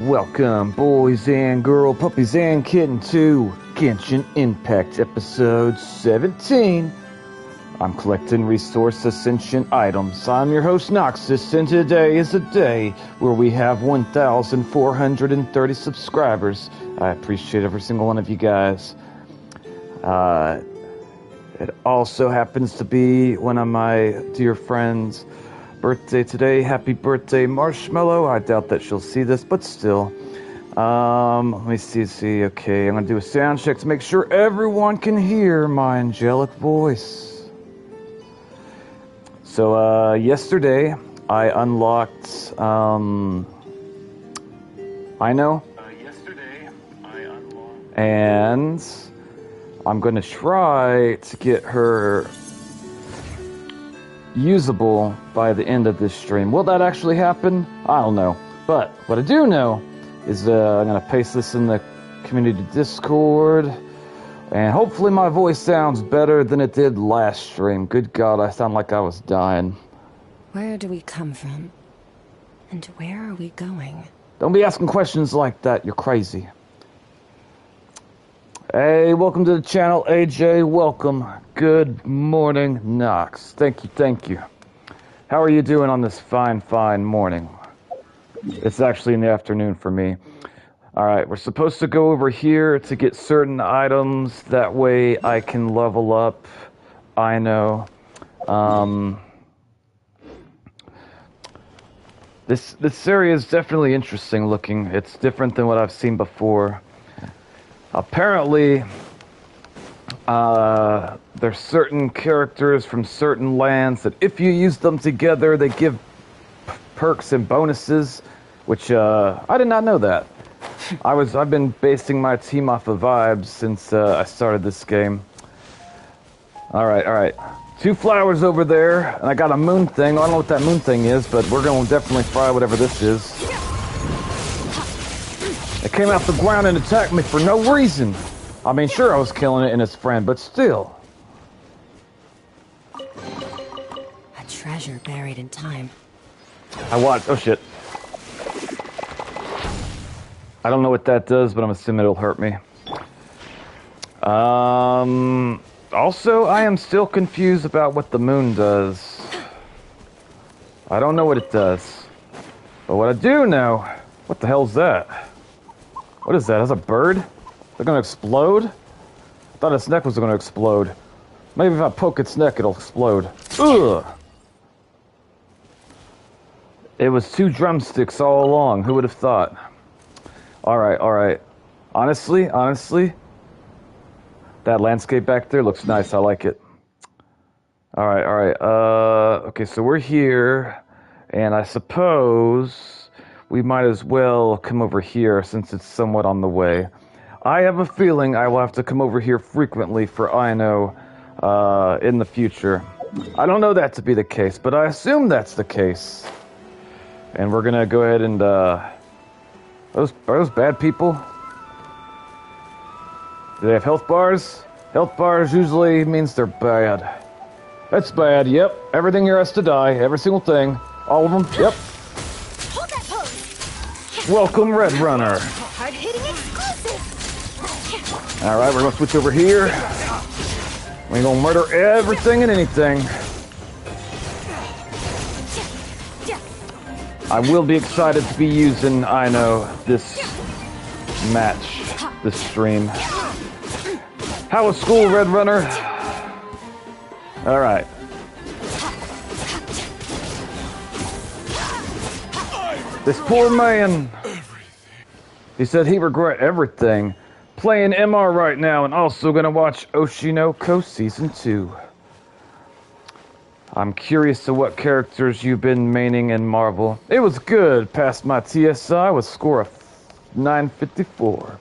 Welcome, boys and girls, puppies and kittens, to Genshin Impact episode 17. I'm collecting resource Ascension items. I'm your host, Noxus, and today is a day where we have 1,430 subscribers. I appreciate every single one of you guys. It also happens to be one of my dear friends' birthday today. Happy birthday, Marshmallow. I doubt that she'll see this, but still. Let me see. Okay, I'm gonna do a sound check to make sure everyone can hear my angelic voice. So, yesterday, I unlocked, and I'm gonna try to get her usable by the end of this stream. Will that actually happen? I don't know. But what I do know is I'm going to paste this in the community Discord, and hopefully my voice sounds better than it did last stream. Good God, I sound like I was dying. Where do we come from? And where are we going? Don't be asking questions like that. You're crazy. Hey, welcome to the channel, AJ. Welcome. Good morning, Nox. Thank you. How are you doing on this fine morning? It's actually in the afternoon for me. Alright, we're supposed to go over here to get certain items. That way I can level up. I know. This area is definitely interesting looking. It's different than what I've seen before. Apparently, there's certain characters from certain lands that if you use them together, they give perks and bonuses, which I did not know that. I've been basing my team off of vibes since I started this game. All right. 2 flowers over there, and I got a moon thing. I don't know what that moon thing is, but we're gonna definitely fry whatever this is. It came out the ground and attacked me for no reason. I mean, sure, I was killing it and its friend, but still. A treasure buried in time. Oh shit. I don't know what that does, but I'm assuming it'll hurt me. Also, I am still confused about what the moon does. I don't know what it does. But what I do know, what the hell's that? What is that? That's a bird? They're gonna explode? I thought its neck was gonna explode. Maybe if I poke its neck, it'll explode. Ugh! It was 2 drumsticks all along. Who would have thought? Alright. Honestly, that landscape back there looks nice. I like it. Alright. Okay, so we're here, and I suppose we might as well come over here since it's somewhat on the way. I have a feeling I will have to come over here frequently for Ino in the future. I don't know that to be the case, but I assume that's the case. And we're gonna go ahead and are those bad people? Do they have health bars? Health bars usually means they're bad. That's bad, yep. Everything here has to die. Every single thing. All of them, yep. Hold that pose. Welcome, Red Runner. Hard-hitting exclusive. Alright, we're gonna switch over here. We're gonna murder everything and anything. I will be excited to be using Ino this match, this stream. How was school, Red Runner? Alright. This poor man. He said he regret everything. Playing MR right now and also gonna watch Oshinoko Season 2. I'm curious to what characters you've been maining in Marvel. It was good. Passed my TSI with score of 954.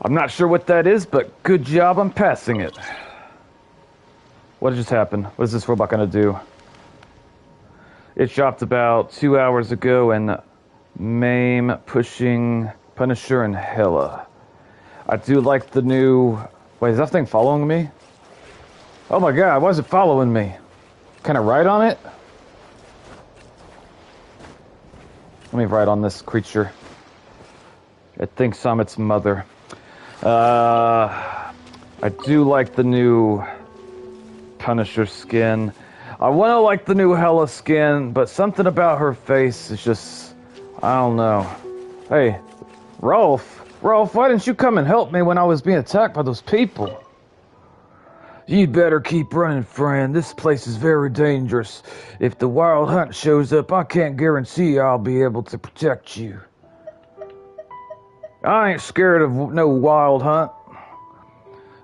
I'm not sure what that is, but good job on passing it. What just happened? What is this robot gonna do? It dropped about 2 hours ago and Mame pushing Punisher and Hela. I do like the new... Wait, is that thing following me? Oh my god, why is it following me? Can I ride on it? Let me write on this creature. It thinks I'm its mother. I do like the new Punisher skin. I want to like the new Hela skin, but something about her face is just... I don't know. Hey, Rolf, why didn't you come and help me when I was being attacked by those people? You'd better keep running, friend. This place is very dangerous. If the Wild Hunt shows up, I can't guarantee I'll be able to protect you. I ain't scared of no Wild Hunt.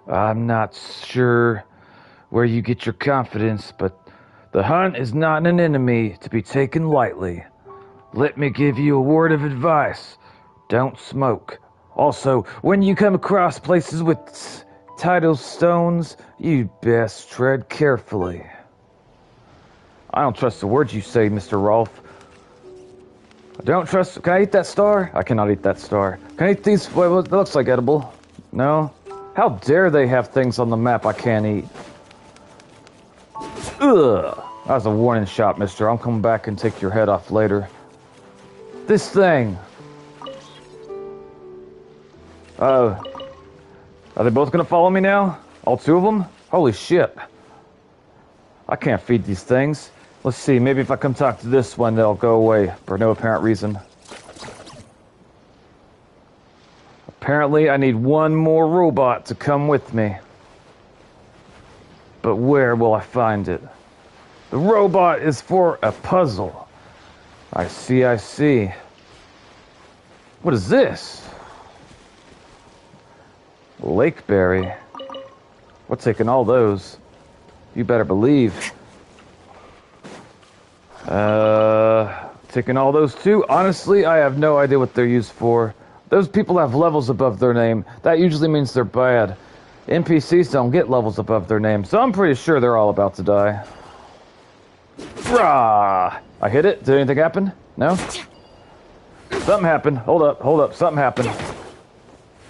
I'm not sure where you get your confidence, but the Hunt is not an enemy to be taken lightly. Let me give you a word of advice. Don't smoke. Also, when you come across places with tidal stones, you best tread carefully. I don't trust the words you say, Mr. Rolf. I don't trust... Can I eat that star? I cannot eat that star. Can I eat these... Well, it looks like edible. No? How dare they have things on the map I can't eat? Ugh! That was a warning shot, mister. I'm coming back and take your head off later. This thing! Are they both gonna follow me now? All two of them? Holy shit. I can't feed these things. Let's see, maybe if I come talk to this one, they'll go away for no apparent reason. Apparently, I need one more robot to come with me. But where will I find it? The robot is for a puzzle. I see. What is this? Lakeberry. We're taking all those. You better believe. Taking all those too? Honestly, I have no idea what they're used for. Those people have levels above their name. That usually means they're bad. NPCs don't get levels above their name, so I'm pretty sure they're all about to die. Rah! I hit it. Did anything happen? No? Something happened. Hold up. Something happened.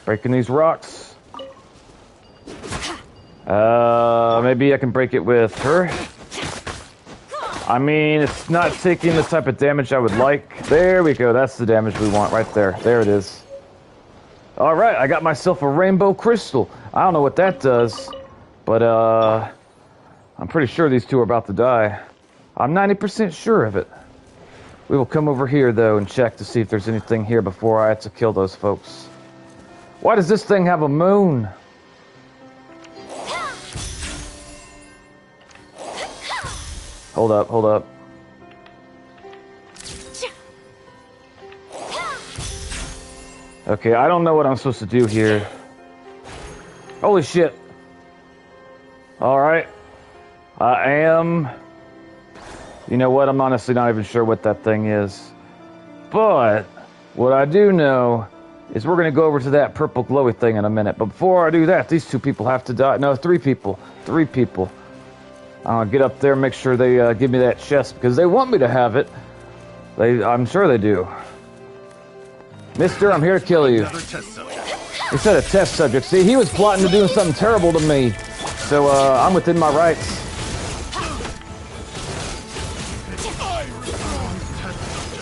Breaking these rocks. Maybe I can break it with her. I mean, it's not taking the type of damage I would like. There we go. That's the damage we want right there. There it is. All right, I got myself a rainbow crystal. I don't know what that does, but I'm pretty sure these two are about to die. I'm 90% sure of it. We will come over here, though, and check to see if there's anything here before I have to kill those folks. Why does this thing have a moon? Hold up. Okay, I don't know what I'm supposed to do here. Holy shit. Alright. I am... You know what? I'm honestly not even sure what that thing is. But, what I do know is we're going to go over to that purple glowy thing in a minute. But before I do that, these two people have to die. No, three people. I'll get up there and make sure they give me that chest, because they want me to have it. I'm sure they do. Mister, I'm here to kill you. He said a test subject. See, he was plotting to do something terrible to me. So, I'm within my rights.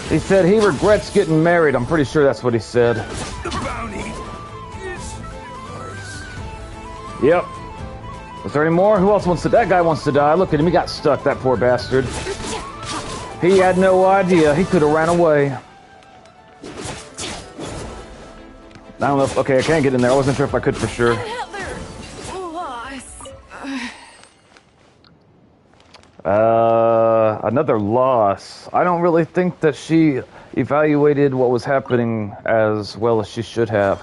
He said he regrets getting married. I'm pretty sure that's what he said. The bounty is ours. Yep. Is there any more? Who else wants to... That guy wants to die. Look at him. He got stuck, that poor bastard. He had no idea. He could have ran away. I don't know if... Okay, I can't get in there. I wasn't sure if I could for sure. Another loss. I don't really think that she evaluated what was happening as well as she should have.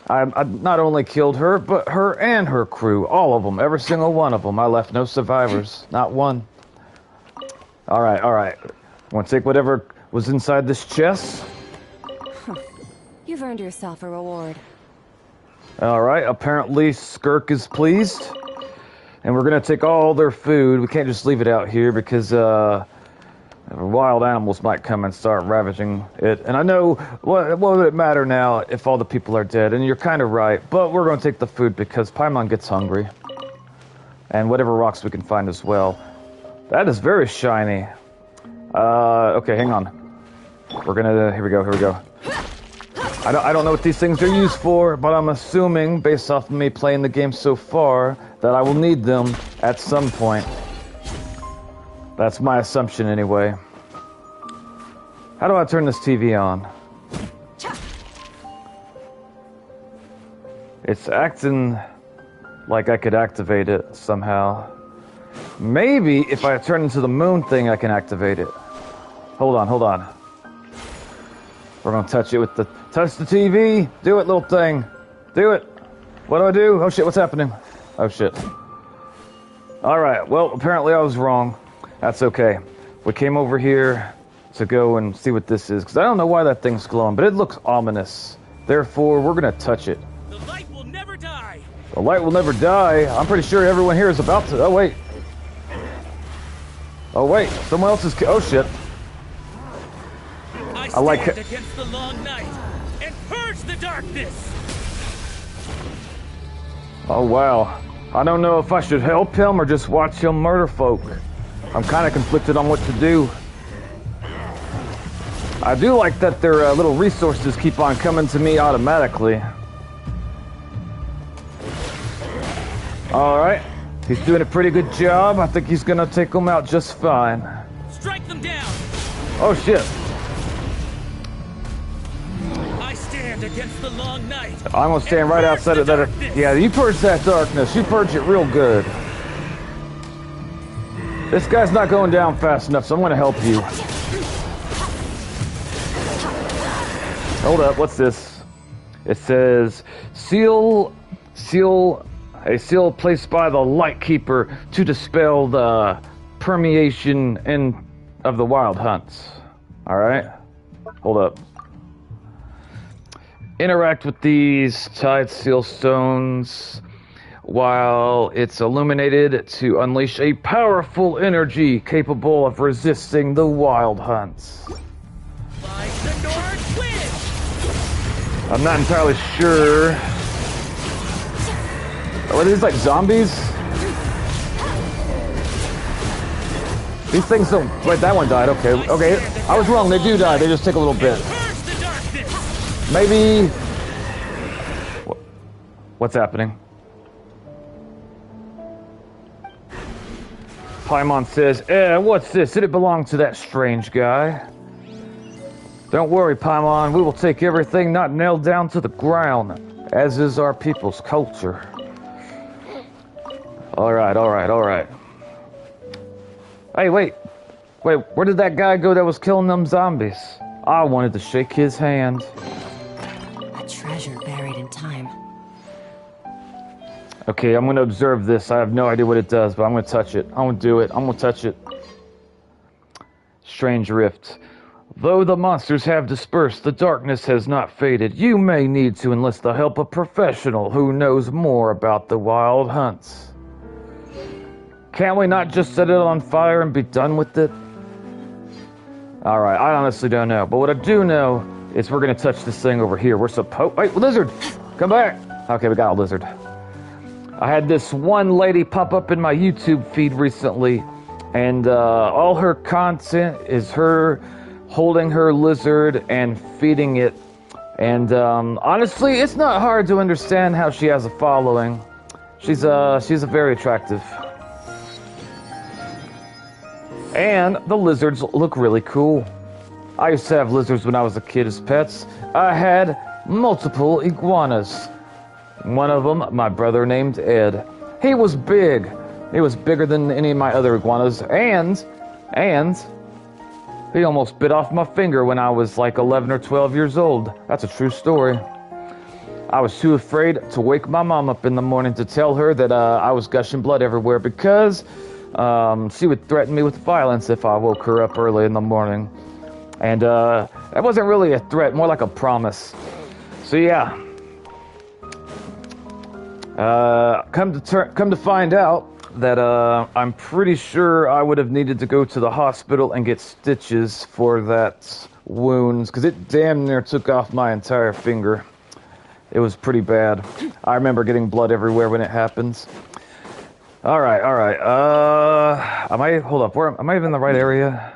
I not only killed her, but her and her crew. All of them. Every single one of them. I left no survivors. Not one. Alright. Want to take whatever was inside this chest? You've earned yourself a reward. Alright, apparently Skirk is pleased. And we're going to take all their food. We can't just leave it out here because wild animals might come and start ravaging it. And I know, what would it matter now if all the people are dead? And you're kind of right. But we're going to take the food because Paimon gets hungry. And whatever rocks we can find as well. That is very shiny. Okay, hang on. We're gonna, here we go, here we go. I don't know what these things are used for, but I'm assuming, based off of me playing the game so far, that I will need them at some point. That's my assumption anyway. How do I turn this TV on? It's acting like I could activate it somehow. Maybe if I turn into the moon thing, I can activate it. Hold on, hold on. We're gonna touch it with the... Touch the TV! Do it, little thing! Do it! What do I do? Oh shit, what's happening? Oh shit. Alright, well, apparently I was wrong. That's okay. We came over here to go and see what this is, because I don't know why that thing's glowing, but it looks ominous. Therefore, we're gonna touch it. The light will never die. The light will never die. I'm pretty sure everyone here is about to... Oh, wait. Oh, wait. Someone else is... Oh, shit. I like stand it. against the long night and purge the darkness. Oh, wow. I don't know if I should help him or just watch him murder folk. I'm kind of conflicted on what to do. I do like that their little resources keep on coming to me automatically. Alright. He's doing a pretty good job. I think he's gonna take them out just fine. Strike them down. Oh, shit. I stand against the long night. I'm gonna stand right outside of that. Darkness. Yeah, you purge that darkness. You purge it real good. This guy's not going down fast enough, so I'm gonna help you. Hold up, what's this? It says, a seal placed by the Lightkeeper to dispel the permeation of the wild hunts. Alright, hold up. Interact with these tied seal stones while it's illuminated to unleash a powerful energy capable of resisting the wild hunts. Like the North Wind. I'm not entirely sure. Are these like zombies? These things don't... Wait, that one died. Okay, okay. I was wrong. They do die. They just take a little bit. Purge the darkness. Maybe... What's happening? Paimon says, what's this? Did it belong to that strange guy? Don't worry, Paimon. We will take everything not nailed down to the ground, as is our people's culture. Alright, alright, alright. Hey, wait. Wait, where did that guy go that was killing them zombies? I wanted to shake his hand. A treasure buried in time. Okay, I'm gonna observe this. I have no idea what it does, but I'm gonna touch it. I'm gonna do it. I'm gonna touch it. Strange rift. Though the monsters have dispersed, the darkness has not faded. You may need to enlist the help of a professional who knows more about the wild hunts. Can't we not just set it on fire and be done with it? Alright, I honestly don't know. But what I do know is we're gonna touch this thing over here. We're supposed... Wait, lizard! Come back! Okay, we got a lizard. I had this one lady pop up in my YouTube feed recently, and all her content is her holding her lizard and feeding it. And honestly, it's not hard to understand how she has a following. She's a very attractive. And the lizards look really cool. I used to have lizards when I was a kid as pets. I had multiple iguanas. One of them, my brother named Ed. He was big. He was bigger than any of my other iguanas. And he almost bit off my finger when I was like 11 or 12 years old. That's a true story. I was too afraid to wake my mom up in the morning to tell her that I was gushing blood everywhere because she would threaten me with violence if I woke her up early in the morning. And that wasn't really a threat, more like a promise. So yeah. Come to find out that I'm pretty sure I would have needed to go to the hospital and get stitches for that wounds, because it damn near took off my entire finger. It was pretty bad. I remember getting blood everywhere when it happens. Alright. Hold up, am I even in the right area?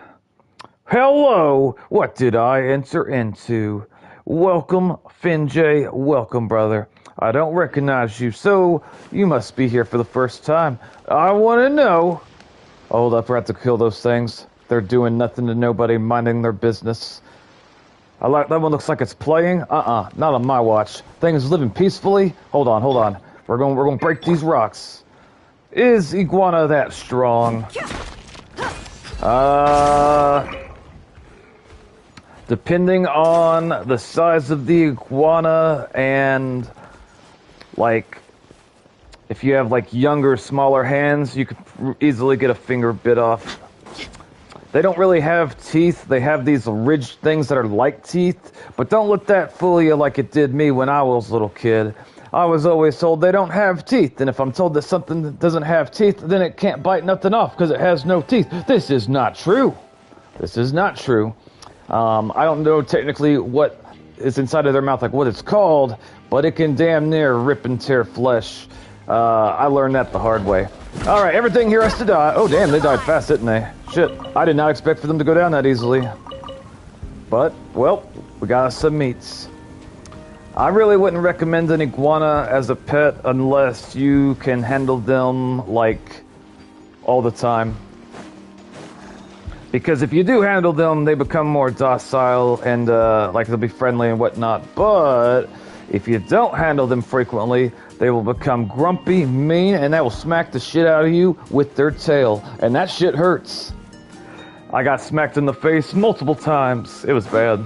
Hello! What did I enter into? Welcome, Finjay. Welcome, brother. I don't recognize you, so you must be here for the first time. I want to know. Hold up, we have to kill those things. They're doing nothing to nobody, minding their business. I like that one. Looks like it's playing. Not on my watch. Things living peacefully. Hold on. We're going to break these rocks. Is iguana that strong? Depending on the size of the iguana and, like, if you have, like, younger, smaller hands, you could easily get a finger bit off. They don't really have teeth. They have these ridged things that are like teeth, but don't let that fool you like it did me when I was a little kid. I was always told they don't have teeth, and if I'm told that something doesn't have teeth, then it can't bite nothing off because it has no teeth. This is not true. This is not true. I don't know technically what is inside of their mouth, like what it's called, but it can damn near rip and tear flesh. I learned that the hard way. Alright, everything here has to die. Oh damn, they died fast, didn't they? Shit, I did not expect for them to go down that easily. But, well, we got us some meats. I really wouldn't recommend an iguana as a pet unless you can handle them, like, all the time. Because if you do handle them, they become more docile and, like, they'll be friendly and whatnot. But if you don't handle them frequently, they will become grumpy, mean, and they will smack the shit out of you with their tail. And that shit hurts. I got smacked in the face multiple times. It was bad.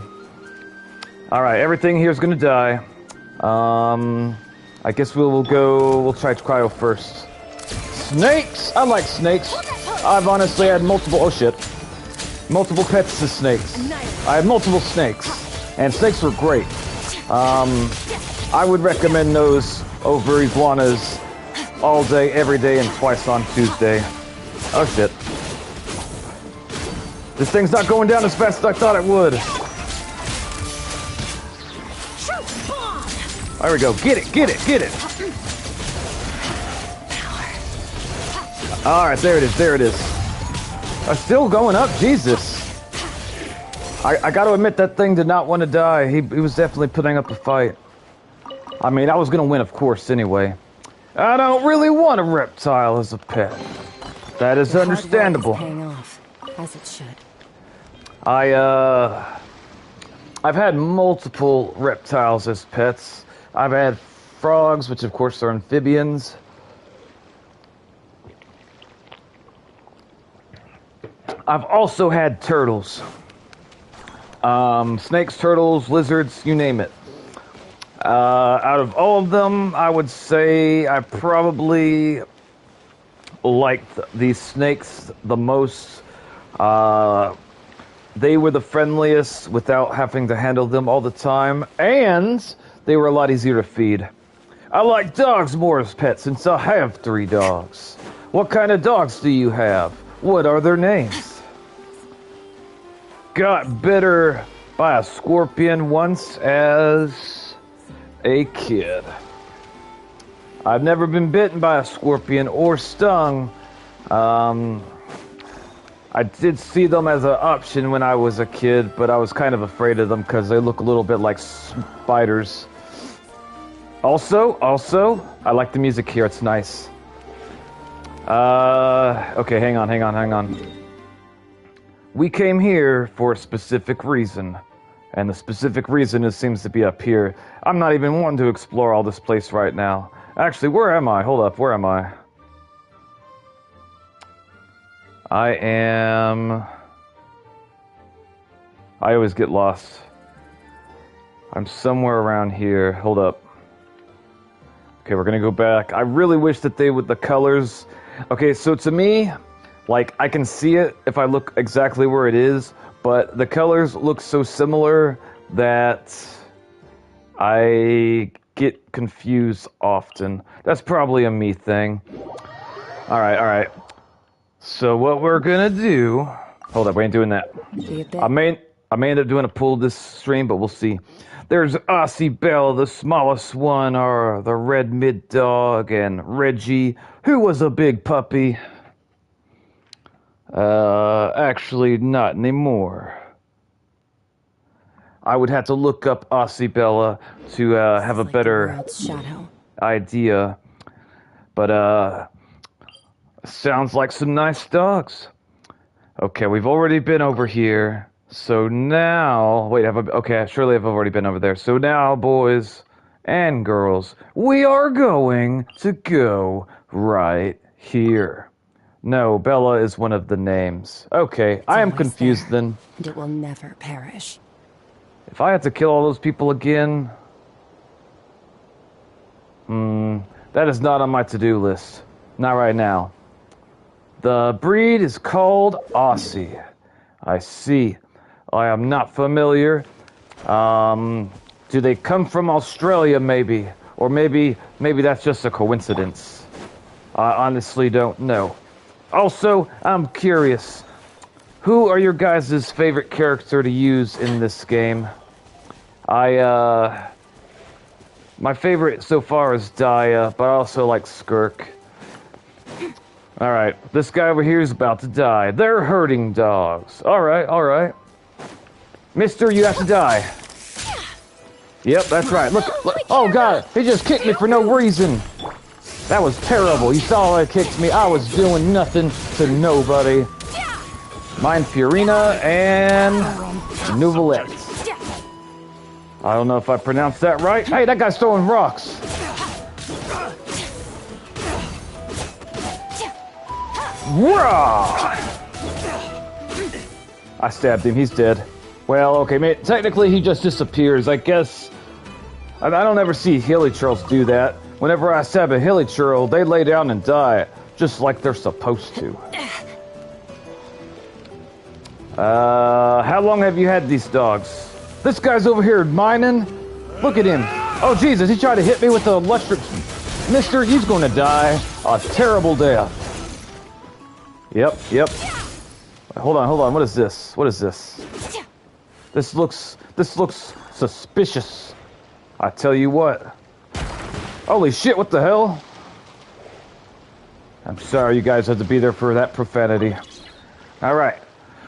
Alright, everything here's gonna die. I guess we'll try cryo first. Snakes! I like snakes. I've honestly had multiple pets as snakes. I had multiple snakes, and snakes were great. I would recommend those over iguanas all day, every day, and twice on Tuesday. Oh shit. This thing's not going down as fast as I thought it would. There we go. Get it. Alright, there it is. Still going up? Jesus. I gotta admit, that thing did not want to die. He was definitely putting up a fight. I mean, I was gonna win, of course, anyway. I don't really want a reptile as a pet. That is understandable. The hard work is paying off, as it should. I've had multiple reptiles as pets. I've had frogs, which of course are amphibians. I've also had turtles. Snakes, turtles, lizards, you name it. Out of all of them, I would say I probably liked the snakes the most. They were the friendliest without having to handle them all the time, and they were a lot easier to feed. I like dogs more as pets since I have 3 dogs. What kind of dogs do you have? What are their names? Got bitten by a scorpion once as a kid. I've never been bitten by a scorpion or stung. I did see them as an option when I was a kid, but I was kind of afraid of them because they look a little bit like spiders. Also, I like the music here. It's nice. Okay, hang on. We came here for a specific reason, and the specific reason seems to be up here. I'm not even wanting to explore all this place right now. Actually, where am I? Hold up, where am I? I always get lost. I'm somewhere around here. Hold up. Okay, we're gonna go back. I really wish that they would, the colors. Okay, so to me, like, I can see it if I look exactly where it is, but the colors look so similar that I get confused often. That's probably a me thing. Alright. So what we're gonna do... Hold up, we ain't doing that. I may end up doing a pull this stream, but we'll see. There's Aussie Bell, the smallest one, or the red mid dog, and Reggie, who was a big puppy. Actually, not anymore. I would have to look up Aussie Bella to have a Like the better world's shadow. idea. But sounds like some nice dogs. Okay, we've already been over here. So now, wait, okay, surely I've already been over there. So now, boys and girls, we are going to go right here. No, Bella is one of the names. Okay, I am always confused there, then. And it will never perish. If I had to kill all those people again, that is not on my to-do list. Not right now. The breed is called Aussie. I see. I am not familiar. Do they come from Australia, maybe? Or maybe that's just a coincidence. I honestly don't know. Also, I'm curious. Who are your guys' favorite character to use in this game? My favorite so far is Daya, but I also like Skirk. Alright, this guy over here is about to die. They're hurting dogs. Alright. Mister, you have to die. Yep, that's right. Look, oh god, he just kicked me for no reason. That was terrible. You saw it kicked me. I was doing nothing to nobody. Mine Fiorina and Nouvellette. I don't know if I pronounced that right. Hey, that guy's throwing rocks. Rah! I stabbed him. He's dead. Well, okay, technically he just disappears. I guess I don't ever see hilly churls do that. Whenever I stab a hilly churl, they lay down and die, just like they're supposed to. How long have you had these dogs? This guy's over here mining. Look at him. Oh, Jesus, he tried to hit me with the electric... Mister, he's gonna die a terrible death. Yep. Hold on. What is this? This looks suspicious. I tell you what. Holy shit, what the hell? I'm sorry you guys had to be there for that profanity. Alright.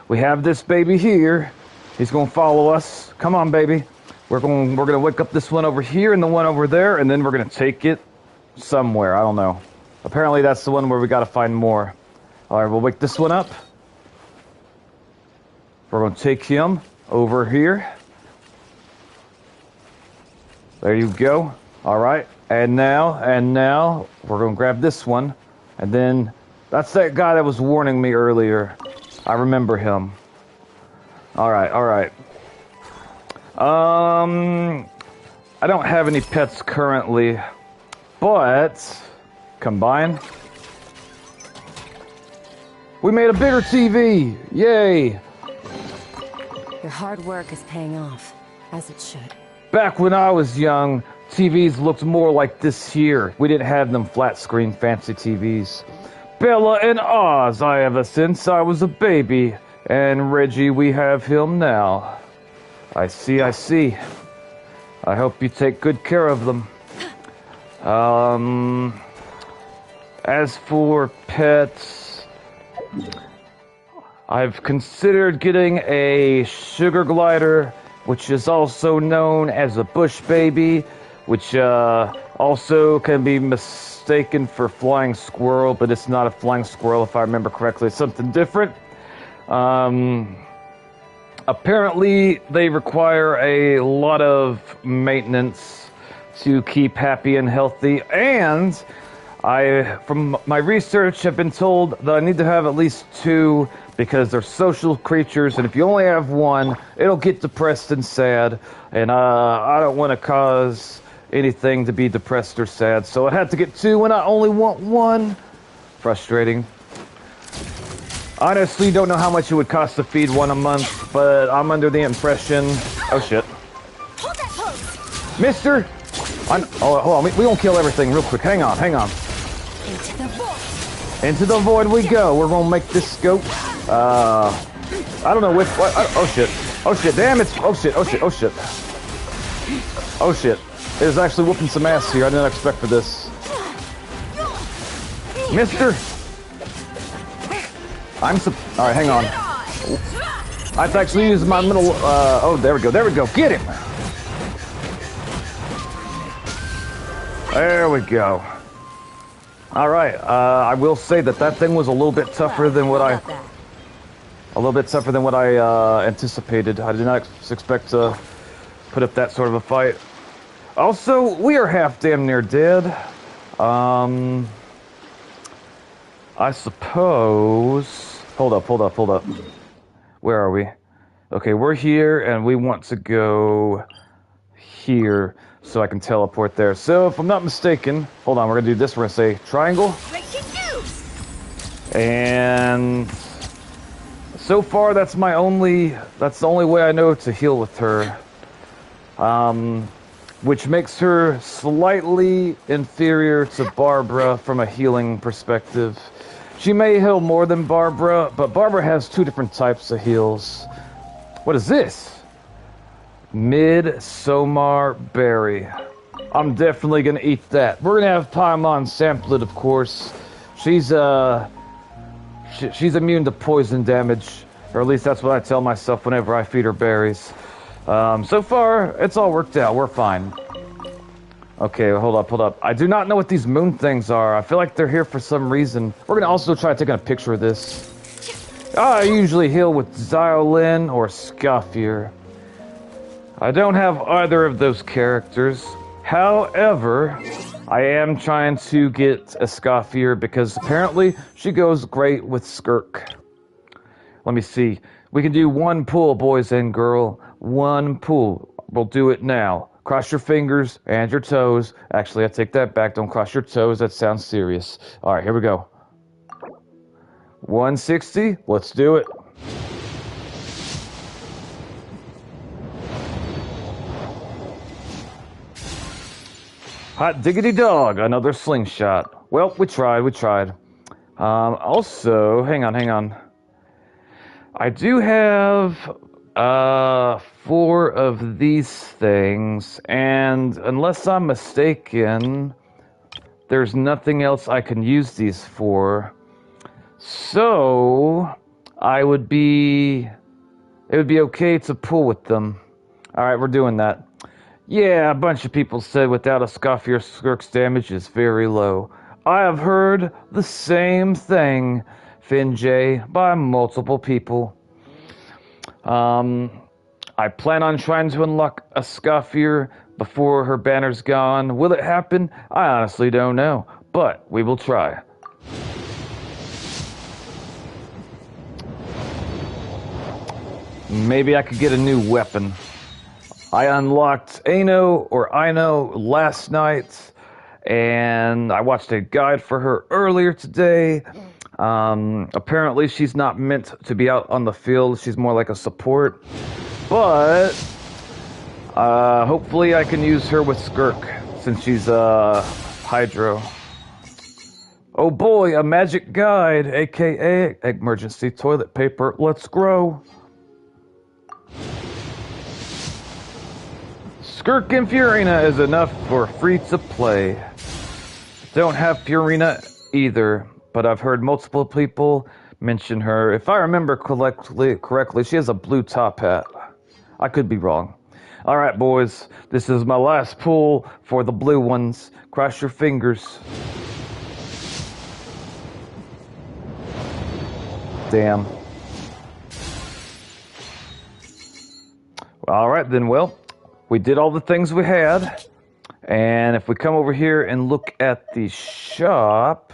We have this baby here. He's gonna follow us. Come on, baby. We're gonna wake up this one over here and the one over there, and then we're gonna take it somewhere. I don't know. Apparently that's the one where we gotta find more. Alright, we'll wake this one up. We're gonna take him over here. There you go. Alright. And now we're gonna grab this one. And then that's that guy that was warning me earlier. I remember him. Alright. I don't have any pets currently, but combine. We made a bigger TV! Yay! Your hard work is paying off, as it should. Back when I was young, TVs looked more like this here. We didn't have them flat screen fancy TVs. Bella and Oz I ever since I was a baby. And Reggie, we have him now. I see. I hope you take good care of them. As for pets, I've considered getting a sugar glider, which is also known as a bush baby, which also can be mistaken for flying squirrel, but it's not a flying squirrel if I remember correctly. It's something different. Apparently they require a lot of maintenance to keep happy and healthy, and from my research, have been told that I need to have at least 2 because they're social creatures, and if you only have 1, it'll get depressed and sad, and I don't want to cause anything to be depressed or sad, so I had to get 2 and I only want 1. Frustrating. Honestly, don't know how much it would cost to feed 1 a month, but I'm under the impression... Oh shit. Hold that pose. Mister! Oh, hold on, we won't kill everything real quick. Hang on. Into the void. Into the void we go. We're gonna make this scope. I don't know which. Oh shit. Damn it. Oh shit. It is actually whooping some ass here. I didn't expect for this. Mister. Alright, hang on. I have to actually use my middle, oh, there we go, get him! There we go. Alright, I will say that thing was a little bit tougher than what I anticipated. I did not expect to put up that sort of a fight. Also, we are half damn near dead. I suppose... Hold up. Where are we? Okay, we're here, and we want to go here so I can teleport there. So, if I'm not mistaken... Hold on, we're gonna do this. We're gonna say triangle. And... So far, that's the only way I know to heal with her. Which makes her slightly inferior to Barbara from a healing perspective. She may heal more than Barbara, but Barbara has two different types of heals. What is this? Midsummer berry. I'm definitely gonna eat that. We're gonna have Paimon sample it, of course. She's immune to poison damage, or at least that's what I tell myself whenever I feed her berries. So far, it's all worked out. We're fine. Okay, hold up. I do not know what these moon things are. I feel like they're here for some reason. We're gonna also try taking a picture of this. I usually heal with Xiolin or Scoffier. I don't have either of those characters. However, I am trying to get a Scoffier because apparently she goes great with Skirk. Let me see. We can do one pull, boys and girl. One pull. We'll do it now. Cross your fingers and your toes. Actually, I take that back. Don't cross your toes. That sounds serious. All right, here we go. 160. Let's do it. Hot diggity dog. Another slingshot. Well, we tried. Also, hang on. I do have 4 of these things, and unless I'm mistaken, there's nothing else I can use these for. So it would be okay to pull with them. Alright, we're doing that. Yeah, a bunch of people said without a Scoffier, Skirk's damage is very low. I have heard the same thing, Finjay, by multiple people. I plan on trying to unlock a Scoffier before her banner's gone. Will it happen? I honestly don't know, but we will try. Maybe I could get a new weapon. I unlocked Ino last night, and I watched a guide for her earlier today. Apparently she's not meant to be out on the field. She's more like a support. But hopefully I can use her with Skirk since she's Hydro. Oh boy, a magic guide, aka emergency toilet paper. Let's grow. Skirk and Furina is enough for free to play. Don't have Furina either, but I've heard multiple people mention her. If I remember correctly, she has a blue top hat. I could be wrong. Alright, boys. This is my last pull for the blue ones. Cross your fingers. Damn. Alright then, well, we did all the things we had. And if we come over here and look at the shop...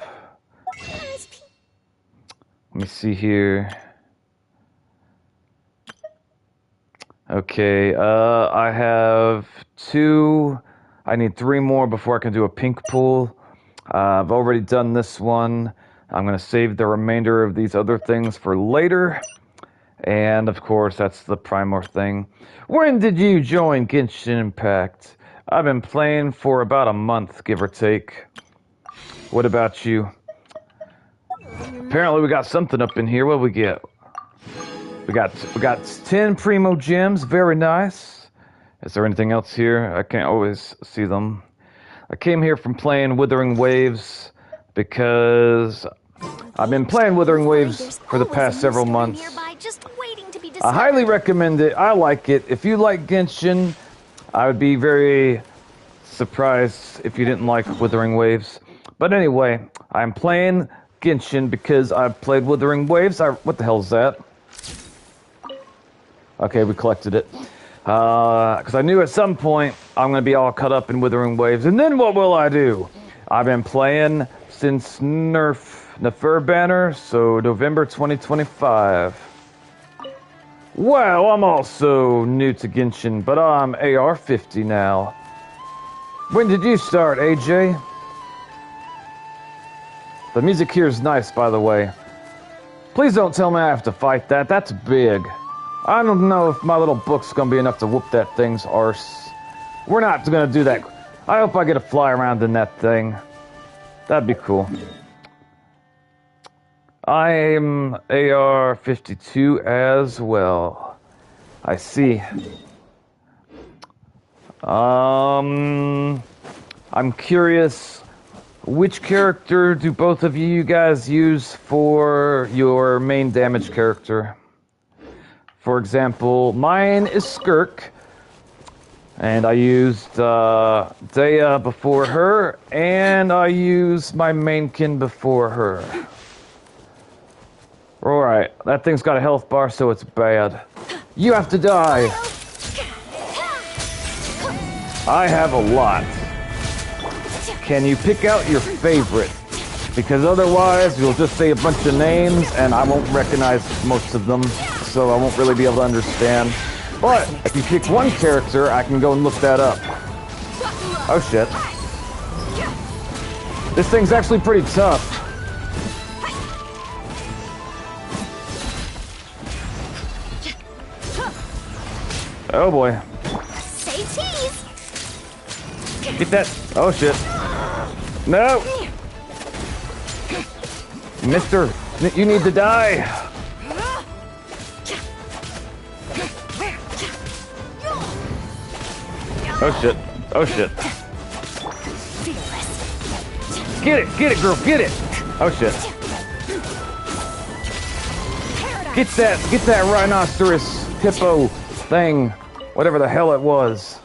Let me see here. Okay, I have 2. I need 3 more before I can do a pink pool. I've already done this one. I'm going to save the remainder of these other things for later. And, of course, that's the Primor thing. When did you join Genshin Impact? I've been playing for about a month, give or take. What about you? Apparently we got something up in here. What do we get? We got 10 Primo Gems. Very nice. Is there anything else here? I can't always see them. I came here from playing Withering Waves because I've been playing Wuthering Waves There's for the always past a several mystery months. nearby, just waiting to be I discovered. highly recommend it. I like it. If you like Genshin, I would be very surprised if you didn't like Wuthering Waves. But anyway, I'm playing Genshin because I've played Wuthering Waves. What the hell is that? Okay, we collected it. Because I knew at some point I'm going to be all caught up in Wuthering Waves. And then what will I do? I've been playing since Nefer Banner, so November 2025. Wow, I'm also new to Genshin, but I'm AR-50 now. When did you start, AJ? The music here is nice, by the way. Please don't tell me I have to fight that. That's big. I don't know if my little book's gonna be enough to whoop that thing's arse. We're not gonna do that. I hope I get to fly around in that thing. That'd be cool. I'm AR-52 as well. I see. I'm curious, which character do both of you guys use for your main damage character? For example, mine is Skirk, and I used Daya before her, and I used my mainkin before her. Alright, that thing's got a health bar, so it's bad. You have to die! I have a lot. Can you pick out your favorite? Because otherwise, you'll just say a bunch of names, and I won't recognize most of them, so I won't really be able to understand. But if you pick one character, I can go and look that up. Oh shit. This thing's actually pretty tough. Oh boy. Say cheese. Get that. Oh shit. No! Mister, you need to die. Oh shit. Oh shit. Get it, girl, get it. Oh shit. Get that rhinoceros hippo thing, whatever the hell it was.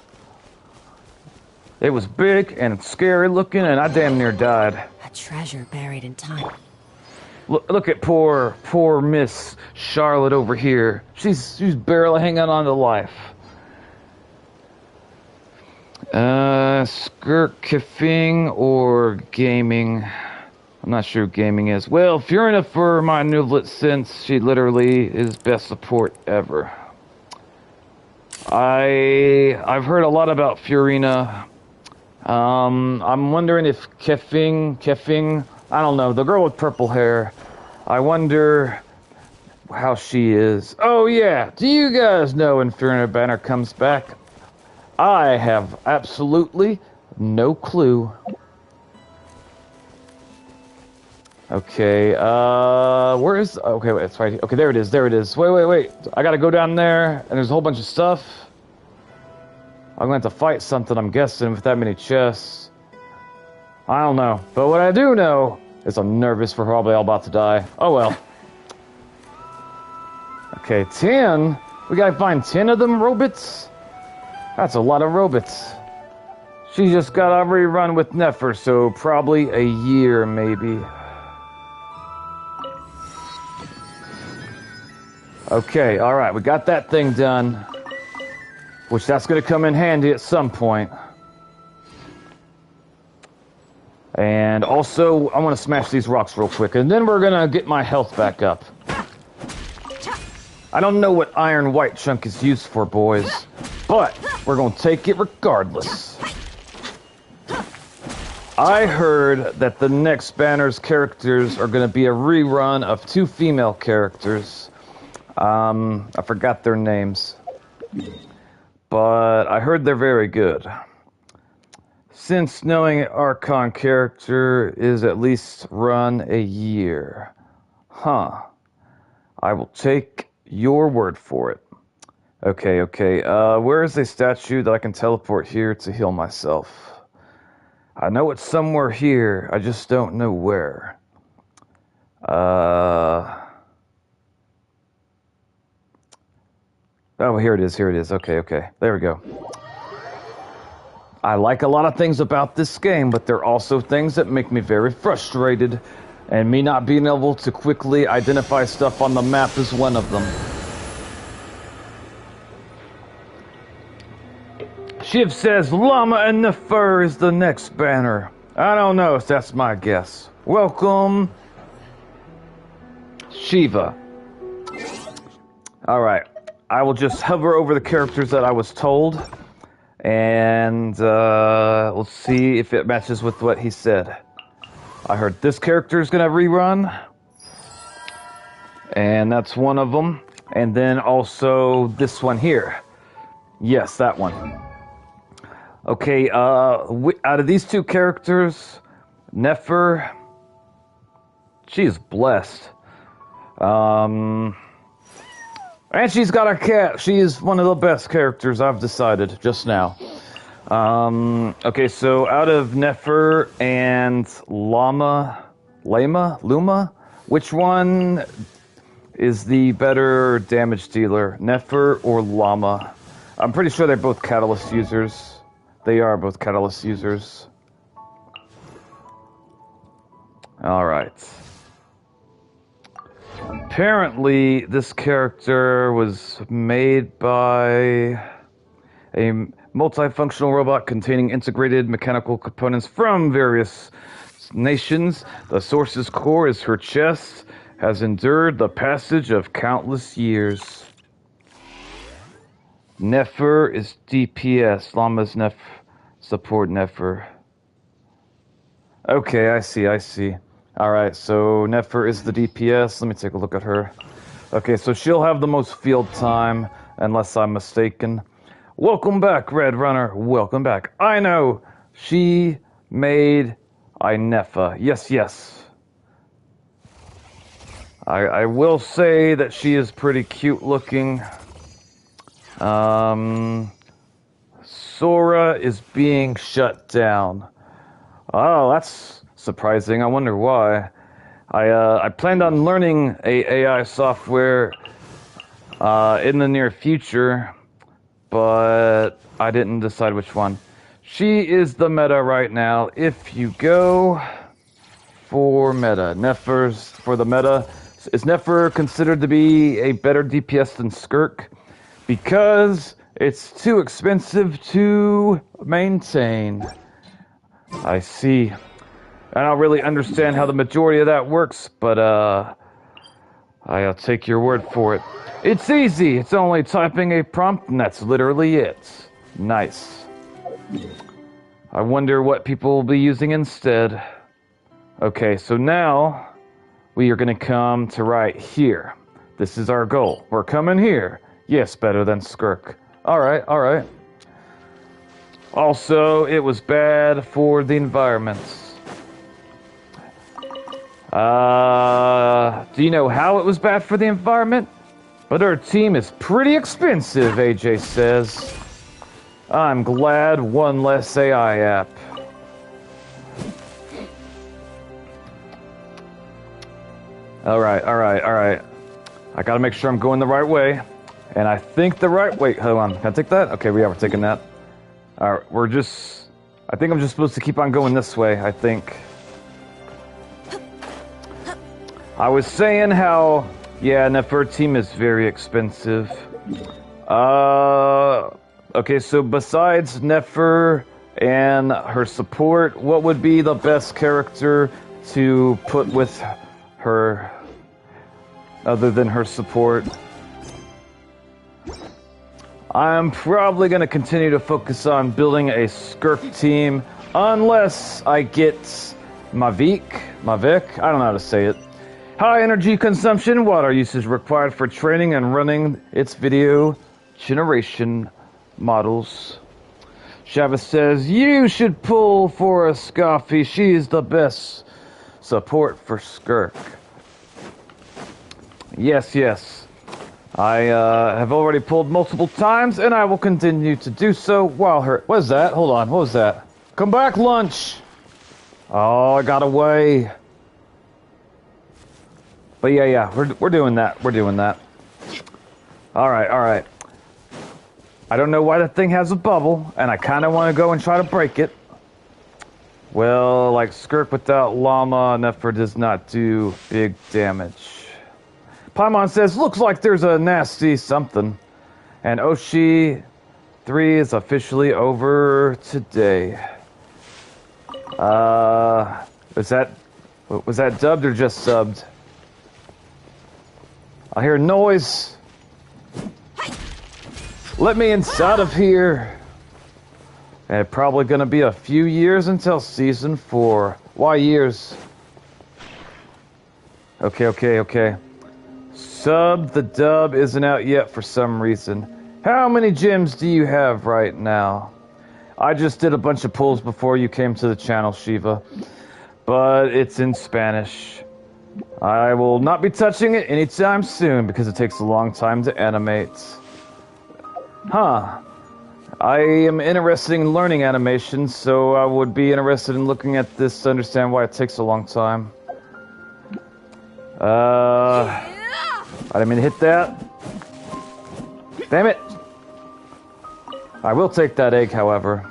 It was big and scary looking, and I damn near died. A treasure buried in time. Look at poor Miss Charlotte over here. She's barely hanging on to life. Skirkifing or gaming? I'm not sure who gaming is. Well, Fiorina for my Newlet, since she literally is best support ever. I've heard a lot about Fiorina. I'm wondering if Kefing, I don't know, the girl with purple hair. I wonder how she is. Oh yeah, do you guys know when Fiorina Banner comes back? I have absolutely no clue. Okay, where is, okay, wait, it's right here. Okay, there it is, Wait. I gotta go down there, and there's a whole bunch of stuff. I'm gonna have to fight something, I'm guessing, with that many chests. I don't know. But what I do know is I'm nervous for probably all about to die. Oh well. Okay, 10? We gotta find 10 of them robots? That's a lot of robots. She just got a rerun with Nefer, so probably a year, maybe. Okay, alright, we got that thing done. Which that's gonna come in handy at some point. And also, I want to smash these rocks real quick, and then we're gonna get my health back up. I don't know what Iron White Chunk is used for, boys, but we're gonna take it regardless. I heard that the next Banner's characters are gonna be a rerun of 2 female characters. I forgot their names. But I heard they're very good. Since knowing an Archon character is at least run a year. Huh. I will take your word for it. Okay. Where is a statue that I can teleport here to heal myself? I know it's somewhere here, I just don't know where. Oh, here it is. Here it is. Okay, okay. There we go. I like a lot of things about this game, but there are also things that make me very frustrated, and me not being able to quickly identify stuff on the map is one of them. Shiv says Llama and the Fur is the next banner. I don't know if that's my guess. Welcome, Shiva. Alright, I will just hover over the characters that I was told, and we'll see if it matches with what he said. I heard this character is going to rerun, and that's one of them. And then also this one here. Yes, that one. Okay, out of these two characters, Nefer, she's blessed. And she's got a cat. She is one of the best characters, I've decided just now. Okay, so out of Nefer and Luma, which one is the better damage dealer, Nefer or Llama? I'm pretty sure they're both catalyst users. They are both catalyst users. Alright. Apparently, this character was made by a multifunctional robot containing integrated mechanical components from various nations. The source's core is her chest, has endured the passage of countless years. Nefer is DPS. Llama's support Nefer. Okay, I see. Alright, so Nefer is the DPS. Let me take a look at her. Okay, so she'll have the most field time, unless I'm mistaken. Welcome back, Red Runner. Welcome back. I know. She made Inefa. Yes. I will say that she is pretty cute looking. Sora is being shut down. Oh, that's surprising. I wonder why. I planned on learning AI software in the near future, but I didn't decide which one. She is the meta right now. If you go for meta, Nefer's for the meta. Is Nefer considered to be a better DPS than Skirk? Because it's too expensive to maintain. I see. I don't really understand how the majority of that works, but I'll take your word for it. It's easy. It's only typing a prompt, and that's literally it. Nice. I wonder what people will be using instead. Okay, so now we are going to come to right here. This is our goal. We're coming here. Yes, better than Skirk. Alright. Also, it was bad for the environment. Do you know how it was bad for the environment? But our team is pretty expensive, AJ says. I'm glad one less AI app. Alright. I gotta make sure I'm going the right way. And I think the right... Wait, hold on. Can I take that? Okay, we're taking that. Alright, I think I'm just supposed to keep on going this way, I think. I was saying how... Yeah, Nefer team is very expensive. Okay, so besides Nefer and her support, what would be the best character to put with her other than her support? I'm probably going to continue to focus on building a Skirk team unless I get Mavic, I don't know how to say it. High energy consumption, water usage required for training and running its video generation models. Chavez says, you should pull for a Scoffy. She is the best support for Skirk. Yes. I have already pulled multiple times, and I will continue to do so while her... What is that? Hold on, what was that? Come back, lunch! Oh, I got away. But yeah, we're doing that. We're doing that. All right. I don't know why that thing has a bubble, and I kind of want to go and try to break it. Well, like Skirk without llama, Nefer does not do big damage. Paimon says, looks like there's a nasty something. And Oshi 3 is officially over today. Was that dubbed or just subbed? I hear noise. Let me inside of here. And it's probably gonna be a few years until season 4. Why years? Okay. Sub the dub isn't out yet for some reason. How many gems do you have right now? I just did a bunch of pulls before you came to the channel, Shiva. But it's in Spanish. I will not be touching it anytime soon because it takes a long time to animate. Huh. I am interested in learning animation, so I would be interested in looking at this to understand why it takes a long time. I didn't mean to hit that. Damn it. I will take that egg, however.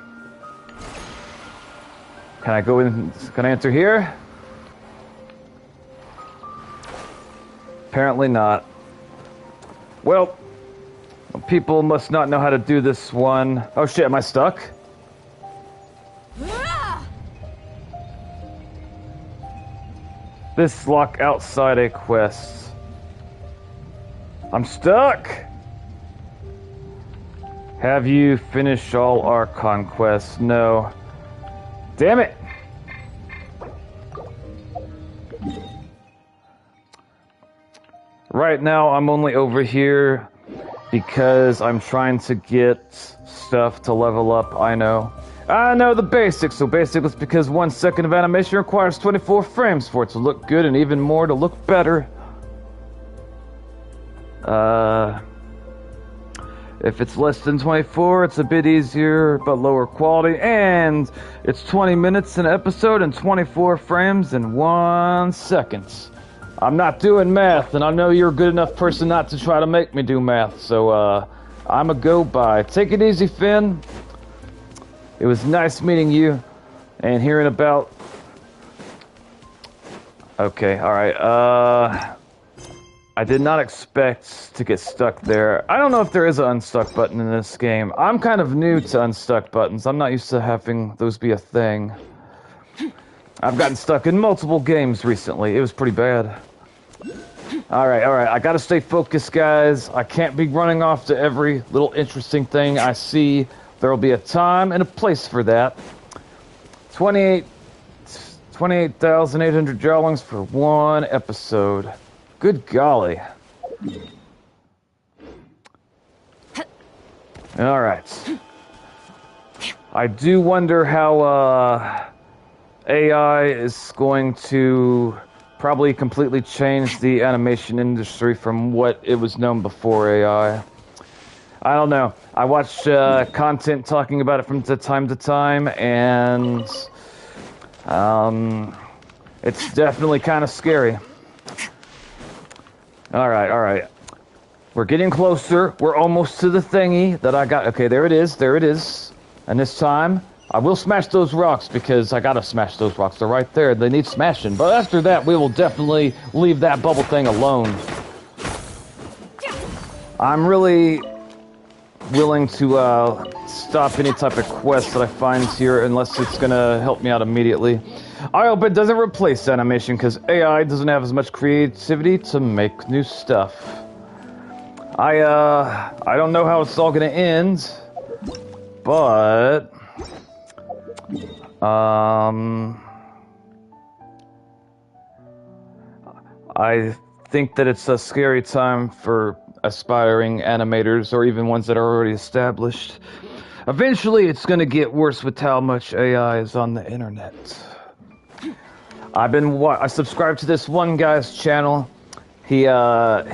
Can I go in? Can I enter here? Apparently not. Well, people must not know how to do this one. Oh shit, am I stuck? This lock outside a quest. I'm stuck! Have you finished all our conquests? No. Damn it! Right now, I'm only over here because I'm trying to get stuff to level up, I know. I know the basics, so basic is because 1 second of animation requires 24 frames for it to look good and even more to look better. If it's less than 24, it's a bit easier, but lower quality, and it's 20 minutes an episode and 24 frames in 1 second. I'm not doing math, and I know you're a good enough person not to try to make me do math, so, I'm a go by. Take it easy, Finn. It was nice meeting you, and hearing about... Okay, alright, I did not expect to get stuck there. I don't know if there is an unstuck button in this game. I'm kind of new to unstuck buttons. I'm not used to having those be a thing. I've gotten stuck in multiple games recently. It was pretty bad. Alright. I gotta stay focused, guys. I can't be running off to every little interesting thing I see. There'll be a time and a place for that. 28,800 jawlings for 1 episode. Good golly. Alright. I do wonder how AI is going to probably completely change the animation industry from what it was known before AI. I don't know. I watch content talking about it from time to time, and it's definitely kind of scary. Alright. We're getting closer. We're almost to the thingy that I got. Okay, there it is. And this time, I will smash those rocks because I gotta smash those rocks. They're right there. They need smashing. But after that, we will definitely leave that bubble thing alone. I'm really willing to stop any type of quest that I find here unless it's gonna help me out immediately. I hope it doesn't replace animation because AI doesn't have as much creativity to make new stuff. I don't know how it's all gonna end, but I think that it's a scary time for aspiring animators or even ones that are already established. Eventually, it's gonna get worse with how much AI is on the internet. I subscribe to this one guy's channel. He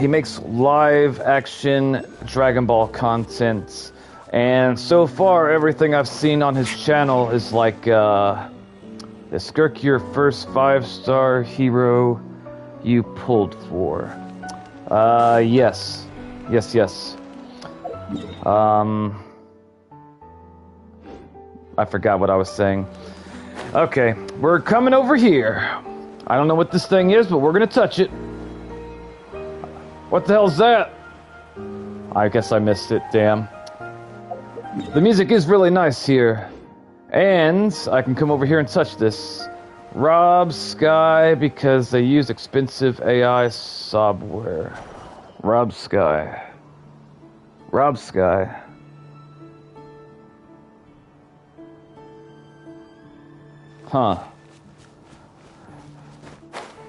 makes live action Dragon Ball content, and so far everything I've seen on his channel is like, is Skirk your first 5-star hero? you pulled for. Yes. Yes. I forgot what I was saying. Okay, we're coming over here. I don't know what this thing is, but we're gonna touch it. What the hell's that? I guess I missed it, damn. The music is really nice here. And I can come over here and touch this. Rob Sky, because they use expensive AI software. Rob Sky. Huh.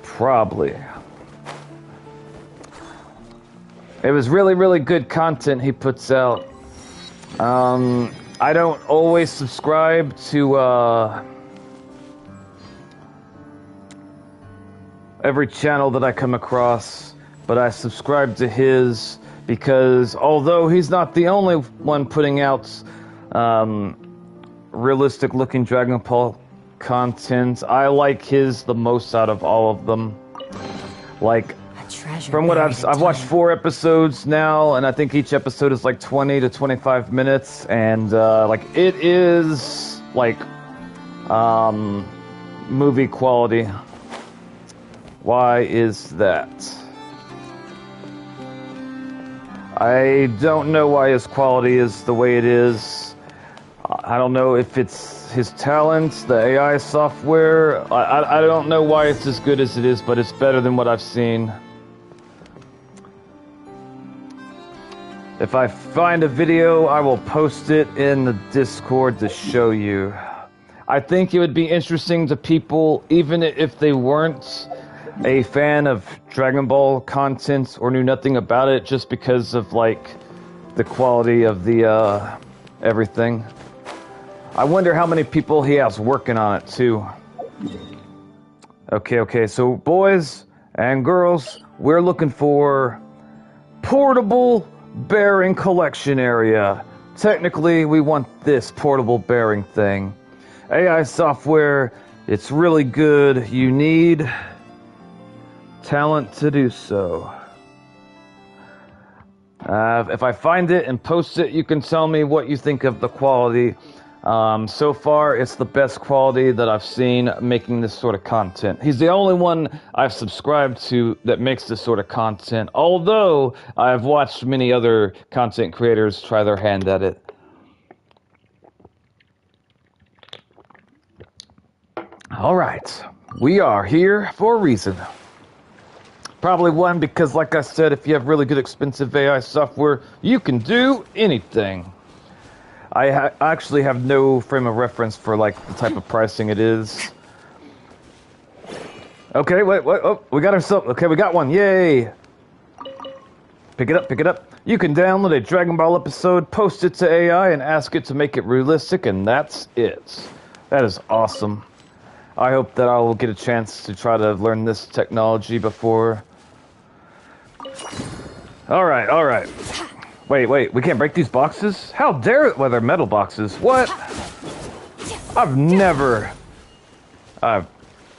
Probably. It was really good content he puts out. I don't always subscribe to every channel that I come across, but I subscribe to his because although he's not the only one putting out realistic looking Dragon Ball content, I like his the most out of all of them. Like, from what I've watched 4 episodes now, and I think each episode is like 20 to 25 minutes, and like it is like movie quality. Why is that? I don't know why his quality is the way it is. I don't know if it's his talents, the AI software. I don't know why it's as good as it is, but it's better than what I've seen. If I find a video, I will post it in the Discord to show you. I think it would be interesting to people, even if they weren't a fan of Dragon Ball content or knew nothing about it, just because of like the quality of the everything. I wonder how many people he has working on it too. Okay, so boys and girls, we're looking for portable bearing collection area. Technically, we want this portable bearing thing. AI software, it's really good. You need talent to do so. If I find it and post it, you can tell me what you think of the quality. So far, it's the best quality that I've seen making this sort of content. He's the only one I've subscribed to that makes this sort of content, although I've watched many other content creators try their hand at it. Alright, we are here for a reason. Probably one, because like I said, if you have really good expensive AI software, you can do anything. I actually have no frame of reference for like the type of pricing it is. Okay, wait, oh, we got ourselves. Okay, we got one. Yay! Pick it up. You can download a Dragon Ball episode, post it to AI, and ask it to make it realistic, and that's it. That is awesome. I hope that I will get a chance to try to learn this technology before. All right. Wait, we can't break these boxes? How dare it? Well, they're metal boxes. What? I've never... What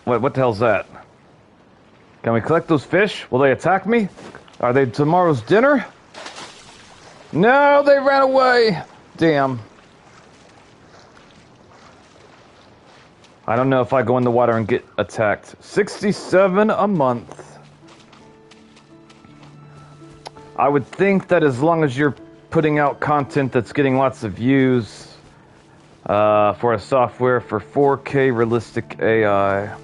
the hell's that? Can we collect those fish? Will they attack me? Are they tomorrow's dinner? No, they ran away! Damn. I don't know if I go in the water and get attacked. 67 a month. I would think that as long as you're putting out content that's getting lots of views for a software for 4K realistic AI.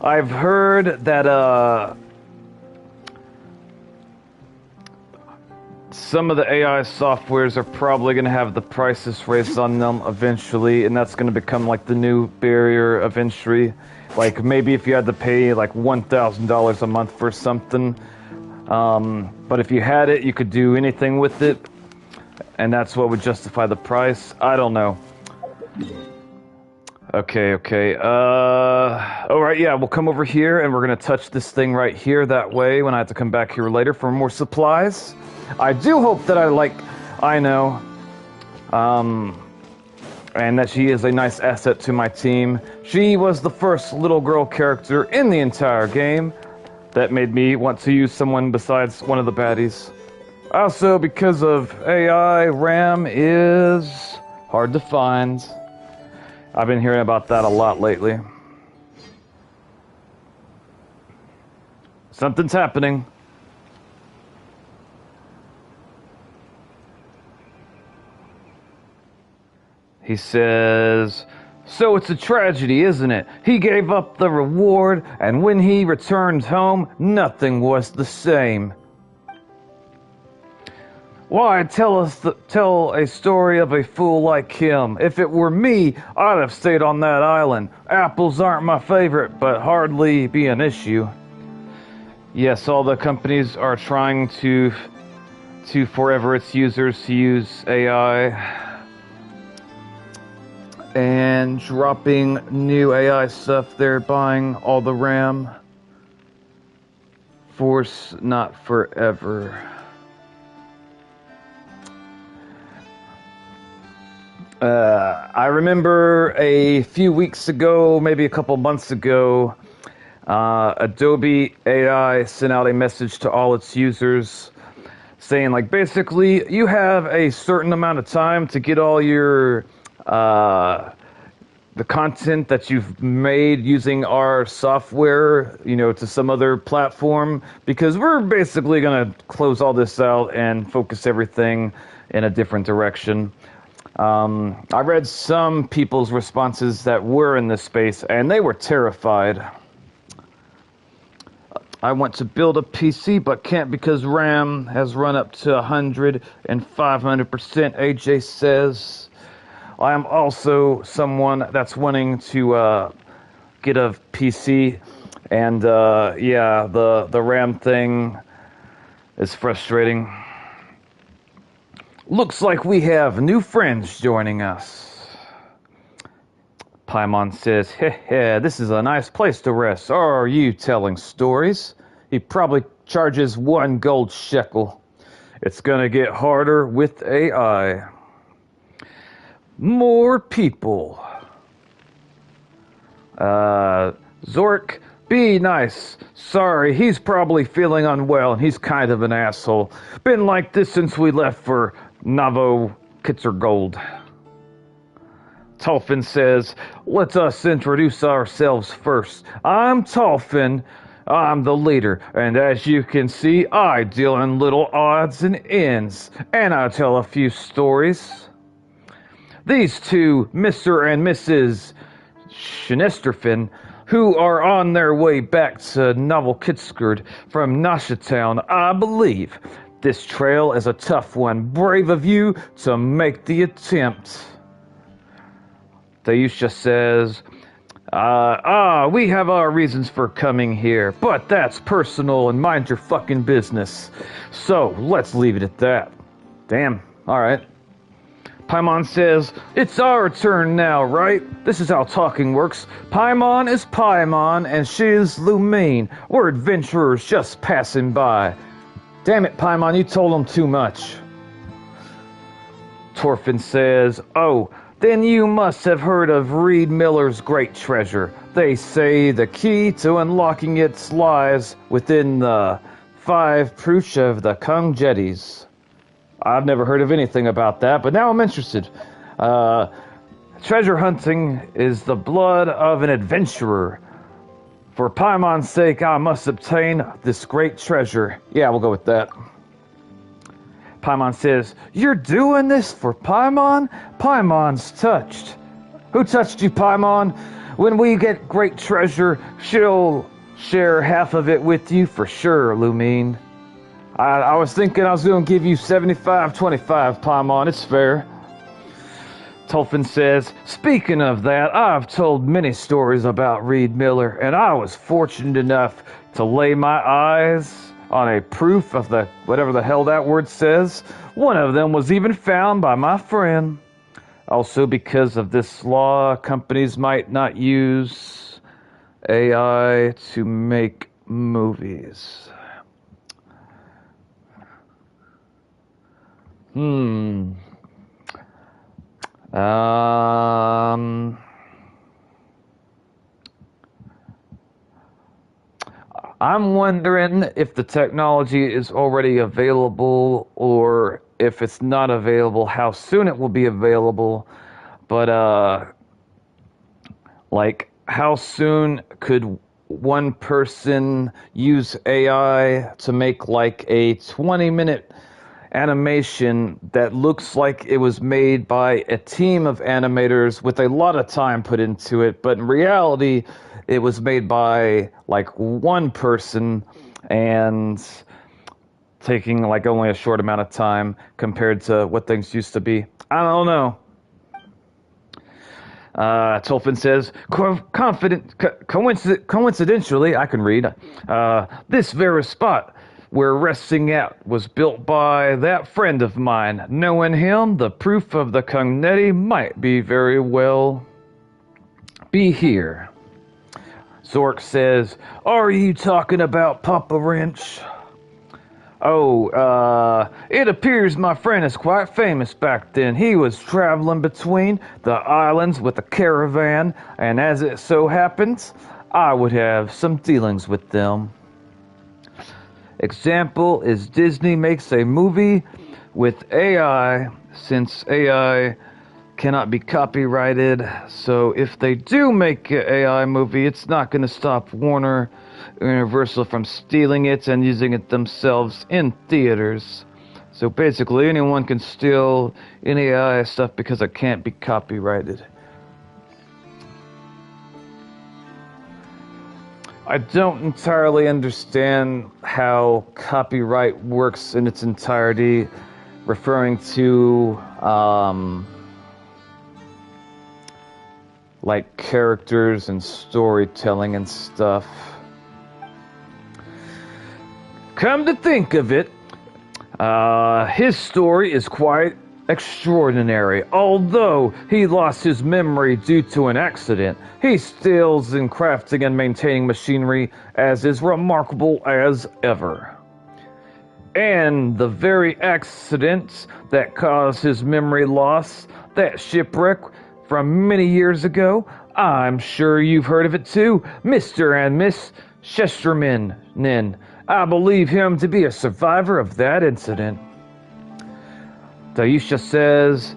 I've heard that some of the AI softwares are probably going to have the prices raised on them eventually, and that's going to become like the new barrier of entry. Like maybe if you had to pay like $1,000 a month for something, but if you had it, you could do anything with it, and that's what would justify the price. I don't know. Okay. Alright, yeah, we'll come over here, and we're gonna touch this thing right here. That way, when I have to come back here later for more supplies. I do hope that I know, and that she is a nice asset to my team. She was the first little girl character in the entire game. that made me want to use someone besides one of the baddies. Also, because of AI, RAM is hard to find. I've been hearing about that a lot lately. Something's happening. He says, "So it's a tragedy, isn't it? He gave up the reward, and when he returned home, nothing was the same. Why tell a story of a fool like him? If it were me, I'd have stayed on that island. Apples aren't my favorite, but hardly be an issue." Yes, all the companies are trying to forever its users to use AI. And dropping new AI stuff, they're buying all the RAM. Force not forever. I remember a few weeks ago, maybe a couple months ago, Adobe AI sent out a message to all its users saying, like, basically, you have a certain amount of time to get all your the content that you've made using our software, to some other platform, because we're basically going to close all this out and focus everything in a different direction. I read some people's responses that were in this space, and they were terrified. "I want to build a PC, but can't because RAM has run up to 100 and 500%, AJ says. I am also someone that's wanting to get a PC, and yeah, the RAM thing is frustrating. Looks like we have new friends joining us." Paimon says, "Heh, this is a nice place to rest. Are you telling stories? He probably charges 1 gold shekel. It's gonna get harder with AI. More people. Zork, be nice. Sorry, he's probably feeling unwell and he's kind of an asshole. Been like this since we left for Navo Kitzergold." Tolfin says, "Let us introduce ourselves first. I'm Tolfin. I'm the leader, and as you can see, I deal in little odds and ends, and I tell a few stories. These two, Mr. and Mrs. Shinisterfin, who are on their way back to Novelkitskerd from Nashatown, I believe. This trail is a tough one. Brave of you to make the attempt." Tayusha says, we have our reasons for coming here, but that's personal and mind your fucking business. So, let's leave it at that." Damn, alright. Paimon says, "It's our turn now, right? This is how talking works. Paimon is Paimon, and she's Lumine. We're adventurers just passing by." Damn it, Paimon, you told them too much. Torfin says, "Oh, then you must have heard of Reed Miller's great treasure. They say the key to unlocking it lies within the 5 Pruch of the Kung Jetties." I've never heard of anything about that, but now I'm interested. Treasure hunting is the blood of an adventurer. For Paimon's sake, I must obtain this great treasure. Yeah, we'll go with that. Paimon says, "You're doing this for Paimon?" Paimon's touched. "Who touched you, Paimon? When we get great treasure, she'll share half of it with you for sure, Lumine." I was thinking I was going to give you 75-25, Paimon. It's fair. Tolfin says, "Speaking of that, I've told many stories about Reed Miller, and I was fortunate enough to lay my eyes on a proof of the whatever the hell that word says. One of them was even found by my friend. Also, because of this law, companies might not use AI to make movies." I'm wondering if the technology is already available, or if it's not available, how soon it will be available. But like, how soon could one person use AI to make like a 20-minute animation that looks like it was made by a team of animators with a lot of time put into it, but in reality, it was made by like one person and taking like only a short amount of time compared to what things used to be. I don't know. Tolfin says, coincidentally, I can read, this very spot we're resting at was built by that friend of mine. Knowing him, the proof of the Cognetti might be very well be here. Zork says, are you talking about Papa Wrench? Oh, it appears my friend is quite famous back then. He was traveling between the islands with a caravan, and as it so happens, I would have some dealings with them. Example is Disney makes a movie with AI, since AI cannot be copyrighted, so if they do make an AI movie, it's not going to stop Warner Universal from stealing it and using it themselves in theaters. So basically, anyone can steal any AI stuff because it can't be copyrighted. I don't entirely understand how copyright works in its entirety, referring to like characters and storytelling and stuff. Come to think of it, his story is quite extraordinary. Although he lost his memory due to an accident, he still is in crafting and maintaining machinery as is remarkable as ever. And the very accident that caused his memory loss, that shipwreck from many years ago, I'm sure you've heard of it too, Mr. and Miss Shesterman. I believe him to be a survivor of that incident. Daisha says,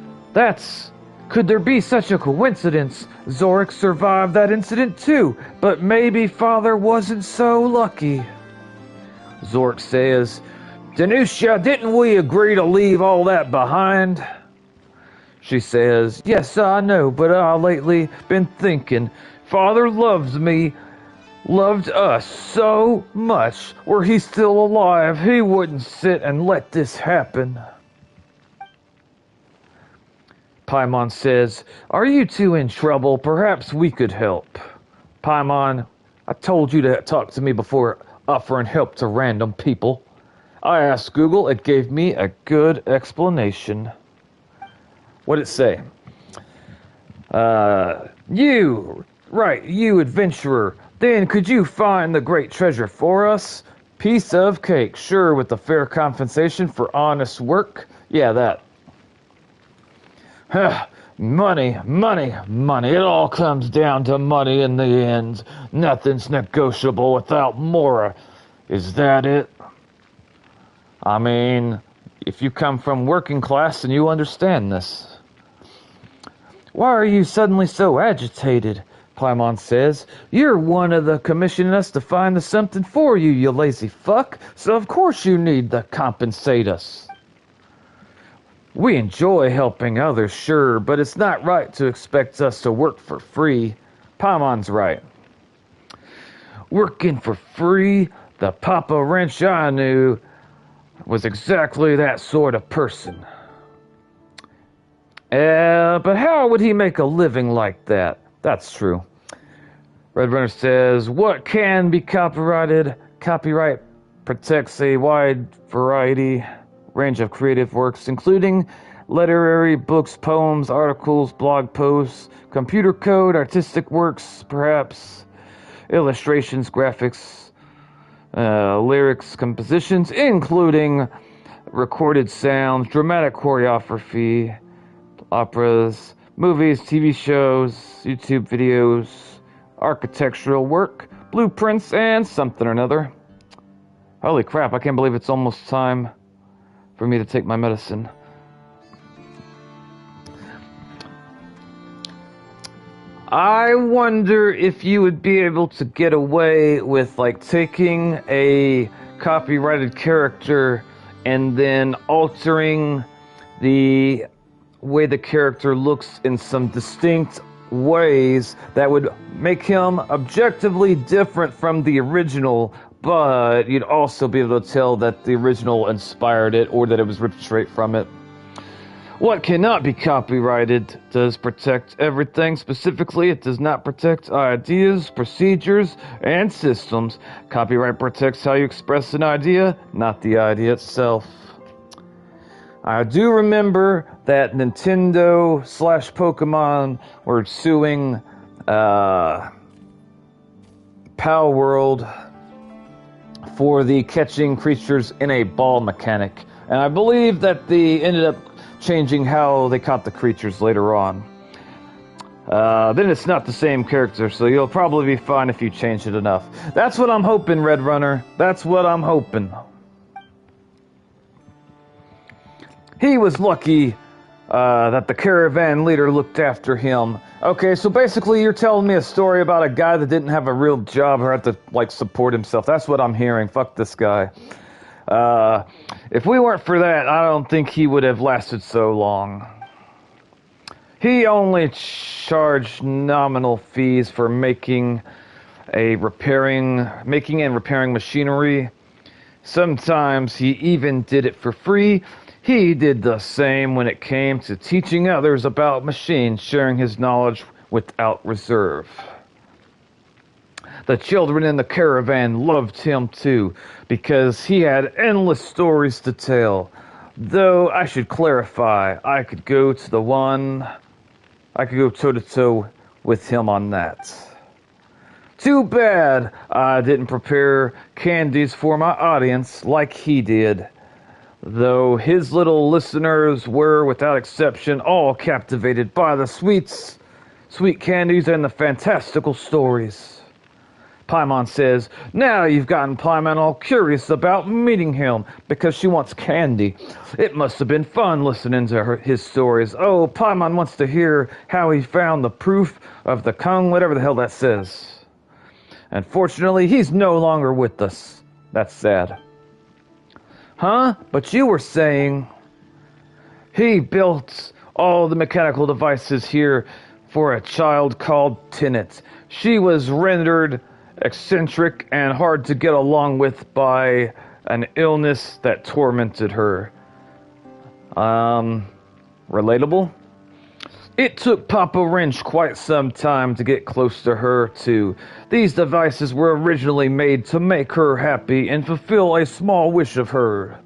could there be such a coincidence? Zorik survived that incident too, but maybe Father wasn't so lucky. Zorik says, Danusha, didn't we agree to leave all that behind? She says, yes, I know, but I've lately been thinking, Father loved us so much. Were he still alive, he wouldn't sit and let this happen. Paimon says, are you two in trouble? Perhaps we could help. Paimon, I told you to talk to me before offering help to random people. I asked Google, it gave me a good explanation. What'd it say? You adventurer, then could you find the great treasure for us? Piece of cake, sure, with the fair compensation for honest work. Yeah, that. Money. It all comes down to money in the end. Nothing's negotiable without Mora. Is that it? I mean, if you come from working class, then you understand this. Why are you suddenly so agitated? Paimon says. You're one of the commissioning us to find the something for you, you lazy fuck. So of course you need to compensate us. We enjoy helping others, sure, but it's not right to expect us to work for free. Paimon's right. Working for free? The Papa Wrench I knew was exactly that sort of person. But how would he make a living like that? That's true. Red Runner says, what can be copyrighted? Copyright protects a wide range of creative works, including literary books, poems, articles, blog posts, computer code, artistic works, perhaps, illustrations, graphics, lyrics, compositions, including recorded sounds, dramatic choreography, operas, movies, TV shows, YouTube videos, architectural work, blueprints, and something or another. Holy crap, I can't believe it's almost time for me to take my medicine. I wonder if you would be able to get away with, like, taking a copyrighted character and then altering the way the character looks in some distinct ways that would make him objectively different from the original, but you'd also be able to tell that the original inspired it or that it was ripped straight from it. What cannot be copyrighted does protect everything. Specifically, it does not protect ideas, procedures, and systems. Copyright protects how you express an idea, not the idea itself. I do remember that Nintendo / Pokemon were suing Power World for the catching creatures in a ball mechanic. And I believe that they ended up changing how they caught the creatures later on. Then it's not the same character, so you'll probably be fine if you change it enough. That's what I'm hoping, Red Runner. That's what I'm hoping. He was lucky that the caravan leader looked after him. Okay, so basically you're telling me a story about a guy that didn't have a real job or had to, like, support himself. That's what I'm hearing. Fuck this guy. If we weren't for that, I don't think he would have lasted so long. He only charged nominal fees for making and repairing machinery. Sometimes he even did it for free. He did the same when it came to teaching others about machines, sharing his knowledge without reserve. The children in the caravan loved him too, because he had endless stories to tell. Though I should clarify, I could go toe-to-toe with him on that. Too bad I didn't prepare candies for my audience like he did. Though his little listeners were, without exception, all captivated by the sweet candies and the fantastical stories. Paimon says, now you've gotten Paimon all curious about meeting him because she wants candy. It must have been fun listening to his stories. Oh, Paimon wants to hear how he found the proof of the Kung, whatever the hell that says. Unfortunately, he's no longer with us. That's sad. Huh? But you were saying he built all the mechanical devices here for a child called Tenet. She was rendered eccentric and hard to get along with by an illness that tormented her. Relatable? It took Papa Wrench quite some time to get close to her, too. These devices were originally made to make her happy and fulfill a small wish of her.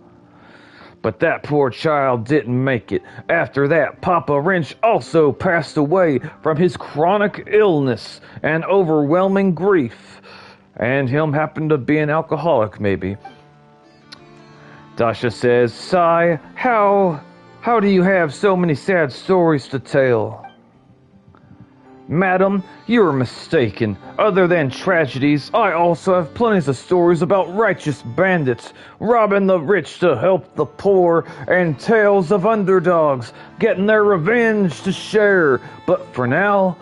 But that poor child didn't make it. After that, Papa Wrench also passed away from his chronic illness and overwhelming grief. And him happened to be an alcoholic, maybe. Dasha says, Sai, how do you have so many sad stories to tell? Madam, you are mistaken. Other than tragedies, I also have plenty of stories about righteous bandits, robbing the rich to help the poor, and tales of underdogs getting their revenge to share. But for now,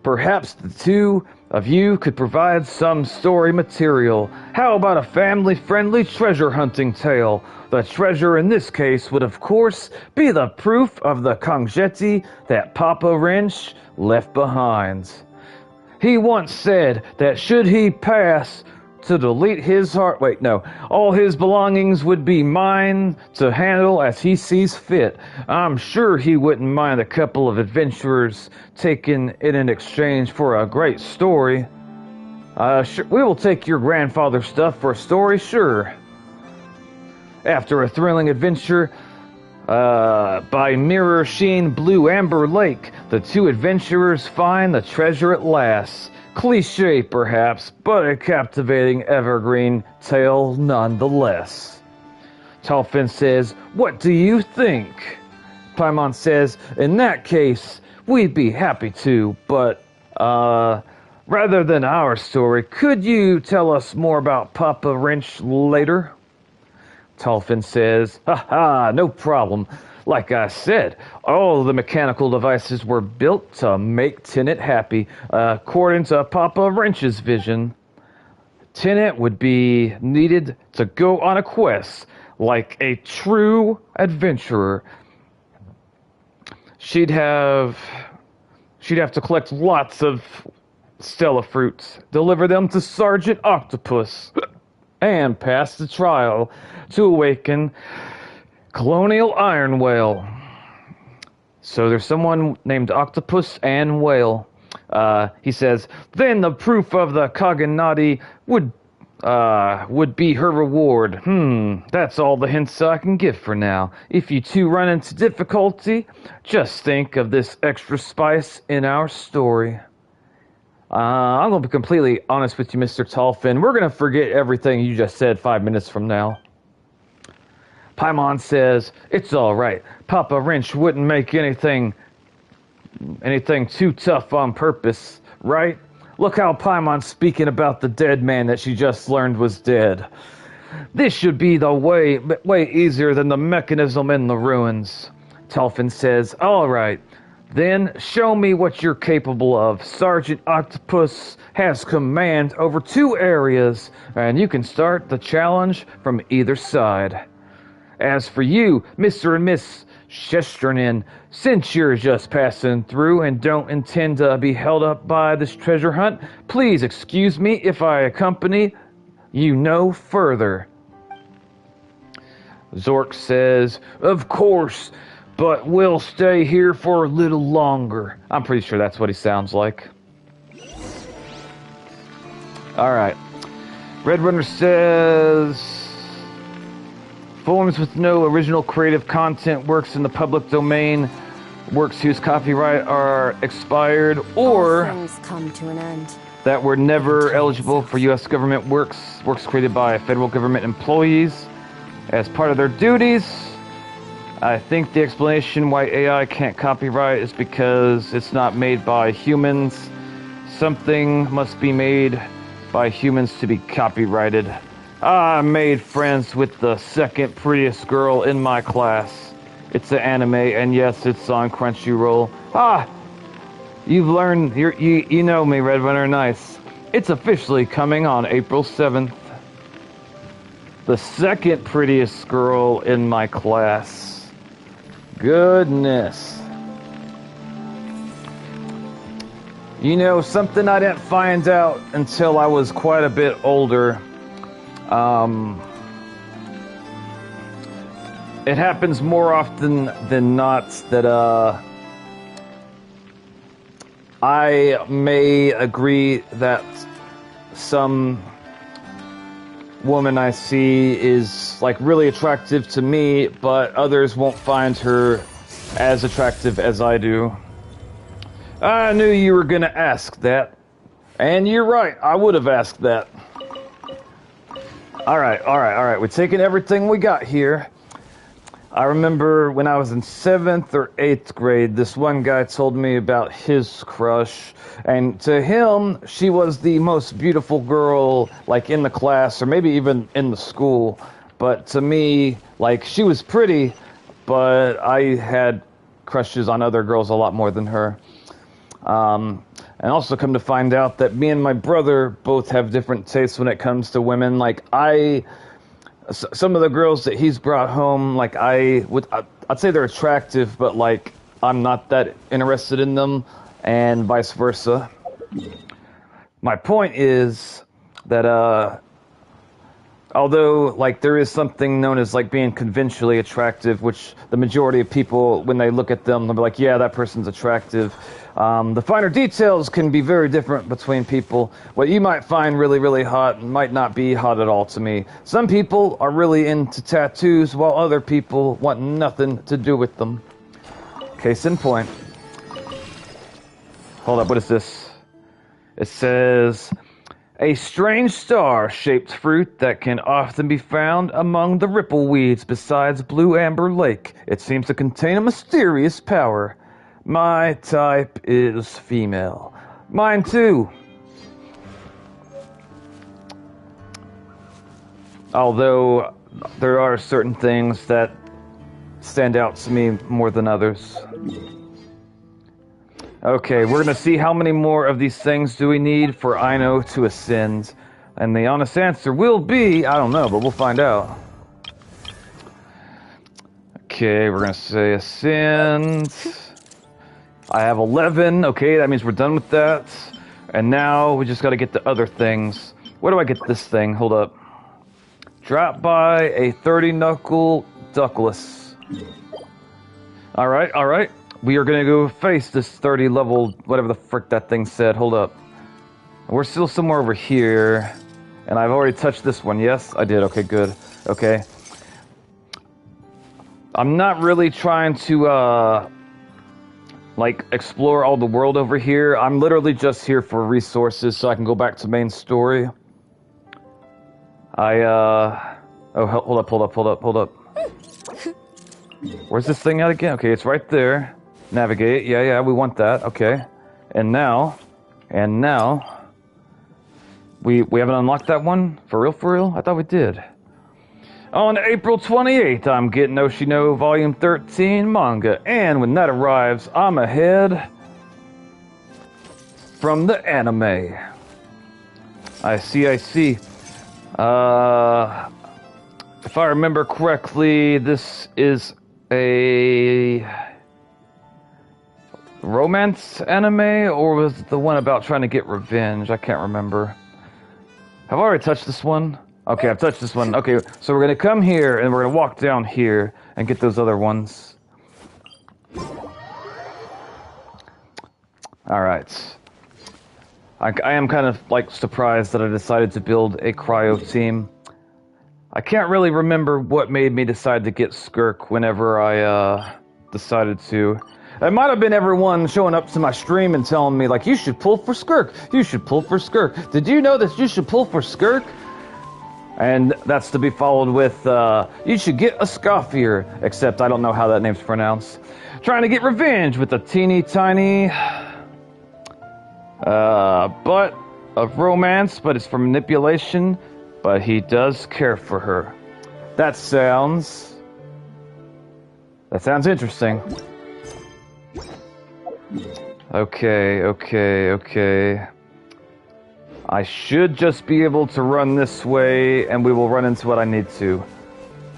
perhaps the two of you could provide some story material. How about a family-friendly treasure hunting tale? The treasure in this case would, of course, be the proof of the Kongeti that Papa Wrench left behind. He once said that should he pass to delete his heart... Wait, no. All his belongings would be mine to handle as he sees fit. I'm sure he wouldn't mind a couple of adventurers taken in exchange for a great story. Sure, we will take your grandfather's stuff for a story, sure. After a thrilling adventure by Mirror Sheen Blue Amber Lake, the two adventurers find the treasure at last. Cliché, perhaps, but a captivating evergreen tale nonetheless. Tallfin says, what do you think? Paimon says, in that case, we'd be happy to, but, rather than our story, could you tell us more about Papa Wrench later? Tolfin says, haha, no problem. Like I said, all the mechanical devices were built to make Tenet happy, according to Papa Wrench's vision. Tenet would be needed to go on a quest like a true adventurer. She'd have to collect lots of Stella fruits, deliver them to Sergeant Octopus, and pass the trial to awaken Colonial Iron Whale. So there's someone named Octopus and Whale. He says, then the proof of the Kaganati would be her reward. That's all the hints I can give for now. If you two run into difficulty, just think of this extra spice in our story. I'm going to be completely honest with you, Mr. Tolfin. We're going to forget everything you just said 5 minutes from now. Paimon says, it's all right. Papa Wrench wouldn't make anything too tough on purpose, right? Look how Paimon's speaking about the dead man that she just learned was dead. This should be the way easier than the mechanism in the ruins. Tolfin says, all right, then show me what you're capable of. Sergeant Octopus has command over 2 areas, and you can start the challenge from either side. As for you, Mr. and Miss Shesternin, since you're just passing through and don't intend to be held up by this treasure hunt, please excuse me if I accompany you no further. Zork says, of course, but we'll stay here for a little longer. I'm pretty sure that's what he sounds like. Alright. Red Runner says, forms with no original creative content, works in the public domain, works whose copyright are expired, or All things come to an end. that were never eligible for U.S. government works created by federal government employees as part of their duties. I think the explanation why AI can't copyright is because it's not made by humans. Something must be made by humans to be copyrighted. I made friends with the second prettiest girl in my class. It's an anime, and yes, it's on Crunchyroll. You've learned, you know me, Red Runner, nice. It's officially coming on April 7th. The second prettiest girl in my class. Goodness. You know, something I didn't find out until I was quite a bit older. It happens more often than not that I may agree that some woman I see is like really attractive to me, but others won't find her as attractive as I do. I knew you were gonna ask that. And you're right, I would have asked that. Alright, we're taking everything we got here. I remember when I was in 7th or 8th grade, this one guy told me about his crush, and to him, she was the most beautiful girl, like, in the class, or maybe even in the school. But to me, like, she was pretty, but I had crushes on other girls a lot more than her. And also come to find out that me and my brother both have different tastes when it comes to women. Like, some of the girls that he's brought home, like, I'd say they're attractive, but, like, I'm not that interested in them, and vice versa. My point is that, although, like, there is something known as, like, being conventionally attractive, which the majority of people, when they look at them, they'll be like, yeah, that person's attractive. The finer details can be very different between people. What you might find really, really hot might not be hot at all to me. Some people are really into tattoos, while other people want nothing to do with them. Case in point. Hold up, what is this? It says, a strange star-shaped fruit that can often be found among the ripple weeds besides Blue Amber Lake. It seems to contain a mysterious power. My type is female. Mine too. Although there are certain things that stand out to me more than others. Okay, we're gonna see how many more of these things do we need for Ino to ascend. And the honest answer will be, I don't know, but we'll find out. Okay, we're gonna say ascend. I have 11. Okay, that means we're done with that. And now we just gotta get the other things. Where do I get this thing? Hold up. Drop by a 30-knuckle duckless. Alright, alright. We are gonna go face this 30 level, whatever the frick that thing said. Hold up. We're still somewhere over here. And I've already touched this one. Yes, I did. Okay, good. Okay. I'm not really trying to, like, explore all the world over here. I'm literally just here for resources so I can go back to main story. Oh, hold up. Where's this thing at again? Okay, it's right there. Navigate. Yeah, we want that. Okay. And now, we haven't unlocked that one? For real? I thought we did. On April 28th, I'm getting Oshino Volume 13 manga, and when that arrives, I'm ahead from the anime. I see. If I remember correctly, this is a romance anime, or was it the one about trying to get revenge? I can't remember. Have I already touched this one? Okay, I've touched this one. Okay, so we're gonna come here and we're gonna walk down here and get those other ones. Alright. I am kind of like surprised that I decided to build a cryo team. I can't really remember what made me decide to get Skirk whenever I decided to. It might have been everyone showing up to my stream and telling me, like, you should pull for Skirk. You should pull for Skirk. Did you know that you should pull for Skirk? And that's to be followed with, you should get a Scoffier. Except I don't know how that name's pronounced. Trying to get revenge with a teeny tiny butt of romance, but it's for manipulation. But he does care for her. That sounds interesting. Okay. I should just be able to run this way, and we will run into what I need to.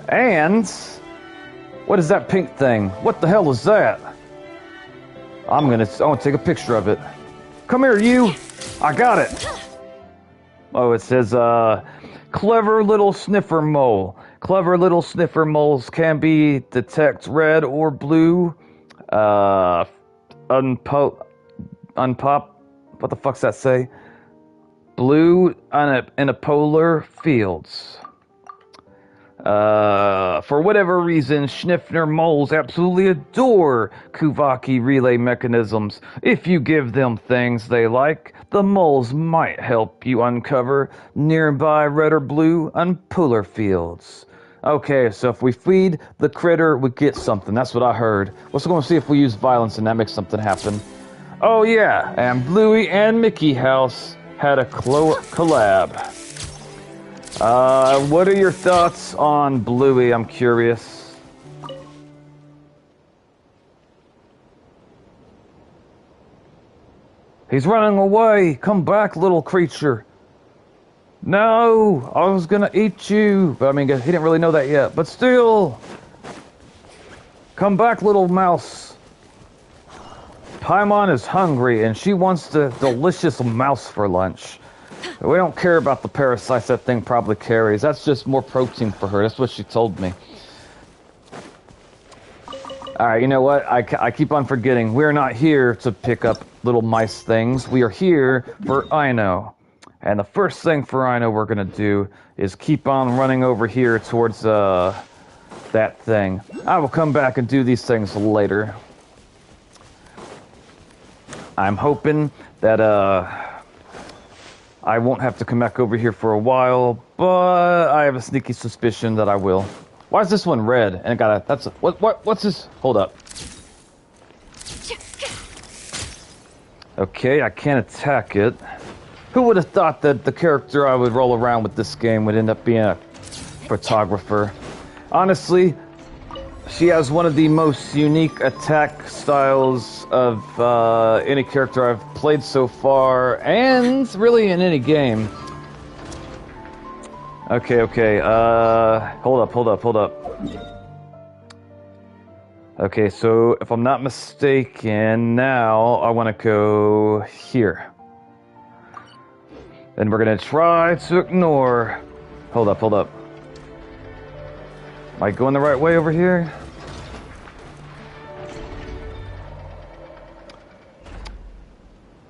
And what is that pink thing? What the hell is that? I want to take a picture of it. Come here, you! I got it! Oh, it says, clever little sniffer mole. Clever little sniffer moles can be detect red or blue, unpop, what the fuck's that say? Blue in a polar fields. For whatever reason, Schniffer moles absolutely adore Kuvaki relay mechanisms. If you give them things they like, the moles might help you uncover nearby red or blue unpolar fields. Okay, so if we feed the critter, we get something. That's what I heard. Let's go and see if we use violence and that makes something happen. Oh yeah, and Bluey and Mickey House had a collab. What are your thoughts on Bluey? I'm curious. He's running away. Come back, little creature. No, I was gonna eat you. But I mean, he didn't really know that yet. But still. Come back, little mouse. Paimon is hungry, and she wants the delicious mouse for lunch. We don't care about the parasites that thing probably carries. That's just more protein for her. That's what she told me. Alright, you know what? I keep on forgetting. We're not here to pick up little mice things. We are here for Ino. And the first thing for Ino we're going to do is keep on running over here towards that thing. I will come back and do these things later. I'm hoping that I won't have to come back over here for a while, but I have a sneaky suspicion that I will. Why is this one red? And it got a, that's a, what's this? Hold up. Okay, I can't attack it. Who would have thought that the character I would roll around with this game would end up being a photographer. Honestly, she has one of the most unique attack styles of any character I've played so far, and really in any game. Okay, hold up. Okay, so if I'm not mistaken, now I want to go here. Then we're gonna try to ignore... Hold up. Am I going the right way over here?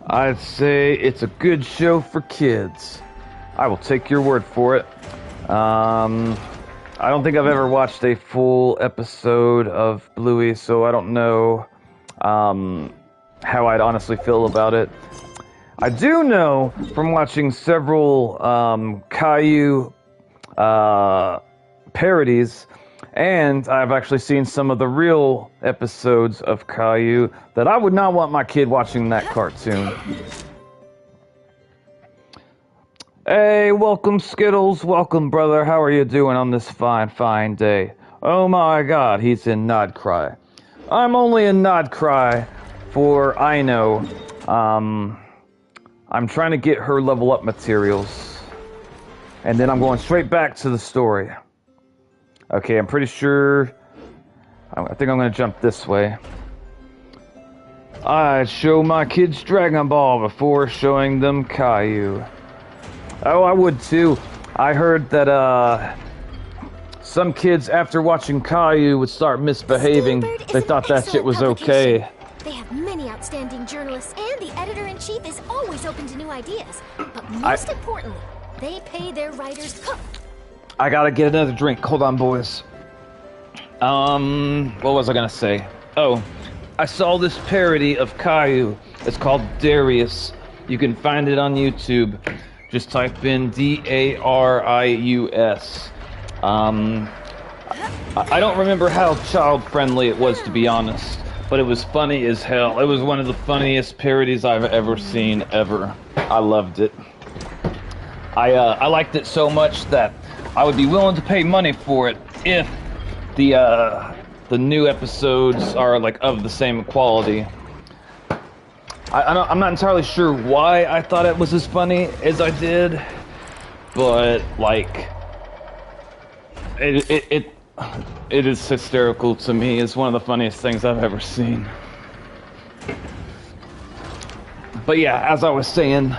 I'd say it's a good show for kids. I will take your word for it. I don't think I've ever watched a full episode of Bluey, so I don't know how I'd honestly feel about it. I do know from watching several Caillou parodies, and I've actually seen some of the real episodes of Caillou, that I would not want my kid watching that cartoon. Hey, welcome Skittles, welcome brother, how are you doing on this fine day? Oh my god, he's in Nod Cry. I'm only in Nod Cry for I know, I'm trying to get her level up materials. And then I'm going straight back to the story. Okay, I'm pretty sure... I think I'm going to jump this way. I'd show my kids Dragon Ball before showing them Caillou. Oh, I would too. I heard that, some kids, after watching Caillou, would start misbehaving. They thought that shit was okay. They have many outstanding journalists, and the editor-in-chief is always open to new ideas. But most importantly, they pay their writers. I gotta get another drink. Hold on, boys. What was I gonna say? Oh, I saw this parody of Caillou. It's called Darius. You can find it on YouTube. Just type in Darius. I don't remember how child-friendly it was, to be honest. But it was funny as hell. It was one of the funniest parodies I've ever seen, ever. I loved it. I liked it so much that I would be willing to pay money for it if the new episodes are like of the same quality. I'm not entirely sure why I thought it was as funny as I did, but like it is hysterical to me. It's one of the funniest things I've ever seen. But yeah, as I was saying,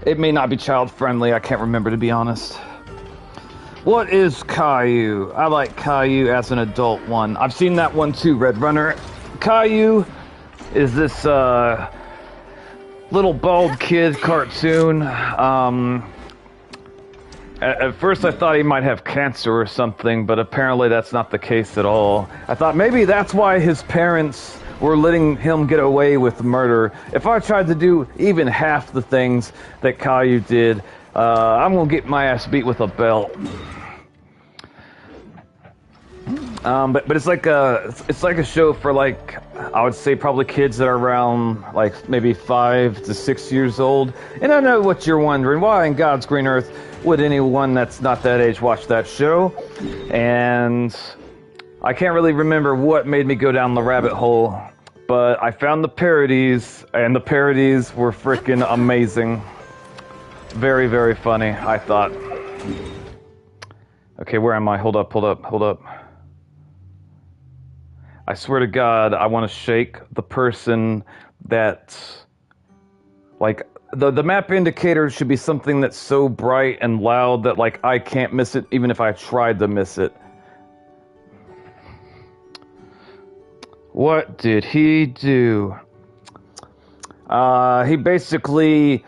it may not be child friendly. I can't remember, to be honest. What is Caillou? I like Caillou as an adult one. I've seen that one too, Red Runner. Caillou is this little bald kid cartoon. At first I thought he might have cancer or something, but apparently that's not the case at all. I thought maybe that's why his parents were letting him get away with murder. If I tried to do even half the things that Caillou did, I'm gonna get my ass beat with a belt. But it's like a show for, like, I would say probably kids that are around like maybe 5 to 6 years old. And I know what you're wondering, why in God's green earth would anyone that's not that age watch that show? And I can't really remember what made me go down the rabbit hole, but I found the parodies, and the parodies were freaking amazing. Very, very funny, I thought. Okay, where am I? Hold up. I swear to God, I want to shake the person that, like, the map indicator should be something that's so bright and loud that, like, I can't miss it even if I tried to miss it. What did he do? He basically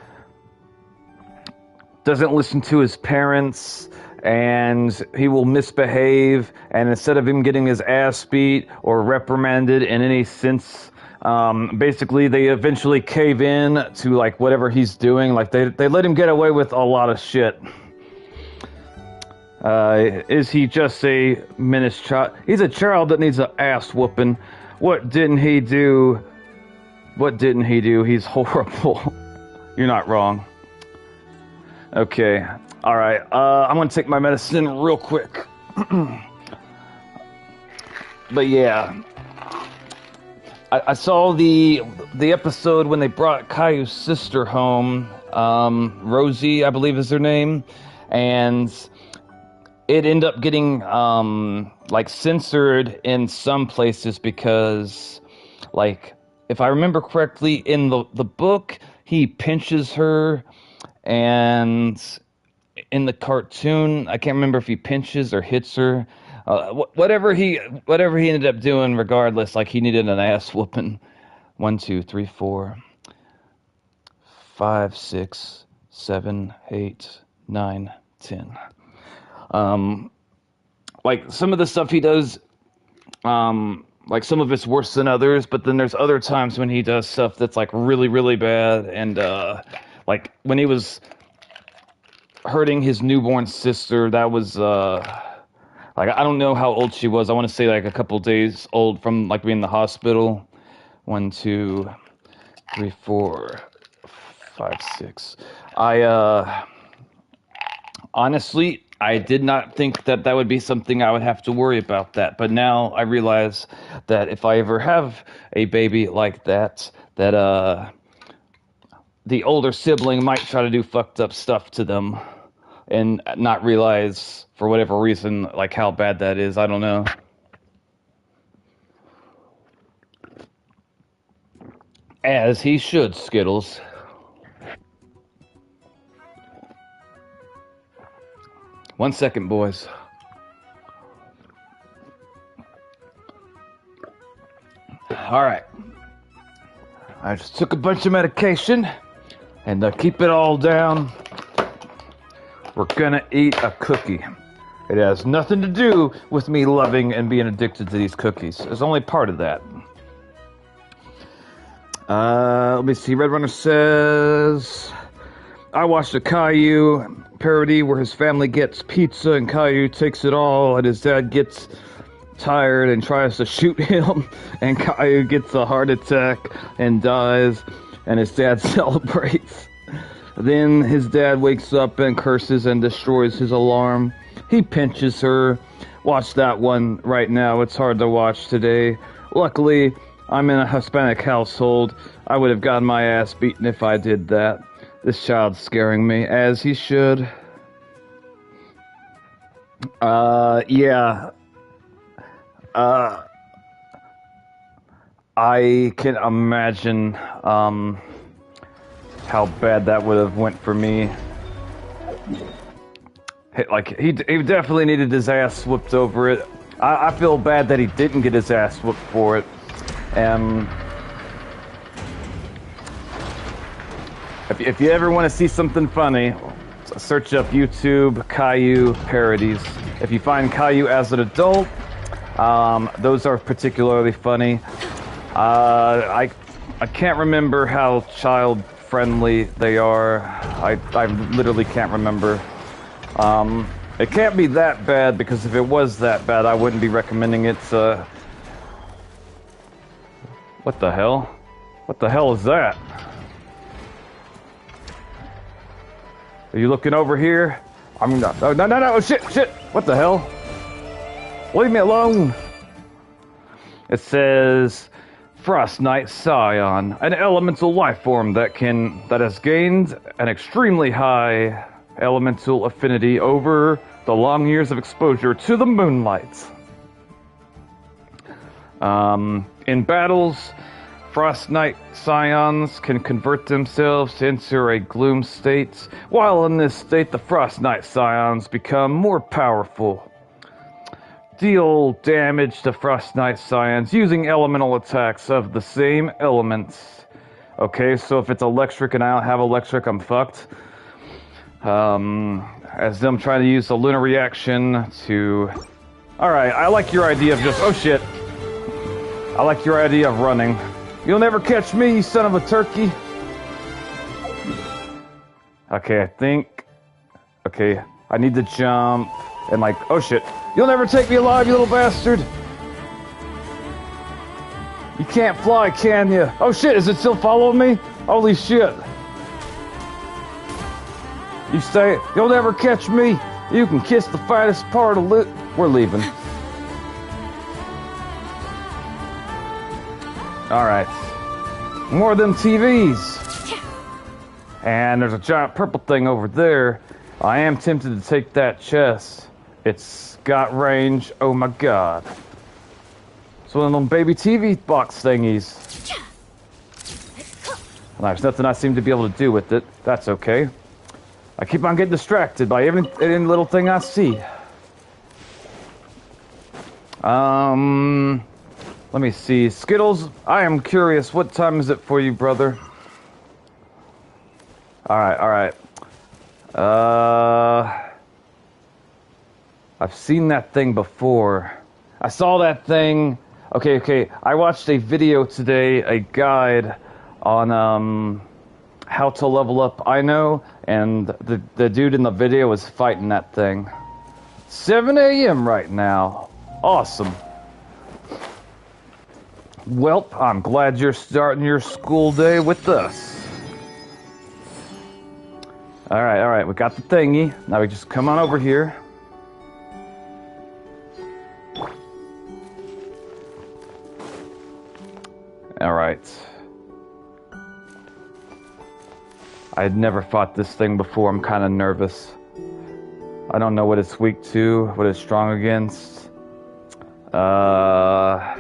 doesn't listen to his parents, and he will misbehave, and instead of him getting his ass beat or reprimanded in any sense, basically they eventually cave in to, like, whatever he's doing. Like, they let him get away with a lot of shit. Is he just a menaced child? He's a child that needs an ass whooping. What didn't he do? He's horrible. You're not wrong. Okay. Alright, I'm gonna take my medicine real quick. But yeah, I saw the episode when they brought Caillou's sister home, Rosie, I believe is her name, and it ended up getting like censored in some places because, like, if I remember correctly, in the book he pinches her, and in the cartoon I can't remember if he pinches or hits her. Whatever he ended up doing, regardless, like he needed an ass whooping. 1, 2, 3, 4, 5, 6, 7, 8, 9, 10. Like some of the stuff he does, like some of it's worse than others, but then there's other times when he does stuff that's like really, really bad. And like when he was hurting his newborn sister, that was like, I don't know how old she was. I want to say like a couple days old from like being in the hospital. 1, 2, 3, 4, 5, 6. Honestly, I did not think that would be something I would have to worry about that. But now I realize that if I ever have a baby like that, that the older sibling might try to do fucked up stuff to them and not realize, for whatever reason, like how bad that is. I don't know. As he should, Skittles. One second, boys. All right. I just took a bunch of medication, and to keep it all down, we're gonna eat a cookie. It has nothing to do with me loving and being addicted to these cookies. It's only part of that. Let me see. Red Runner says, I watched a Caillou parody where his family gets pizza and Caillou takes it all, and his dad gets tired and tries to shoot him, and Caillou gets a heart attack and dies, and his dad celebrates. Then his dad wakes up and curses and destroys his alarm. He pinches her. Watch that one right now. It's hard to watch today. Luckily, I'm in a Hispanic household. I would have gotten my ass beaten if I did that. This child's scaring me, as he should. Yeah. I can imagine, how bad that would have went for me. Like, he definitely needed his ass whooped over it. I feel bad that he didn't get his ass whooped for it. If you ever want to see something funny, search up YouTube Caillou parodies. If you find Caillou as an adult, those are particularly funny. I can't remember how child-friendly they are. I literally can't remember. It can't be that bad, because if it was that bad, I wouldn't be recommending it. What the hell? What the hell is that? Are you looking over here? I'm not. No, oh, shit! What the hell? Leave me alone! It says, Frost Knight Scion, an elemental life form that has gained an extremely high elemental affinity over the long years of exposure to the moonlight. In battles, Frost Knight Scions can convert themselves into a gloom state. While in this state, the Frost Knight Scions become more powerful. Deal damage to Frost Knight Scions using elemental attacks of the same elements. Okay, so if it's electric and I don't have electric, I'm fucked. As them trying to use the lunar reaction to... Alright, I like your idea of just... Oh shit. I like your idea of running. You'll never catch me, you son of a turkey. Okay, I think... Okay, I need to jump and like... Oh shit. You'll never take me alive, you little bastard. You can't fly, can you? Oh shit, is it still following me? Holy shit. You say, you'll never catch me. You can kiss the fattest part of We're leaving. Alright. More of them TVs. And there's a giant purple thing over there. I am tempted to take that chest. It's got range. Oh my god. It's one of them baby TV box thingies. And there's nothing I seem to be able to do with it. That's okay. I keep on getting distracted by every little thing I see. Let me see. Skittles, I am curious. What time is it for you, brother? Alright. I've seen that thing before. I saw that thing. Okay. I watched a video today, a guide on how to level up I know, and the dude in the video was fighting that thing. 7 a.m. right now. Awesome. Welp, I'm glad you're starting your school day with us. Alright, we got the thingy. Now we just come on over here. Alright. I had never fought this thing before. I'm kind of nervous. I don't know what it's weak to, what it's strong against. We're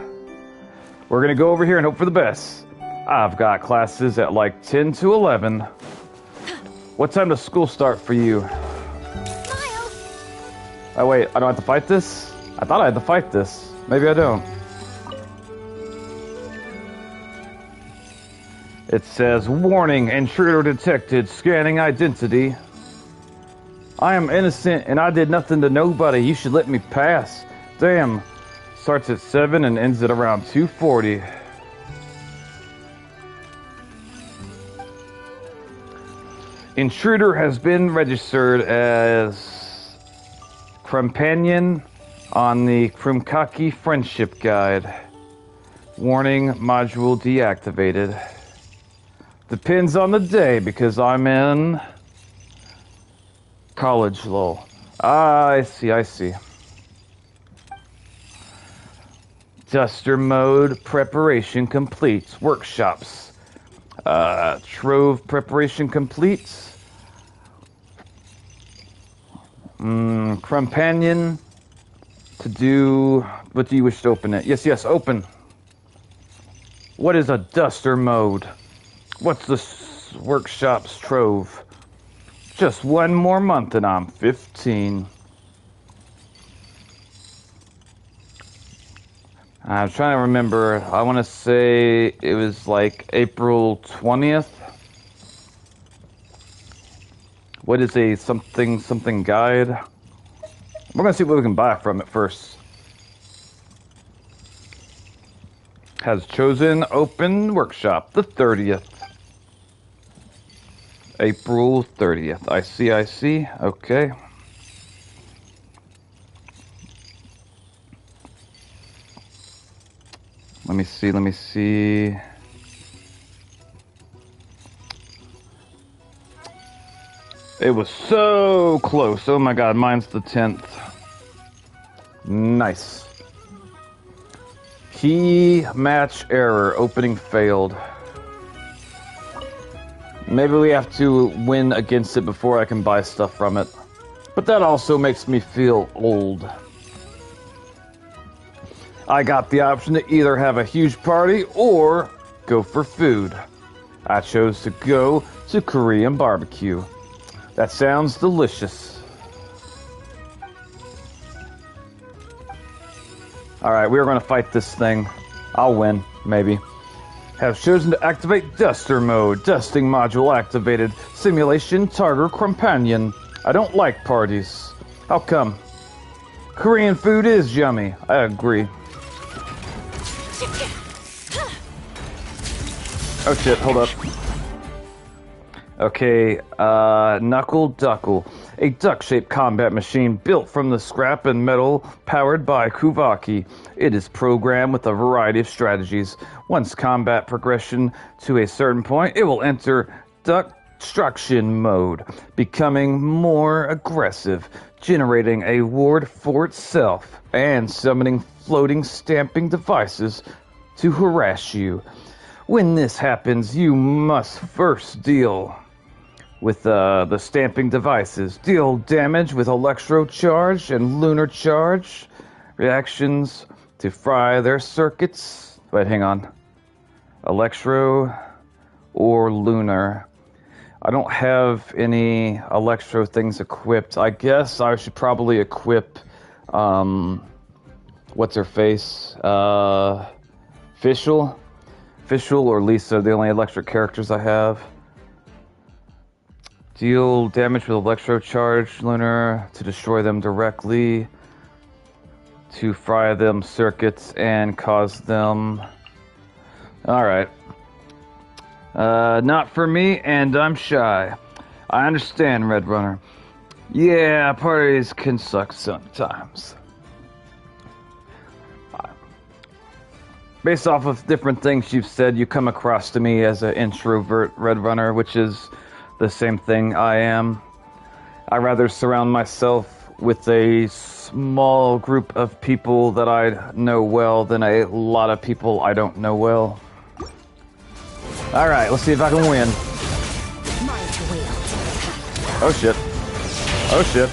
gonna go over here and hope for the best. I've got classes at like 10 to 11. What time does school start for you? Smile. Oh wait, I don't have to fight this? I thought I had to fight this. Maybe I don't. It says, warning, intruder detected, scanning identity. I am innocent and I did nothing to nobody. You should let me pass. Damn. Starts at 7 and ends at around 2:40. Intruder has been registered as companion on the Krumkaki Friendship Guide. Warning, module deactivated. Depends on the day because I'm in college, lol. I see. Duster mode preparation completes. Workshops. Trove preparation completes. Companion to do. What do you wish to open it? Yes, open. What is a duster mode? What's the workshop's trove? Just one more month and I'm 15. I'm trying to remember. I want to say it was like April 20th. What is a something guide? We're going to see what we can buy from it first. Has chosen open workshop the 30th. April 30th. I see. Okay. Let me see. It was so close. Oh my god, mine's the 10th. Nice. Key match error. Opening failed. Maybe we have to win against it before I can buy stuff from it. But that also makes me feel old. I got the option to either have a huge party or go for food. I chose to go to Korean barbecue. That sounds delicious. Alright, we are going to fight this thing. I'll win, maybe. Have chosen to activate Duster mode. Dusting module activated. Simulation target companion. I don't like parties. How come? Korean food is yummy. I agree. Oh shit, hold up. Okay, Knuckle Duckle. A duck-shaped combat machine built from the scrap and metal powered by Kuvaki. It is programmed with a variety of strategies. Once combat progression to a certain point, it will enter duck destruction mode, becoming more aggressive, generating a ward for itself, and summoning floating stamping devices to harass you. When this happens, you must first deal with the stamping devices. Deal damage with Electro Charge and Lunar Charge. Reactions to fry their circuits. Wait, hang on. Electro or Lunar. I don't have any Electro things equipped. I guess I should probably equip, what's her face? Fischl? Fischl or Lisa, the only electric characters I have. Deal damage with Electro Charge, Lunar, to destroy them directly, to fry them circuits and cause them... Alright. Not for me, and I'm shy. I understand, Red Runner. Yeah, parties can suck sometimes. Based off of different things you've said, you come across to me as an introvert, Red Runner, which is the same thing I am. I rather surround myself with a small group of people that I know well than a lot of people I don't know well. Alright, let's see if I can win. Oh shit. Oh shit.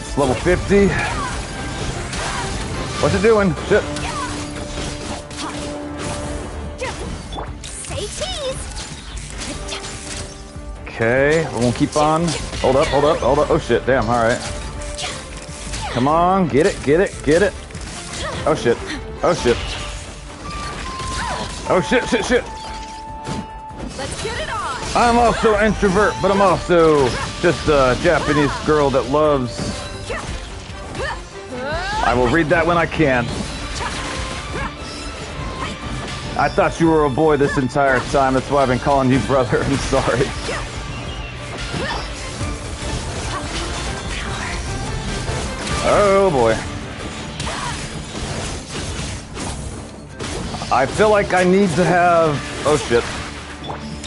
It's level 50. What's it doing? Shit. Say cheese. Okay, we're gonna keep on. Hold up, hold up, hold up. Oh shit, damn, alright. Come on, get it, get it, get it. Oh shit. Oh shit. Oh shit, shit, shit. Let's get it on. I'm also an introvert, but I'm also just a Japanese girl that loves... I will read that when I can. I thought you were a boy this entire time. That's why I've been calling you brother. I'm sorry. Oh boy. I feel like I need to have... Oh shit.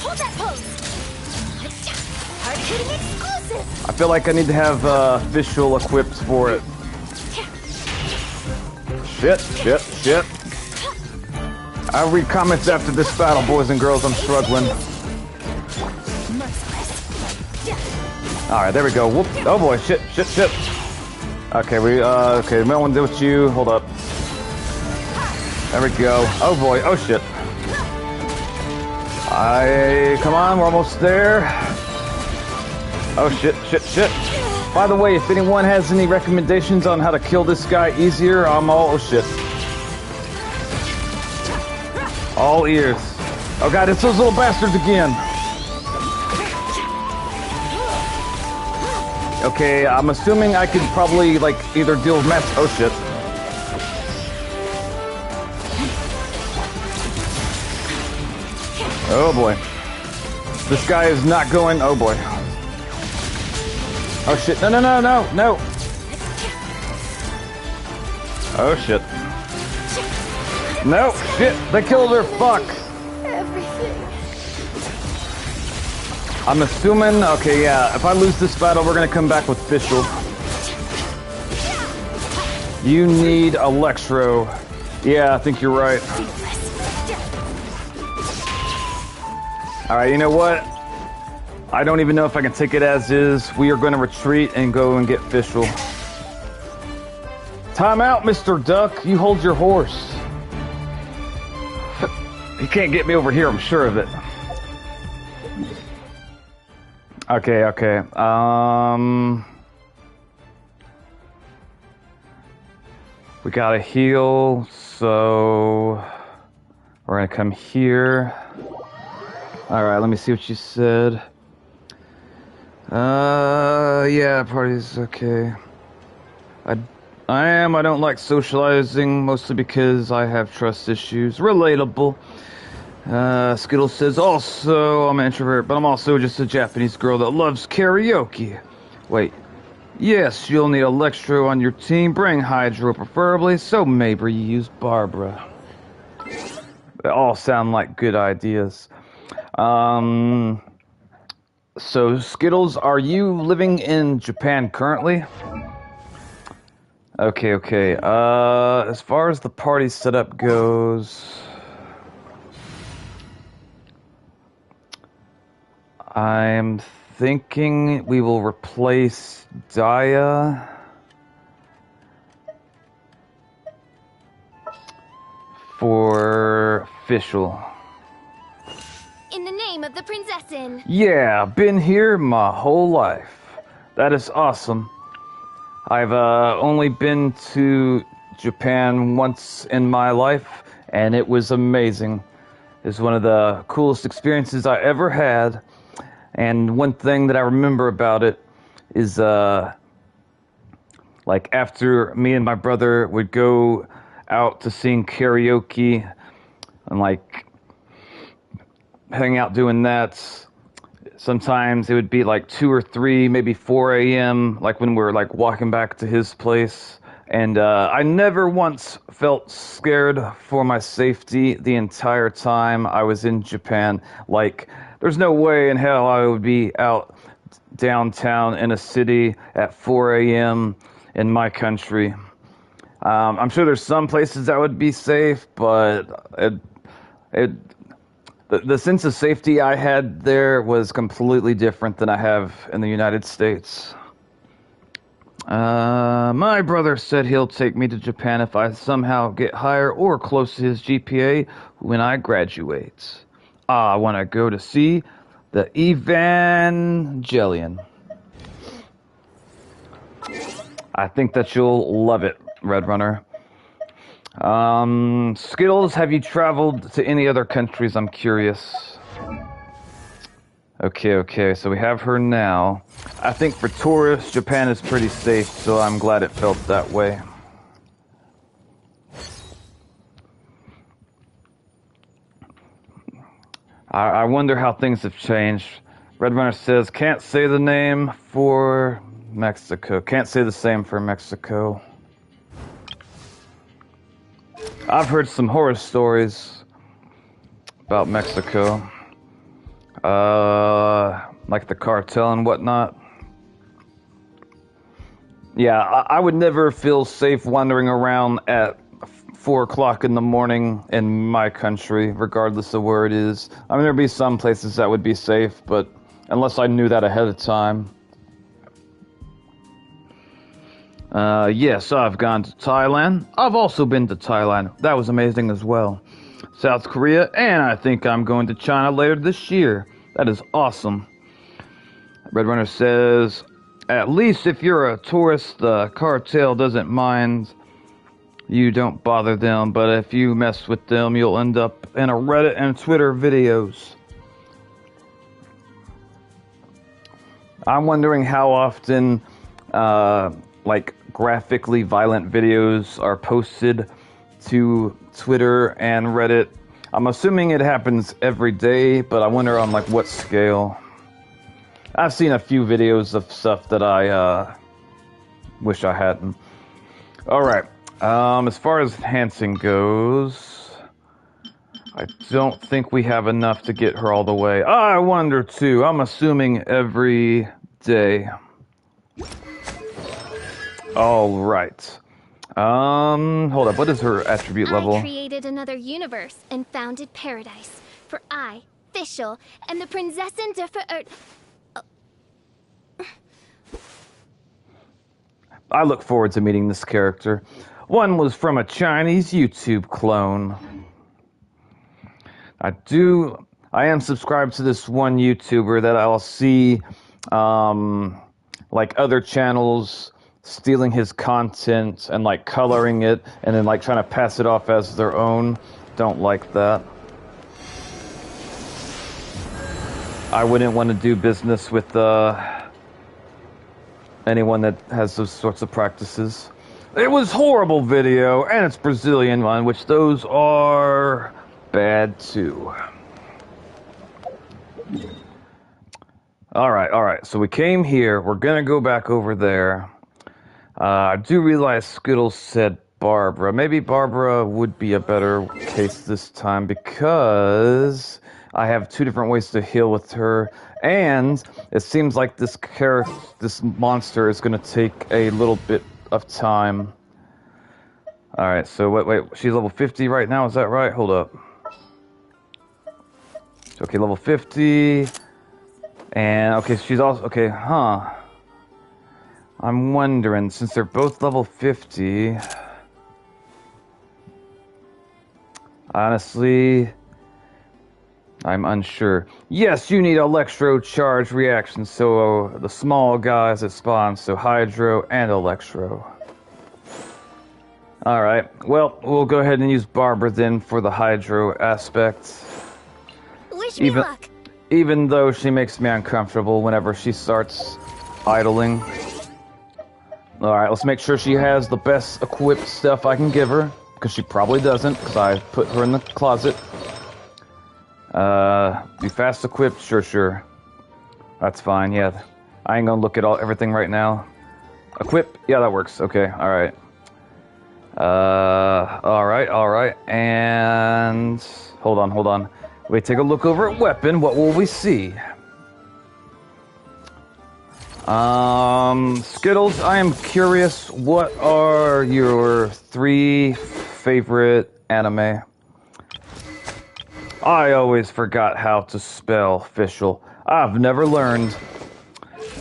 Hold that pose. Hard-hitting exclusive. I feel like I need to have Fischl equipped for it. Shit, shit, shit. I'll read comments after this battle, boys and girls. I'm struggling. Alright, there we go. Whoop. Oh boy, shit, shit, shit. Okay, okay, the one with you. Hold up. There we go. Oh boy, oh shit. Come on, we're almost there. Oh shit, shit, shit. By the way, if anyone has any recommendations on how to kill this guy easier, I'm all... Oh shit. All ears. Oh god, it's those little bastards again. Okay, I'm assuming I could probably, like, either deal with mass... Oh shit. Oh boy. This guy is not going... Oh boy. Oh shit, no, no, no, no, no! Oh shit. No, shit, they killed her, fuck! Everything. I'm assuming, okay, yeah, if I lose this battle, we're gonna come back with Fischl. You need Electro. Yeah, I think you're right. Alright, you know what? I don't even know if I can take it as is. We are going to retreat and go and get Fischl. Time out, Mr. Duck. You hold your horse. He can't get me over here, I'm sure of it. Okay, okay. We gotta heal, so... We're gonna come here. Alright, let me see what you said. Yeah, parties, okay. I don't like socializing, mostly because I have trust issues. Relatable. Skittle says, also, I'm an introvert, but I'm also just a Japanese girl that loves karaoke. Wait. Yes, you'll need Electro on your team. Bring Hydro, preferably, so maybe you use Barbara. They all sound like good ideas. So Skittles, are you living in Japan currently? Okay, okay. As far as the party setup goes, I'm thinking we will replace Daya for Fischl. In the name of the Prinzessin. Yeah, been here my whole life. That is awesome. I've only been to Japan once in my life, and it was amazing. It's one of the coolest experiences I ever had. And one thing that I remember about it is, like, after me and my brother would go out to sing karaoke and, like, hang out doing that, sometimes it would be like 2 or 3, maybe 4 a.m., like when we were like walking back to his place. And I never once felt scared for my safety the entire time I was in Japan. Like, there's no way in hell I would be out downtown in a city at 4 a.m. in my country. I'm sure there's some places that would be safe, but the sense of safety I had there was completely different than I have in the United States. My brother said he'll take me to Japan if I somehow get higher or close to his GPA when I graduate. I want to go to see the Evangelion. I think that you'll love it, Red Runner. Skittles, have you traveled to any other countries? I'm curious. Okay, so we have her now. I think for tourists, Japan is pretty safe, so I'm glad it felt that way. I wonder how things have changed. Red Runner says, can't say the name for Mexico. Can't say the same for Mexico. I've heard some horror stories about Mexico. Like the cartel and whatnot. Yeah, I would never feel safe wandering around at 4 o'clock in the morning in my country, regardless of where it is. I mean, there'd be some places that would be safe, but unless I knew that ahead of time. Yes, I've gone to Thailand. I've also been to Thailand. That was amazing as well. South Korea, and I think I'm going to China later this year. That is awesome. Red Runner says, at least if you're a tourist, the cartel doesn't mind. You don't bother them, but if you mess with them, you'll end up in a Reddit and Twitter videos. I'm wondering how often, like, graphically violent videos are posted to Twitter and Reddit. I'm assuming it happens every day, but I wonder on, like, what scale. I've seen a few videos of stuff that I wish I hadn't. Alright, as far as enhancing goes, I don't think we have enough to get her all the way. I wonder too. I'm assuming every day. Alright. Hold up, what is her attribute level? I created another universe and founded paradise. For I, Fischl, am the Prinzessin de I look forward to meeting this character. One was from a Chinese YouTube clone. I am subscribed to this one YouTuber that I'll see, like other channels stealing his content and like coloring it and then like trying to pass it off as their own. Don't like that. I wouldn't want to do business with anyone that has those sorts of practices. It was horrible video, and it's Brazilian one, which those are bad too. Alright, so we came here, we're gonna go back over there. I do realize Skittles said Barbara. Maybe Barbara would be a better case this time because I have 2 different ways to heal with her, and it seems like this monster is going to take a little bit of time. Alright, so wait, she's level 50 right now, is that right? Hold up. Okay, level 50, and okay, she's also, okay, huh. I'm wondering, since they're both level 50, honestly, I'm unsure. Yes, you need electro charge reactions, so the small guys that spawn, so Hydro and Electro. Alright, well, we'll go ahead and use Barbara then for the Hydro aspect. Wish me luck. Even though she makes me uncomfortable whenever she starts idling. Alright, let's make sure she has the best equipped stuff I can give her, because she probably doesn't, because I put her in the closet. Be fast equipped? Sure. That's fine, yeah. I ain't gonna look at everything right now. Equip? Yeah, that works. Okay, alright. Alright, and... Hold on. We take a look over at weapon. What will we see? Skittles, I am curious, what are your 3 favorite anime? I always forgot how to spell official. I've never learned.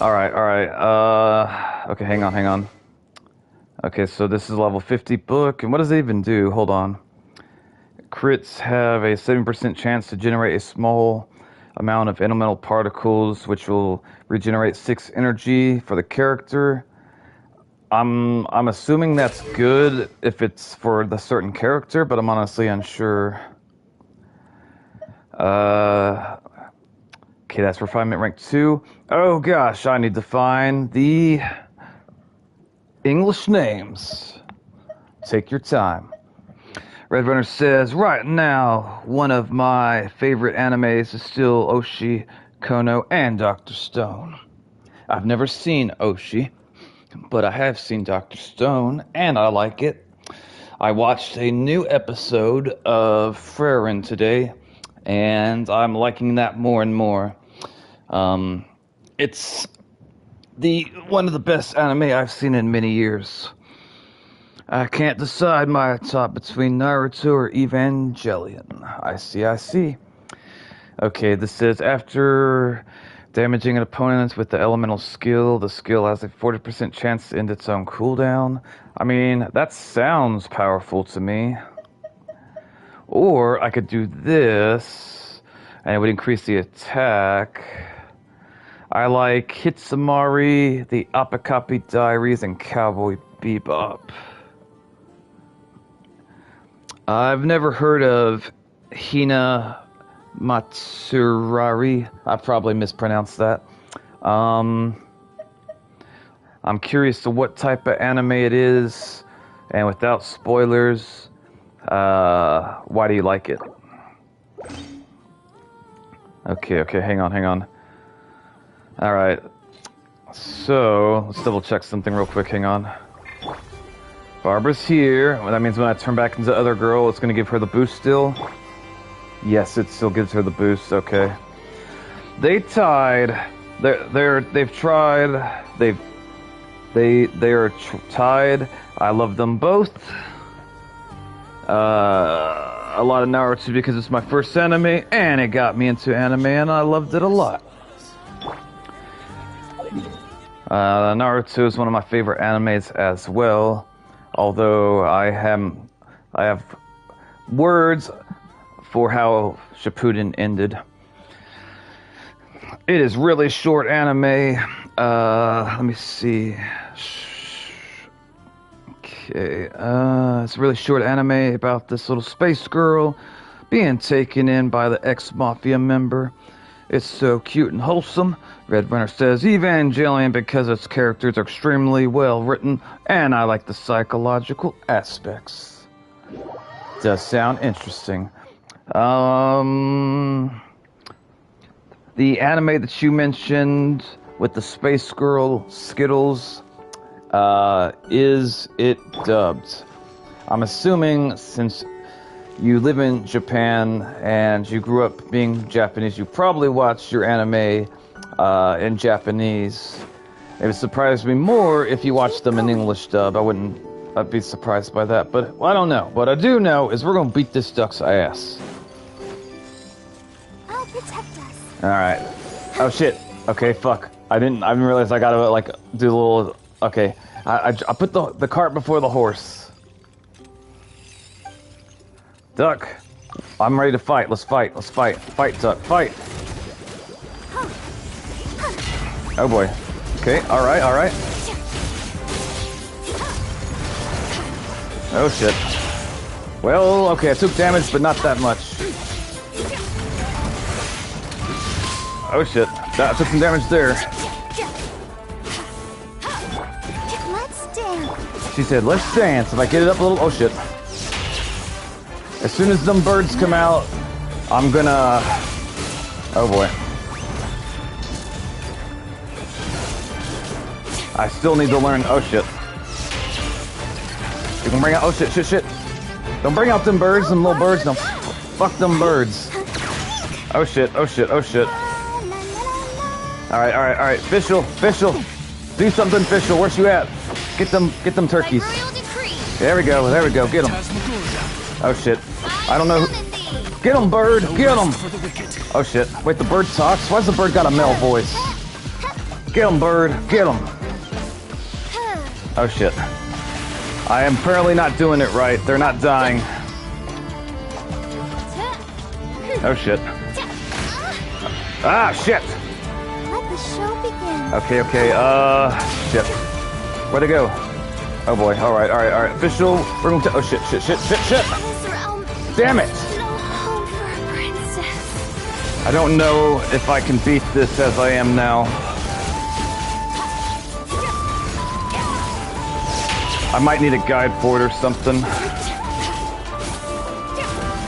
Alright. Okay, hang on. Okay, so this is level 50 book, and what does it even do? Hold on. Crits have a 7% chance to generate a small amount of elemental particles, which will regenerate 6 energy for the character. I'm assuming that's good if it's for the certain character, but I'm honestly unsure. Okay, that's refinement rank 2. Oh gosh, I need to find the English names. Take your time. Red Runner says, right now, one of my favorite animes is still Oshi, Kono, and Dr. Stone. I've never seen Oshi, but I have seen Dr. Stone, and I like it. I watched a new episode of Freyrin today, and I'm liking that more and more. It's one of the best anime I've seen in many years. I can't decide my top between Naruto or Evangelion. I see. Okay, this says after damaging an opponent with the elemental skill, the skill has a 40% chance to end its own cooldown. I mean, that sounds powerful to me. Or I could do this, and it would increase the attack. I like Hitsamari, the Apakapi Diaries, and Cowboy Bebop. I've never heard of Hina Matsurari. I probably mispronounced that. I'm curious to what type of anime it is, and without spoilers, why do you like it? Okay, hang on. Alright, so let's double check something real quick, hang on. Barbara's here. Well, that means when I turn back into the other girl, it's going to give her the boost still. Yes, it still gives her the boost. Okay. They tied. They've tried. They are tied. I love them both. A lot of Naruto because it's my first anime, and it got me into anime, and I loved it a lot. Naruto is one of my favorite animes as well. Although I have words for how Shippuden ended. It is really short anime. Let me see. Okay, it's a really short anime about this little space girl being taken in by the ex-mafia member. It's so cute and wholesome. Red Runner says Evangelion because its characters are extremely well written, and I like the psychological aspects. Does sound interesting. The anime that you mentioned with the space girl Skittles, is it dubbed? I'm assuming since you live in Japan and you grew up being Japanese, you probably watched your anime in Japanese. It would surprise me more if you watched them in English dub. I'd be surprised by that, but well, I don't know. What I do know is we're gonna beat this duck's ass. I'll protect us. Alright. Oh shit. Okay, fuck. I didn't realize I gotta like do a little. Okay. I put the cart before the horse. Duck. I'm ready to fight. Let's fight. Let's fight. Fight, duck. Fight. Oh boy. Okay, alright, alright. Oh shit. Well, okay, I took damage, but not that much. Oh shit. I took some damage there. Let's dance. She said, let's dance. If I get it up a little... Oh shit. As soon as them birds come out, I'm gonna... Oh boy. I still need to learn... Oh shit. You can bring out... Oh shit, shit, shit. Don't bring out them birds, them little birds. No. Fuck them birds. Oh shit, oh shit, oh shit. Alright, alright, alright. Fischl, Fischl. Do something, Fischl. Where's you at? Get them turkeys. There we go, there we go. Get them. Oh shit. I don't know. Get them, bird. Get them. Oh shit. Wait, the bird talks? Why's the bird got a male voice? Get them, bird. Get them. Oh shit. I am apparently not doing it right. They're not dying. Oh shit. Ah, shit. Let the show begin. Okay, okay, shit. Where'd it go? Oh boy, alright, alright, alright. Official, we're going to... Oh shit, shit, shit, shit, shit! Damn it! No home for a princess. I don't know if I can beat this as I am now. I might need a guide for it or something.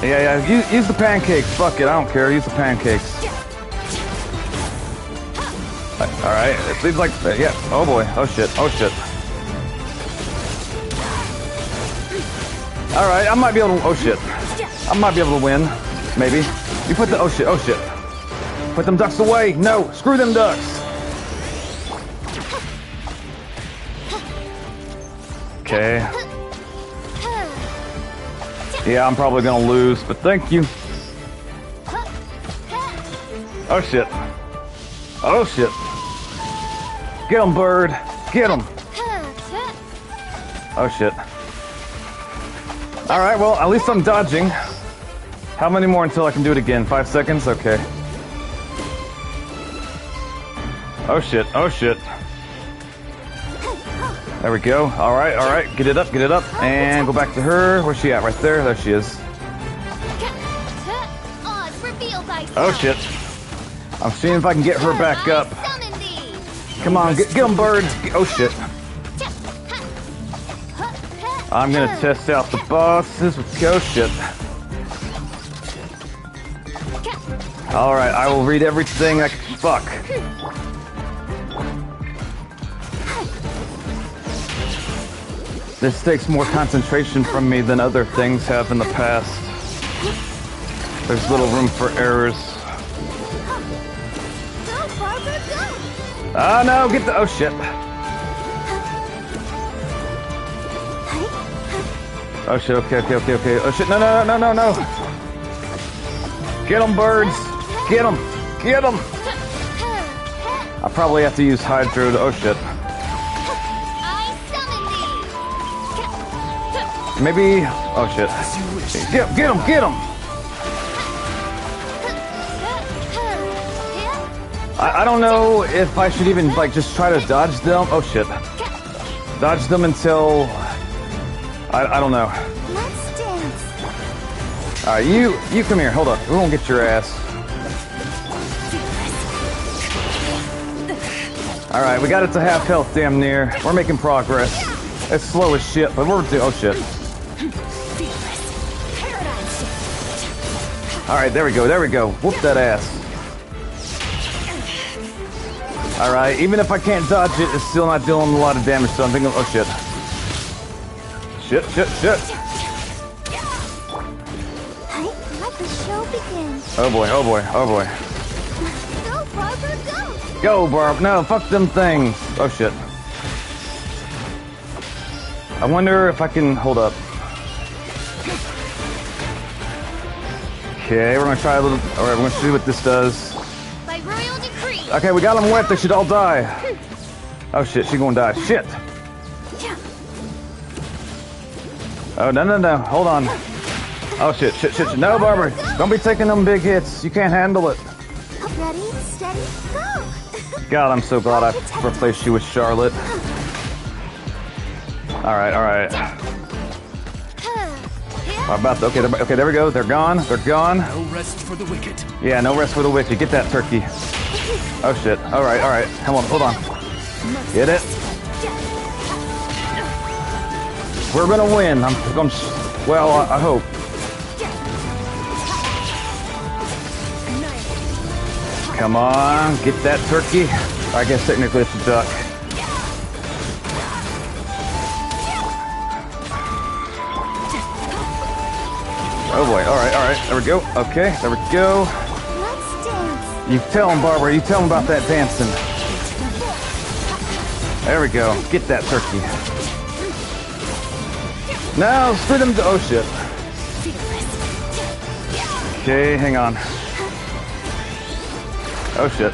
Yeah, yeah, use the pancakes. Fuck it, I don't care. Use the pancakes. Alright, it seems like... Yeah, oh boy. Oh shit, oh shit. Alright, I might be able to... Oh shit. I might be able to win. Maybe. You put the... Oh shit, oh shit. Put them ducks away. No, screw them ducks. Okay. Yeah, I'm probably gonna lose, but thank you. Oh shit. Oh shit. Get him, bird. Get him. Oh shit. Alright, well, at least I'm dodging. How many more until I can do it again? 5 seconds? Okay. Oh shit, oh shit. There we go. Alright, alright. Get it up, and go back to her. Where's she at? Right there. There she is. Oh shit. I'm seeing if I can get her back up. Come on, get them, bird. Oh shit. I'm gonna test out the bosses with oh shit. Alright, I will read everything I can. Fuck. This takes more concentration from me than other things have in the past. There's little room for errors. Ah, no, get the... Oh, shit. Oh, shit, okay. Oh, shit, no. Get them, birds. Get them. I probably have to use Hydro to... Oh, shit. Maybe... Oh, shit. Get him! I don't know if I should even, like, just try to dodge them. Oh, shit. Dodge them until... I don't know. Let's dance. Alright, you come here. Hold up. We won't get your ass. Alright, we got it to half health, damn near. We're making progress. It's slow as shit, but we're doing... Oh, shit. Alright, there we go. Whoop that ass. Alright, even if I can't dodge it, it's still not dealing a lot of damage, so I'm thinking... Oh, shit. Shit. Oh boy, oh boy, oh boy. Go, Barbara, go! Go, Barb. No, fuck them things. Oh shit. I wonder if I can hold up. Okay, we're gonna try a little. Alright, we're gonna see what this does. By royal decree. Okay, we got them wet. They should all die. Oh shit, she's gonna die. Shit. Oh, no, no, no. Hold on. Oh shit, shit, shit, shit. No, Barbara. Don't be taking them big hits. You can't handle it. Ready, steady, go! God, I'm so glad I replaced you with Charlotte. Alright, alright. Okay, there we go. They're gone. They're gone. No rest for the wicked. Yeah, no rest for the wicked. Get that turkey. Oh shit. Alright, alright. Come on, hold on. Get it. We're gonna win. Well, I hope. Come on, get that turkey. I guess technically it's a duck. Oh boy, alright, there we go. Okay, there we go. Let's dance. You tell him, Barbara, you tell him about that dancing. There we go, get that turkey. Now, split him to, oh shit. Okay, hang on. Oh shit.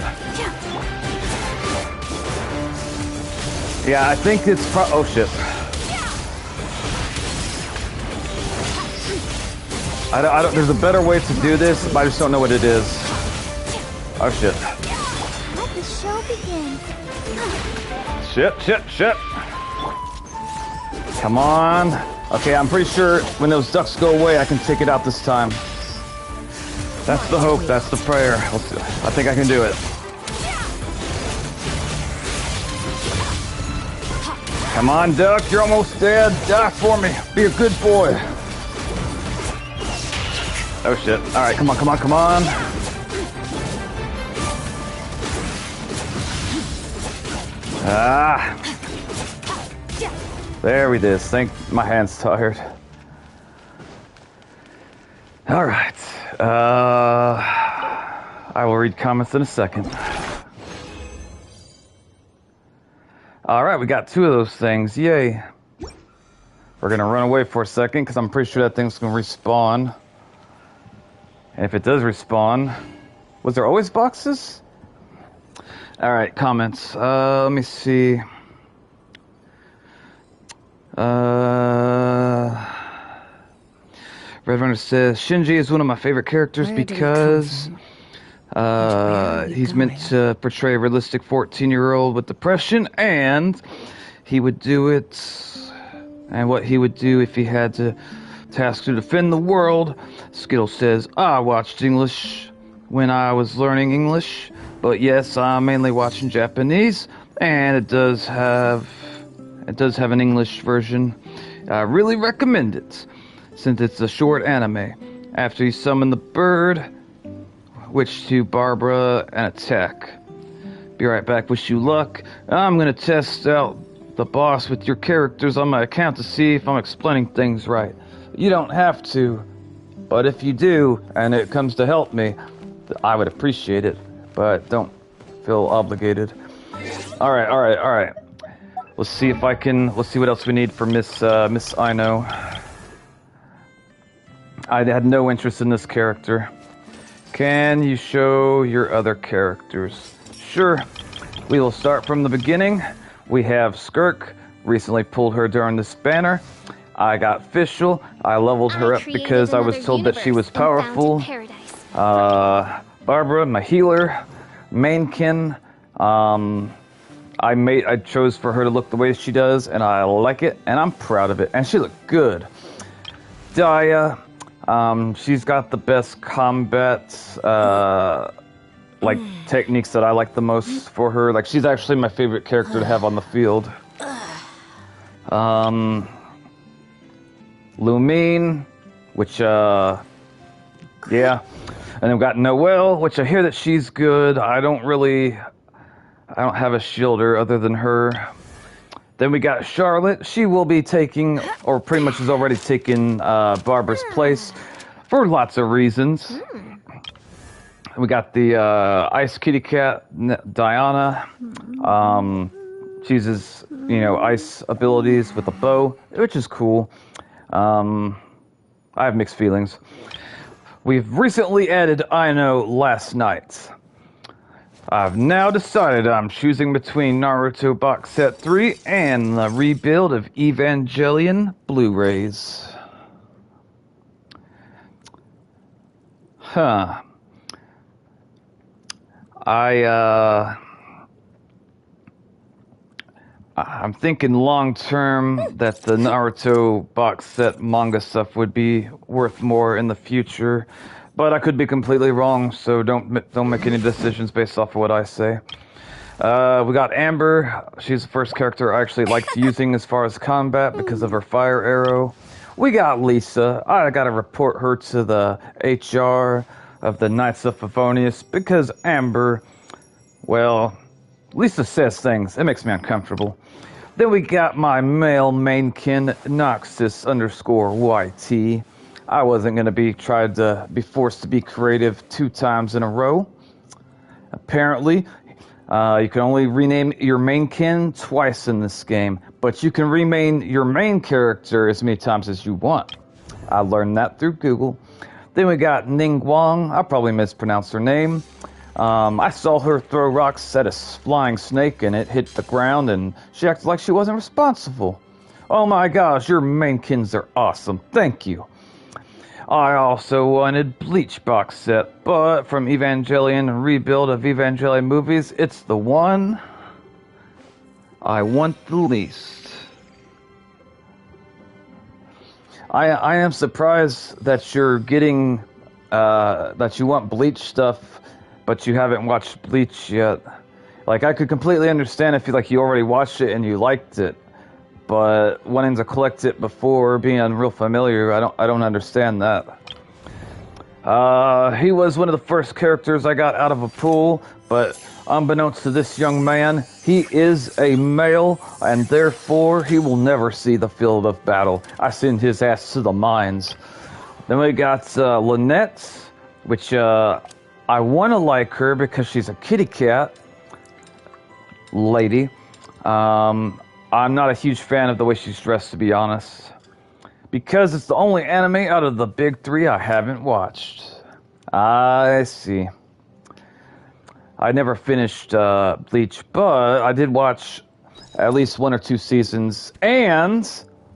Yeah, I think it's oh shit. I don't, there's a better way to do this, but I just don't know what it is. Oh shit. Let the show begin. Shit, shit, shit. Come on. Okay, I'm pretty sure when those ducks go away, I can take it out this time. That's the hope, that's the prayer. Let's see. I think I can do it. Come on, duck, you're almost dead. Die for me. Be a good boy. Oh shit. Alright, come on, come on, come on. Ah. There we is. Think my hand's tired. Alright. I will read comments in a second. Alright, we got 2 of those things. Yay. We're gonna run away for a second because I'm pretty sure that thing's gonna respawn. And if it does respawn, was there always boxes? Alright, comments. Let me see. Red Runner says, Shinji is one of my favorite characters because he's meant to portray a realistic 14-year-old with depression, and he would do it, and what he would do if he had to task to defend the world. Skittle says, I watched English when I was learning English, but yes, I'm mainly watching Japanese, and it does have an English version. I really recommend it, since it's a short anime. After you summon the bird, witch to Barbara and attack. Be right back, wish you luck. I'm gonna test out the boss with your characters on my account to see if I'm explaining things right. You don't have to, but if you do, and it comes to help me, I would appreciate it, but don't feel obligated. Alright. Let's see what else we need for Miss Aino. I had no interest in this character. Can you show your other characters? Sure. We will start from the beginning. We have Skirk. Recently pulled her during this banner. I got Fischl. I leveled her up because I was told that she was powerful. Barbara, my healer. Mainkin. I chose for her to look the way she does, and I like it, and I'm proud of it. And she looked good. Daya. She's got the best combat, techniques that I like the most for her. Like, she's actually my favorite character to have on the field. Lumine, which, yeah. And then we've got Noelle, which I hear that she's good. I don't have a shielder other than her. Then we got Charlotte. She will be taking, or pretty much has already taken, Barbara's place for lots of reasons. We got the ice kitty cat, Diana. She uses, ice abilities with a bow, which is cool. I have mixed feelings. We've recently added Ino last night. I've now decided I'm choosing between Naruto Box Set 3 and the rebuild of Evangelion Blu-rays. I'm thinking long term that the Naruto box set manga stuff would be worth more in the future, but I could be completely wrong, so don't make any decisions based off of what I say. We got Amber. She's the first character I actually liked using as far as combat because of her fire arrow. We got Lisa. I gotta report her to the HR of the Knights of Favonius because Amber, well, Lisa says things. It makes me uncomfortable. Then we got my male mainkin, Noxus_YT. I wasn't going to be forced to be creative 2 times in a row. Apparently, you can only rename your mainkin twice in this game, but you can rename your main character as many times as you want. I learned that through Google. Then we got Ning Wang. I probably mispronounced her name. I saw her throw rocks at a flying snake and it hit the ground and she acted like she wasn't responsible. Oh my gosh, your mainkins are awesome. Thank you. I also wanted Bleach box set, but from Evangelion rebuild of Evangelion movies, it's the one I want the least. I am surprised that you're getting that you want Bleach stuff, but you haven't watched Bleach yet. Like, I could completely understand if you already watched it and you liked it, but wanting to collect it before being real familiar, I don't understand that. He was one of the first characters I got out of a pool, but unbeknownst to this young man, he is a male, and therefore he will never see the field of battle. I send his ass to the mines. Then we got Lynette, which I want to like her because she's a kitty cat lady. I'm not a huge fan of the way she's dressed, to be honest, because it's the only anime out of the big 3 I haven't watched. I see. I never finished Bleach, but I did watch at least 1 or 2 seasons, and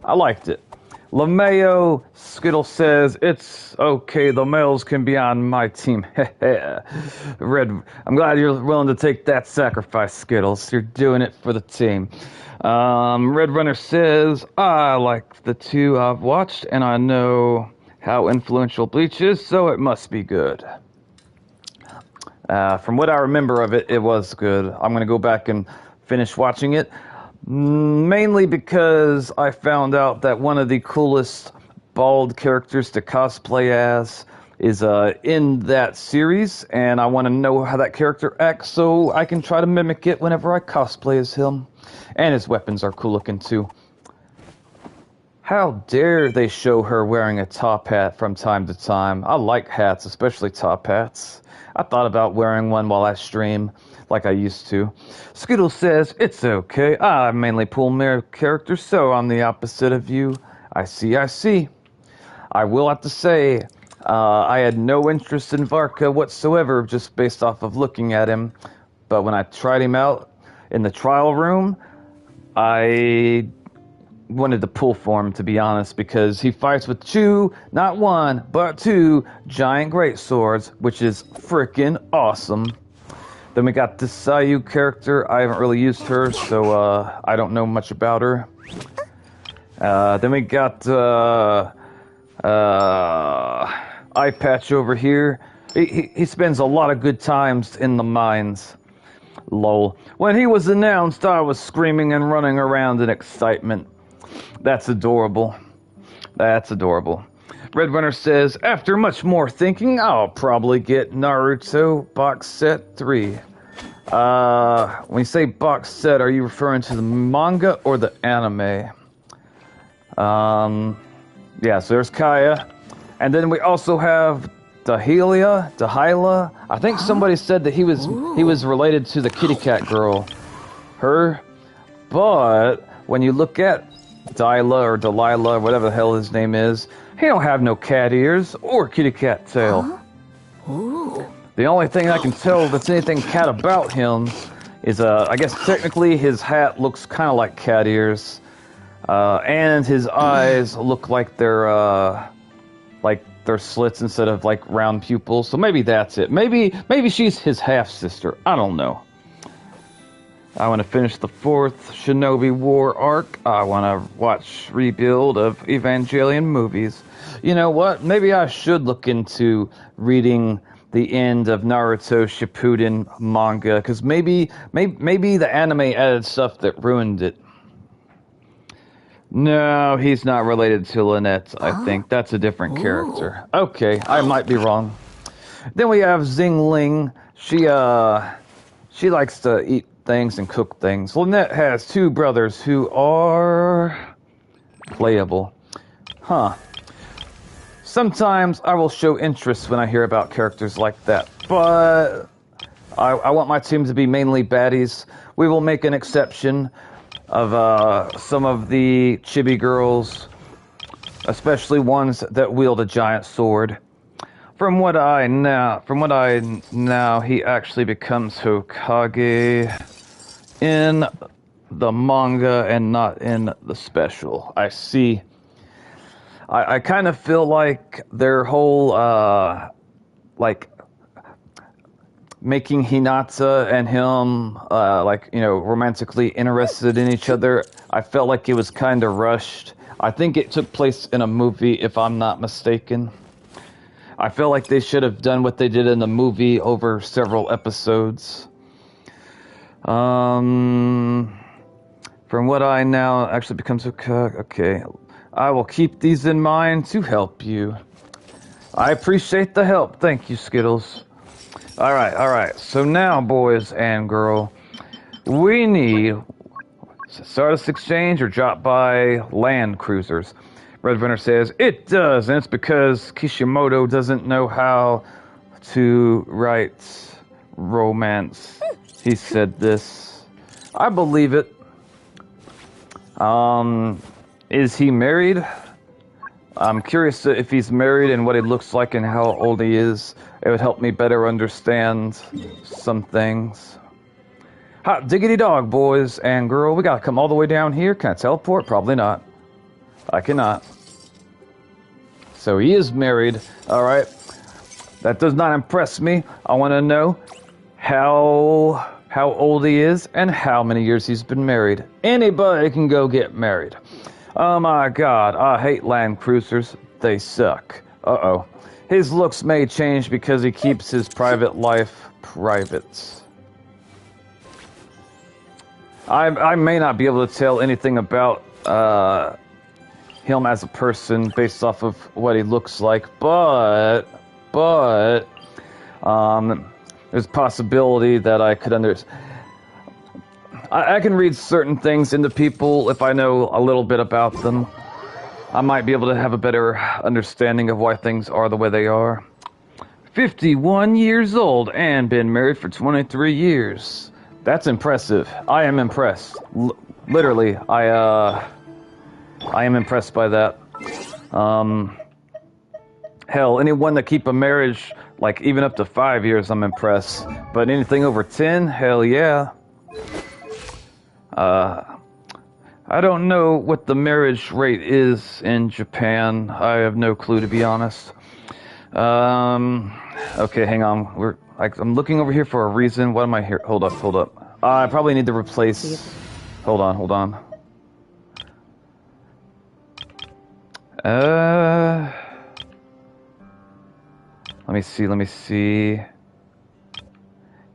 I liked it. LeMayo Skittle says, it's okay, the males can be on my team. Red, I'm glad you're willing to take that sacrifice, Skittles. You're doing it for the team. Red Runner says, I like the 2 I've watched, and I know how influential Bleach is, so it must be good. From what I remember of it, it was good. I'm going to go back and finish watching it. Mainly because I found out that one of the coolest bald characters to cosplay as is in that series, and I want to know how that character acts so I can try to mimic it whenever I cosplay as him. And his weapons are cool looking too. How dare they show her wearing a top hat from time to time? I like hats, especially top hats. I thought about wearing one while I stream, like I used to. Skittle says, it's okay. I mainly pull male characters, so I'm the opposite of you. I see. I will have to say, I had no interest in Varka whatsoever, just based off of looking at him. But when I tried him out in the trial room, I wanted to pull for him, to be honest, because he fights with 2, not 1, but 2 giant great swords, which is freaking awesome. Then we got this Sayu character. I haven't really used her, so I don't know much about her. Then we got Eye Patch over here. He spends a lot of good times in the mines. Lol. When he was announced, I was screaming and running around in excitement. That's adorable. Red Runner says, after much more thinking, I'll probably get Naruto Box Set 3. When you say box set, are you referring to the manga or the anime? Yeah, so there's Kaya. And then we also have Dahila. I think somebody said that he was related to the kitty cat girl. Her. But when you look at Delilah, whatever the hell his name is, he don't have no cat ears or kitty cat tail. The only thing I can tell that's anything cat about him is, I guess technically his hat looks kind of like cat ears, and his eyes look like they're slits instead of like round pupils. So maybe that's it. Maybe she's his half sister. I don't know. I want to finish the 4th Shinobi War arc. I want to watch rebuild of Evangelion movies. You know what? Maybe I should look into reading the end of Naruto Shippuden manga, because maybe the anime added stuff that ruined it. No, he's not related to Lynette, I think. That's a different character. Okay, I might be wrong. Then we have Xingling. She likes to eat things and cook things. Lynette has 2 brothers who are playable. Huh. Sometimes I will show interest when I hear about characters like that, but I want my team to be mainly baddies. We will make an exception of some of the chibi girls, especially ones that wield a giant sword. From what I know, he actually becomes Hokage in the manga and not in the special. I see. I kind of feel like their whole, making Hinata and him, romantically interested in each other, I felt like it was kind of rushed. I think it took place in a movie, if I'm not mistaken. I feel like they should have done what they did in the movie over several episodes. From what I now actually becomes okay. I will keep these in mind to help you. I appreciate the help. Thank you, Skittles. All right. So now, boys and girl, we need Stardust Exchange or drop by land cruisers. Red Runner says, it does, and it's because Kishimoto doesn't know how to write romance. He said this. I believe it. Is he married? I'm curious if he's married and what he looks like and how old he is. It would help me better understand some things. Hot diggity dog, boys and girl. We gotta come all the way down here. Can I teleport? Probably not. I cannot. So he is married. All right. That does not impress me. I want to know how old he is and how many years he's been married. Anybody can go get married. Oh my God, I hate land cruisers. They suck. Uh-oh. His looks may change because he keeps his private life private. I may not be able to tell anything about him as a person based off of what he looks like, but there's a possibility that I could understand. I can read certain things into people if I know a little bit about them. I might be able to have a better understanding of why things are the way they are. 51 years old and been married for 23 years. That's impressive. I am impressed. Literally, I am impressed by that. Hell, anyone that keep a marriage, like even up to 5 years, I'm impressed. But anything over 10, hell yeah. I don't know what the marriage rate is in Japan. I have no clue, to be honest. Okay, hang on. I'm looking over here for a reason. What am I here? Hold up. I probably need to replace. Hold on. Let me see.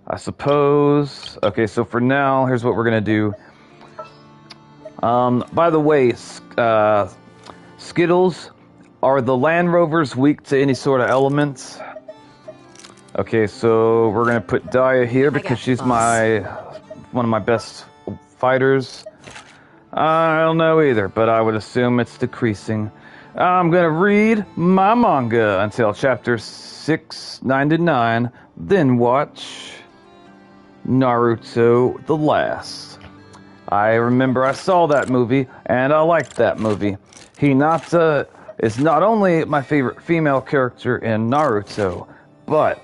I suppose. Okay, so for now, here's what we're gonna do. By the way, Skittles, are the Land Rovers weak to any sort of elements? Okay, so we're gonna put Daya here because she's one of my best fighters. I don't know either, but I would assume it's decreasing. I'm gonna read my manga until chapter 699, then watch Naruto The Last. I remember I saw that movie, and I liked that movie. Hinata is not only my favorite female character in Naruto, but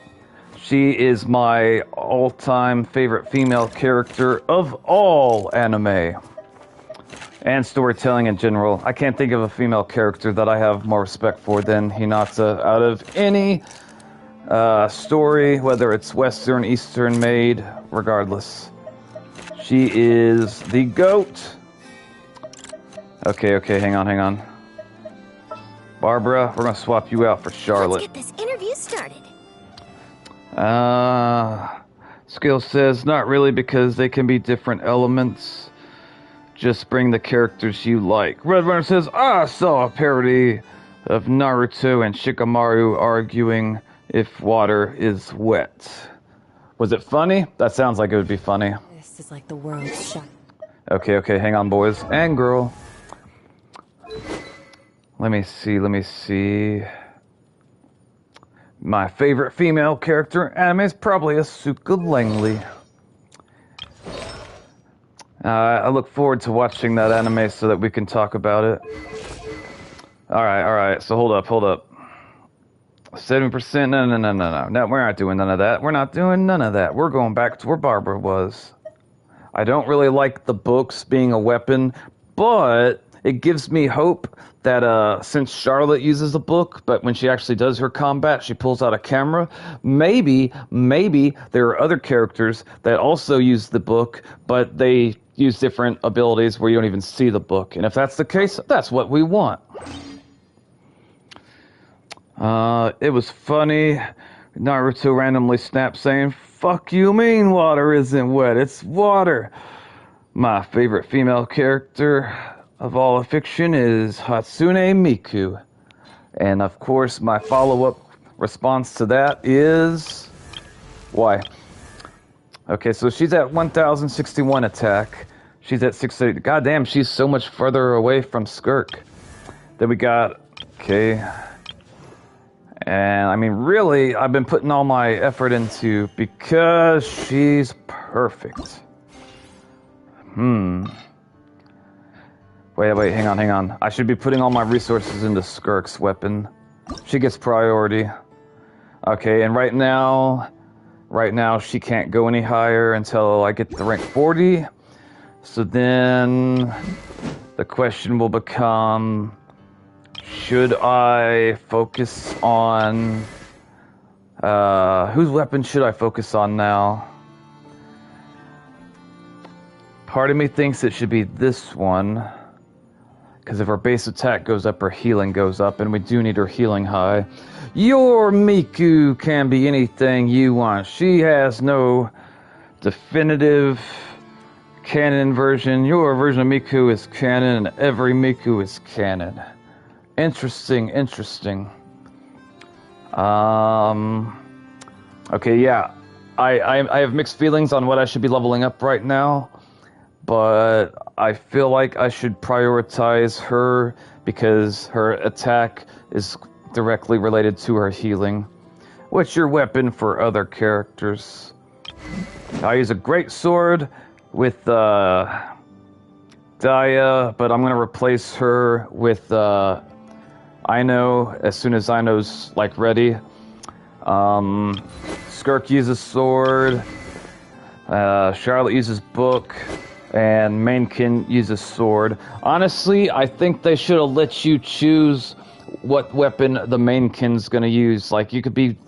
she is my all-time favorite female character of all anime and storytelling in general. I can't think of a female character that I have more respect for than Hinata out of any story, whether it's Western, Eastern made, regardless. She is the GOAT. Okay, hang on. Barbara, we're gonna swap you out for Charlotte. Let's get this interview started. Skill says, not really, because they can be different elements. Just bring the characters you like. Red Runner says, I saw a parody of Naruto and Shikamaru arguing if water is wet. Was it funny? That sounds like it would be funny. This is like the world's shot. Okay, hang on, boys and girl. Let me see. My favorite female character in anime is probably Asuka Langley. I look forward to watching that anime so that we can talk about it. Alright, so hold up. 7%, no, we're not doing none of that. We're going back to where Barbara was. I don't really like the books being a weapon, but it gives me hope that since Charlotte uses a book, but when she actually does her combat, she pulls out a camera, maybe there are other characters that also use the book, but they use different abilities where you don't even see the book. And if that's the case, that's what we want. It was funny. Naruto randomly snapped saying, "Fuck you mean water isn't wet, it's water." My favorite female character of all of fiction is Hatsune Miku. And of course, my follow-up response to that is... why? Okay, so she's at 1061 attack. She's at 680. Goddamn, she's so much further away from Skirk. Then we got... okay. And I mean, really, I've been putting all my effort into because she's perfect. Wait, hang on. I should be putting all my resources into Skirk's weapon. She gets priority. Okay, and right now she can't go any higher until I get to rank 40. So then the question will become, should I focus on... whose weapon should I focus on now? Part of me thinks it should be this one. Because if her base attack goes up, her healing goes up, and we do need her healing high. Your Miku can be anything you want. She has no definitive canon version. Your version of Miku is canon, and every Miku is canon. Interesting. Okay, yeah. I have mixed feelings on what I should be leveling up right now, but I feel like I should prioritize her because her attack is directly related to her healing. What's your weapon for other characters? I use a great sword with Daya, but I'm gonna replace her with Aino as soon as Aino's like ready. Skirk uses sword. Charlotte uses book. And Mainkin uses sword. Honestly, I think they should have let you choose what weapon the Mainkin's gonna use. Like, you could be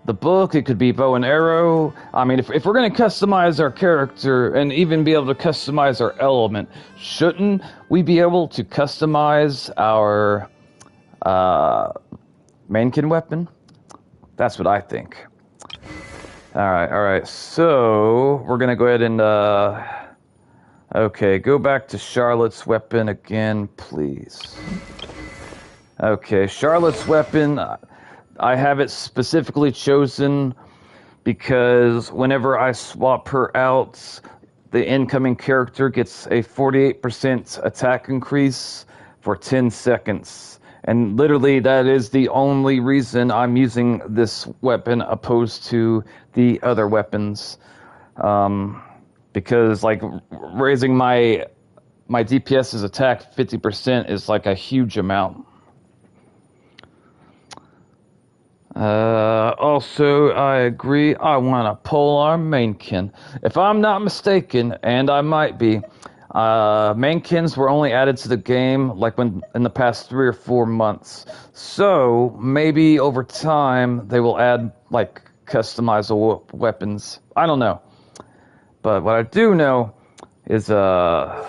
the book, it could be bow and arrow. I mean, if we're gonna customize our character and even be able to customize our element, shouldn't we be able to customize our Mainkin weapon? That's what I think. Alright, so we're gonna go ahead and okay, go back to Charlotte's weapon again, please. Okay, Charlotte's weapon, I have it specifically chosen because whenever I swap her out, the incoming character gets a 48% attack increase for 10 seconds. And literally, that is the only reason I'm using this weapon opposed to the other weapons. Because, like, raising my DPS's attack 50% is, like, a huge amount. Also, I agree, I want to pull our mainkin. If I'm not mistaken, and I might be, mainkins were only added to the game like when in the past 3 or 4 months. So maybe over time they will add like customizable weapons. I don't know. But what I do know is I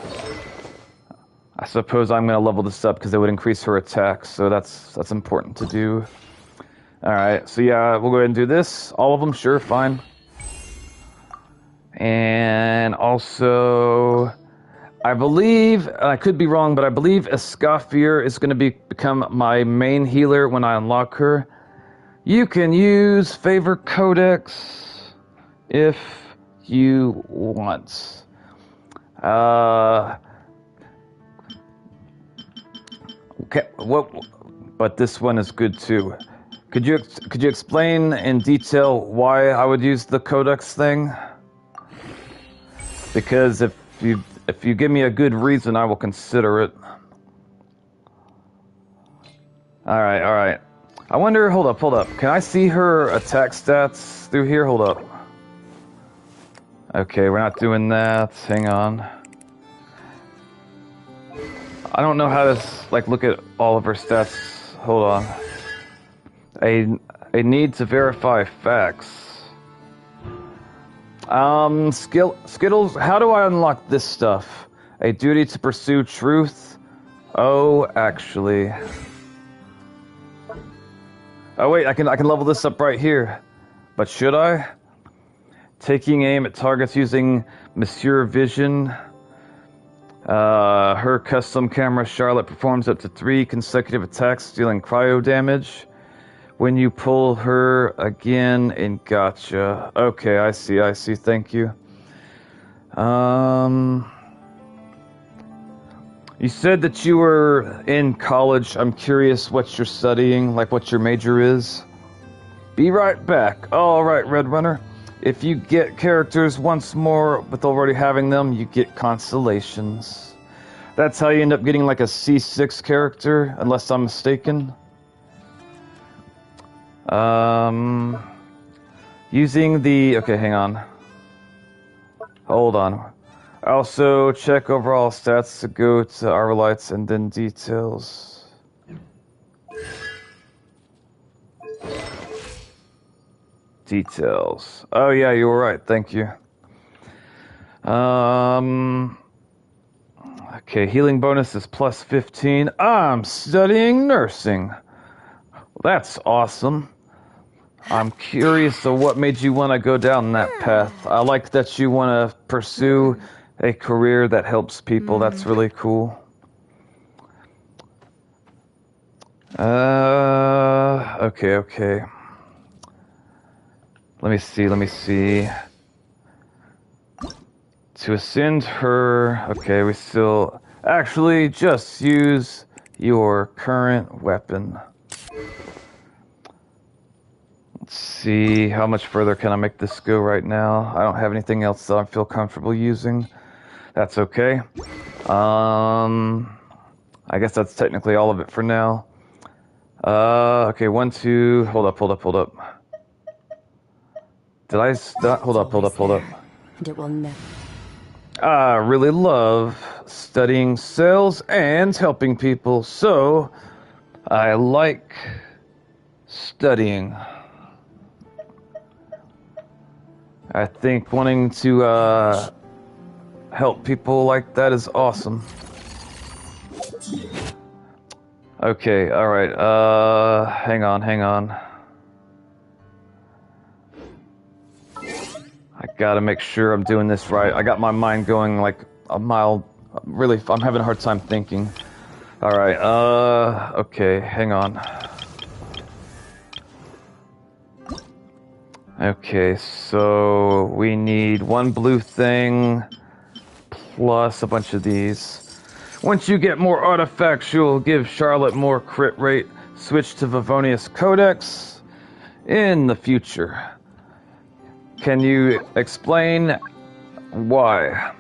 suppose I'm going to level this up because it would increase her attack, so that's important to do. Alright, so yeah, we'll go ahead and do this. All of them, sure, fine. And also, I believe, I could be wrong, but I believe Escoffier is going to become my main healer when I unlock her. You can use Favor Codex if you want. Okay, but this one is good too. Could you explain in detail why I would use the Codex thing? Because if you give me a good reason, I will consider it. All right. I wonder. Hold up. Can I see her attack stats through here? Hold up. Okay, we're not doing that. Hang on. I don't know how to like look at all of her stats. Hold on. A need to verify facts. Skittles, how do I unlock this stuff? A duty to pursue truth? Oh, actually. Oh wait, I can level this up right here. But should I? Taking aim at targets using Monsieur Vision. Her custom camera Charlotte performs up to 3 consecutive attacks, dealing cryo damage. When you pull her again in gotcha. Okay, I see, thank you. You said that you were in college. I'm curious what you're studying, like what your major is. Be right back. Alright, Red Runner. If you get characters once more with already having them, you get constellations. That's how you end up getting like a C6 character, unless I'm mistaken. Using the... Okay, hang on. Hold on. Also, check overall stats to go to Arvalites and then details. Details. Oh yeah, you were right, thank you. Okay, healing bonus is plus 15. I'm studying nursing. That's awesome. I'm curious of what made you want to go down that path. I like that you want to pursue a career that helps people. That's really cool. Okay. Let me see. To ascend her... Okay, we still... Actually, just use your current weapon. Let's see, how much further can I make this go right now? I don't have anything else that I feel comfortable using. That's okay. I guess that's technically all of it for now. Okay, 1, 2... Hold up. Did I stop? Hold up. And it will never... I really love studying sales and helping people, so I like studying. I think wanting to help people like that is awesome. Okay, alright, hang on. I gotta make sure I'm doing this right. I got my mind going like a mile. Really, I'm having a hard time thinking. Alright, okay, hang on. Okay, so we need 1 blue thing plus a bunch of these. Once you get more artifacts, you'll give Charlotte more crit rate. Switch to Vivonius Codex in the future. Can you explain why?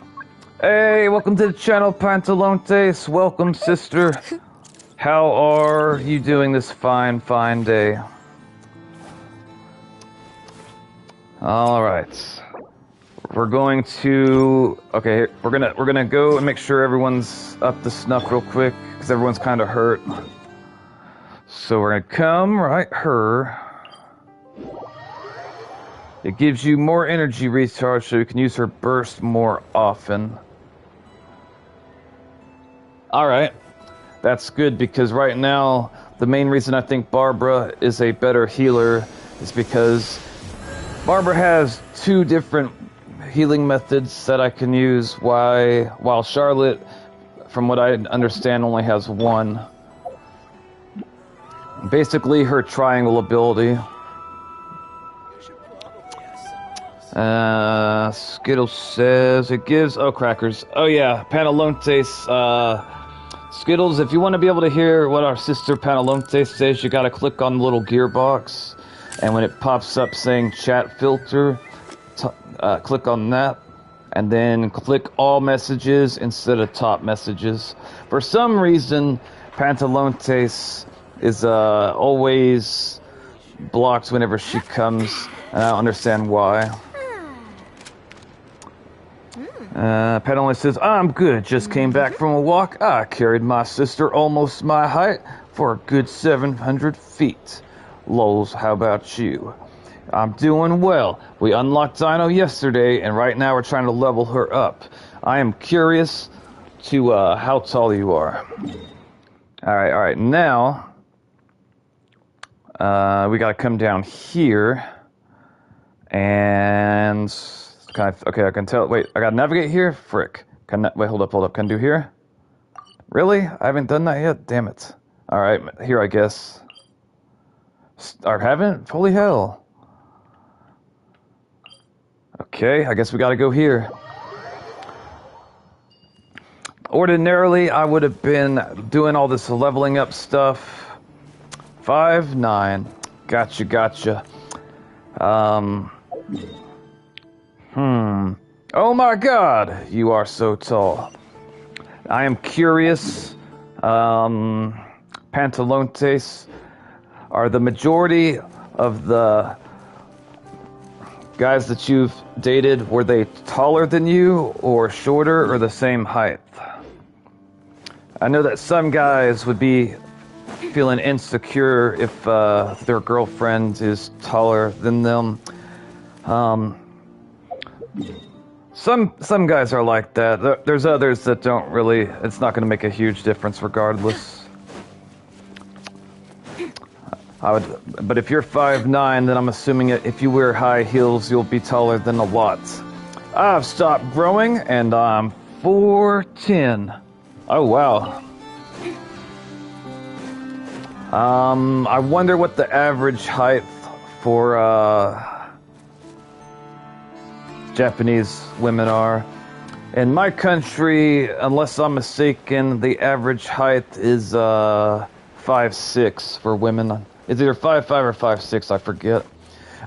Hey, welcome to the channel, Pantalontes. Welcome, sister. How are you doing this fine day? All right. We're going to... Okay, we're gonna go and make sure everyone's up to snuff real quick, because everyone's kind of hurt. So we're gonna come right here. It gives you more energy recharge, so you can use her burst more often. Alright. That's good, because right now, the main reason I think Barbara is a better healer is because Barbara has 2 different healing methods that I can use, while Charlotte, from what I understand, only has 1. Basically, her triangle ability. Skittles says it gives... Oh, crackers. Oh, yeah, Pantalontes. Skittles, if you want to be able to hear what our sister Pantalontes says, you gotta click on the little gearbox. And when it pops up saying chat filter, click on that, and then click all messages instead of top messages. For some reason, Pantalontes is always blocked whenever she comes, and I don't understand why. Pantalontes says, I'm good, just came back from a walk. I carried my sister almost my height for a good 700 feet. Lols, how about you? I'm doing well. We unlocked Dino yesterday, and right now we're trying to level her up. I am curious to how tall you are. Alright, now we gotta come down here, and okay, I can tell. Wait, I gotta navigate here? Frick. Wait, hold up. Can I do here? Really? I haven't done that yet? Damn it. Alright, here I guess. Or haven't? Holy hell. Okay, I guess we gotta go here. Ordinarily, I would have been doing all this leveling up stuff. 5'9". Gotcha. Oh my god, you are so tall. I am curious, Pantalontes, are the majority of the guys that you've dated, were they taller than you, or shorter, or the same height? I know that some guys would be feeling insecure if their girlfriend is taller than them. Some guys are like that. There's others that don't really, it's not going to make a huge difference regardless. But if you're 5'9", then I'm assuming if you wear high heels, you'll be taller than a lot. I've stopped growing, and I'm 4'10". Oh, wow. I wonder what the average height for Japanese women are. In my country, unless I'm mistaken, the average height is 5'6" for women. It's either 5'5" or 5'6", I forget.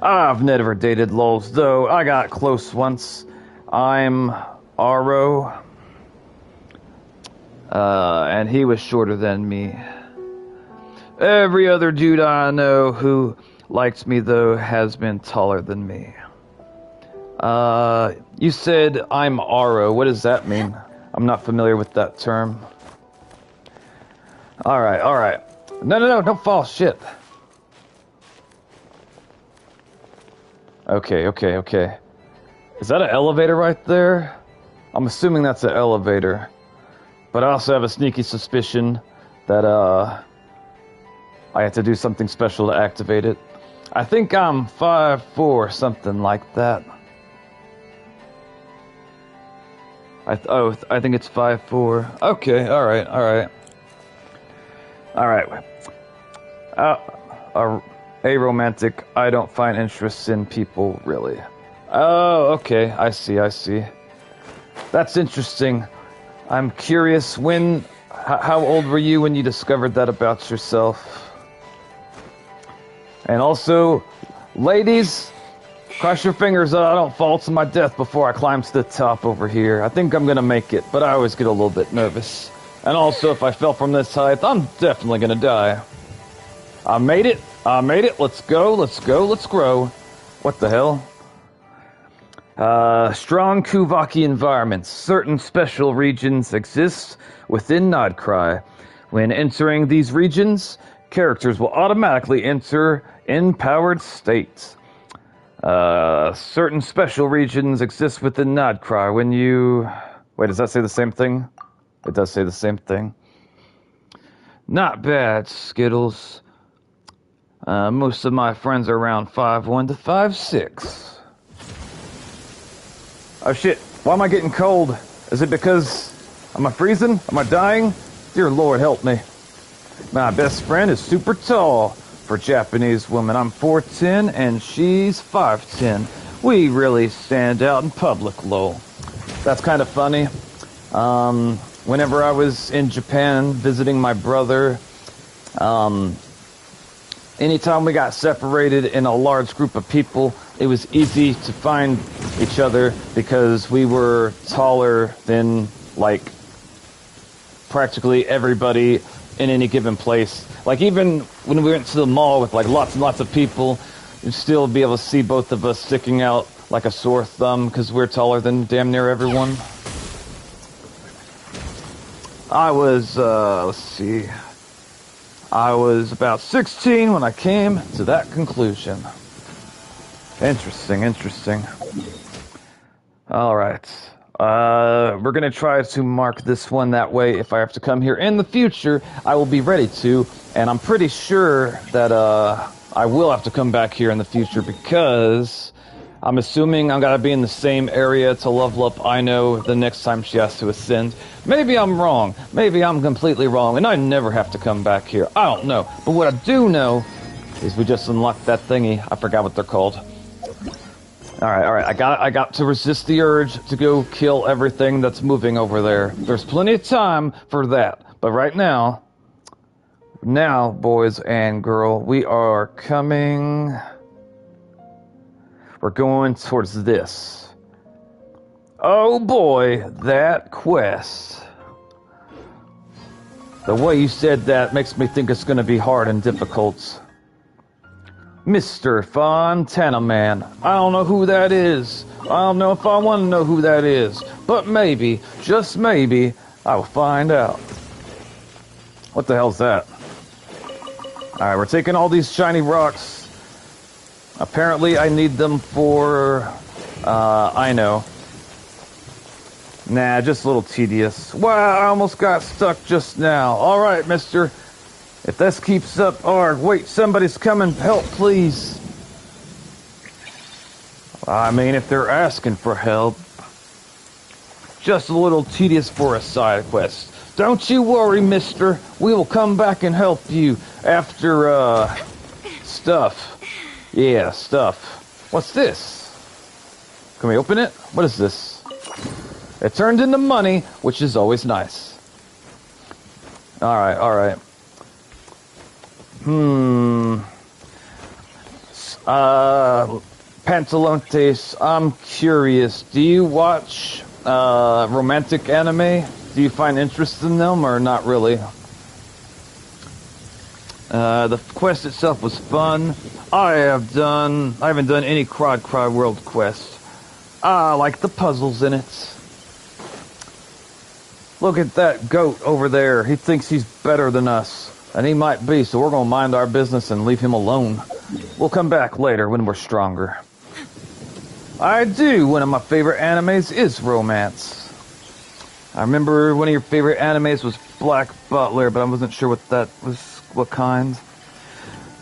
I've never dated lols, though. I got close once. I'm Aro. And he was shorter than me. Every other dude I know who likes me, though, has been taller than me. You said I'm Aro. What does that mean? I'm not familiar with that term. Alright. No, don't fall. Shit. Okay. Is that an elevator right there? I'm assuming that's an elevator. But I also have a sneaky suspicion that, I have to do something special to activate it. I think I'm 5'4", something like that. I think it's 5'4". Okay, alright. A romantic, I don't find interest in people, really. Oh, okay, I see. That's interesting. I'm curious, how old were you when you discovered that about yourself? And also, ladies, cross your fingers that I don't fall to my death before I climb to the top over here. I think I'm gonna make it, but I always get a little bit nervous. And also, if I fell from this height, I'm definitely gonna die. I made it. Let's go. Let's grow. What the hell? Strong Kuvaki environments. Certain special regions exist within Nodcry. When entering these regions, characters will automatically enter empowered states. Certain special regions exist within Nodcry. When you... Wait, does that say the same thing? It does say the same thing. Not bad, Skittles. Most of my friends are around 5'1" to 5'6". Oh shit, why am I getting cold? Is it because... Am I freezing? Am I dying? Dear Lord, help me. My best friend is super tall. For a Japanese woman, I'm 4'10", and she's 5'10". We really stand out in public, lol. That's kind of funny. Whenever I was in Japan visiting my brother, anytime we got separated in a large group of people, it was easy to find each other because we were taller than, like, practically everybody in any given place. Like, even when we went to the mall with, like, lots and lots of people, you'd still be able to see both of us sticking out like a sore thumb because we're taller than damn near everyone. I was, let's see... I was about 16 when I came to that conclusion. Interesting. Alright. We're gonna try to mark this one that way. If I have to come here in the future, I will be ready to. And I'm pretty sure that I will have to come back here in the future because I'm assuming I'm gonna be in the same area to level up Aino the next time she has to ascend. Maybe I'm wrong. Maybe I'm completely wrong, and I never have to come back here. I don't know. But what I do know is we just unlocked that thingy. I forgot what they're called. Alright. I got to resist the urge to go kill everything that's moving over there. There's plenty of time for that. But right now, boys and girl, we are coming... We're going towards this. Oh boy, that quest. The way you said that makes me think it's going to be hard and difficult. Mr. Fontana Man. I don't know who that is. I don't know if I want to know who that is. But maybe, just maybe, I will find out. What the hell's that? Alright, we're taking all these shiny rocks. Apparently, I need them for, Aino. Nah, just a little tedious. Wow, I almost got stuck just now. Alright, mister. If this keeps up... wait, somebody's coming. Help, please. I mean, if they're asking for help. Just a little tedious for a side quest. Don't you worry, mister. We will come back and help you after, stuff. Yeah, stuff. What's this? Can we open it? What is this? It turned into money, which is always nice. Alright. Pantalontes, I'm curious. Do you watch, romantic anime? Do you find interest in them, or not really? The quest itself was fun. I haven't done any Cry World quest. I like the puzzles in it. Look at that goat over there. He thinks he's better than us. And he might be, so we're gonna mind our business and leave him alone. We'll come back later when we're stronger. I do. One of my favorite animes is romance. I remember one of your favorite animes was Black Butler, but I wasn't sure what kind.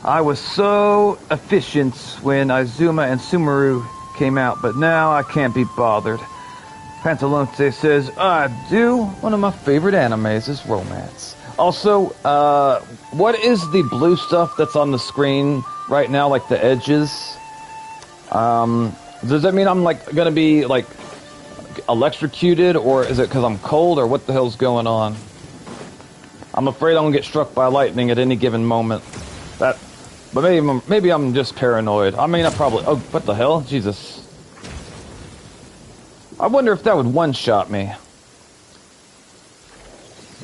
I was so efficient when Izuma and Sumeru came out, but now I can't be bothered. Pantalonte says, I do. One of my favorite animes is romance. Also, what is the blue stuff that's on the screen right now, like the edges? Does that mean I'm, like, gonna be, like, electrocuted, or is it because I'm cold, or what the hell's going on? I'm afraid I'm gonna get struck by lightning at any given moment. But maybe I'm just paranoid. I mean, I probably. Oh, what the hell? Jesus. I wonder if that would one-shot me.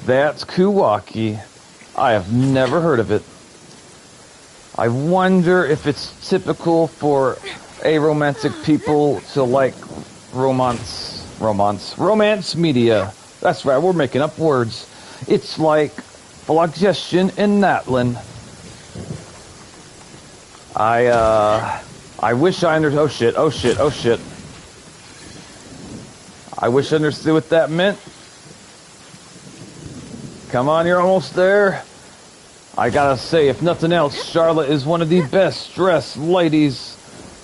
That's Kuwaki. I have never heard of it. I wonder if it's typical for aromantic people to like romance media. That's right, we're making up words. It's like Genshin in Natlin. I wish I understood. Oh shit. I wish I understood what that meant. Come on, you're almost there. I gotta say, if nothing else, Charlotte is one of the best dressed ladies.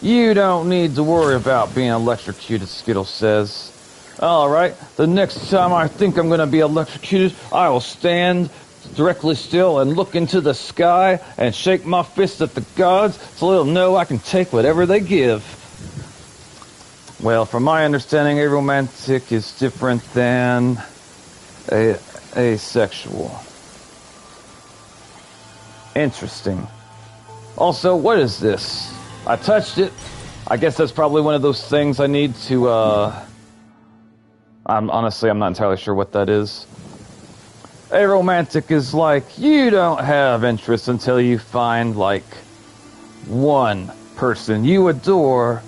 You don't need to worry about being electrocuted, Skittle says. Alright, the next time I think I'm gonna be electrocuted, I will stand directly still and look into the sky and shake my fist at the gods so they'll know I can take whatever they give. Well, from my understanding, aromantic is different than asexual. Interesting. Also, what is this? I touched it. I guess that's probably one of those things I need to, I'm not entirely sure what that is. Aromantic is like, you don't have interest until you find, like, one person you adore.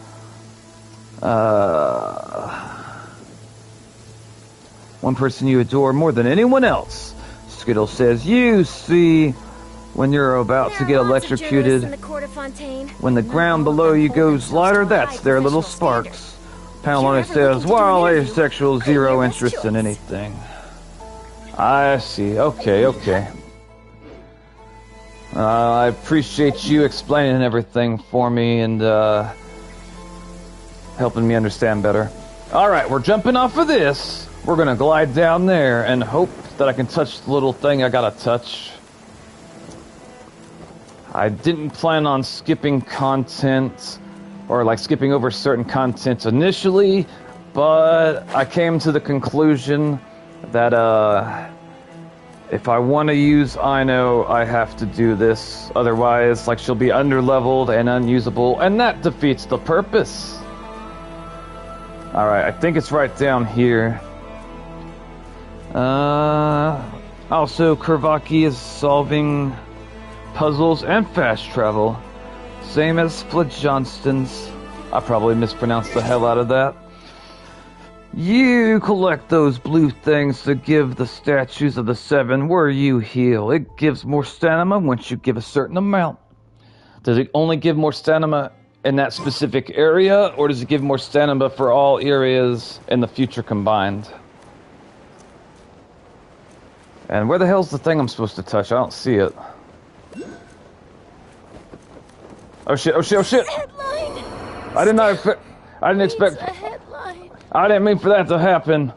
One person you adore more than anyone else. Skittle says, you see, when you're about to get electrocuted, when the ground below you goes lighter, that's their little sparks. Panelone says, while asexual, zero interest in anything. I see. Okay. I appreciate you explaining everything for me and helping me understand better. Alright, we're jumping off of this. We're gonna glide down there and hope that I can touch the little thing I gotta touch. I didn't plan on skipping content or like skipping over certain content initially, but I came to the conclusion that if I want to use Ino, I have to do this. Otherwise, like, she'll be underleveled and unusable, and that defeats the purpose. Alright, I think it's right down here. Also, Kurvaki is solving puzzles and fast travel. Same as Split Johnston's. I probably mispronounced the hell out of that. You collect those blue things to give the statues of the seven where you heal. It gives more stamina once you give a certain amount. Does it only give more stamina in that specific area, or does it give more stamina for all areas in the future combined? And where the hell's the thing I'm supposed to touch? I don't see it. Oh shit! Headline. I didn't expect. I didn't mean for that to happen.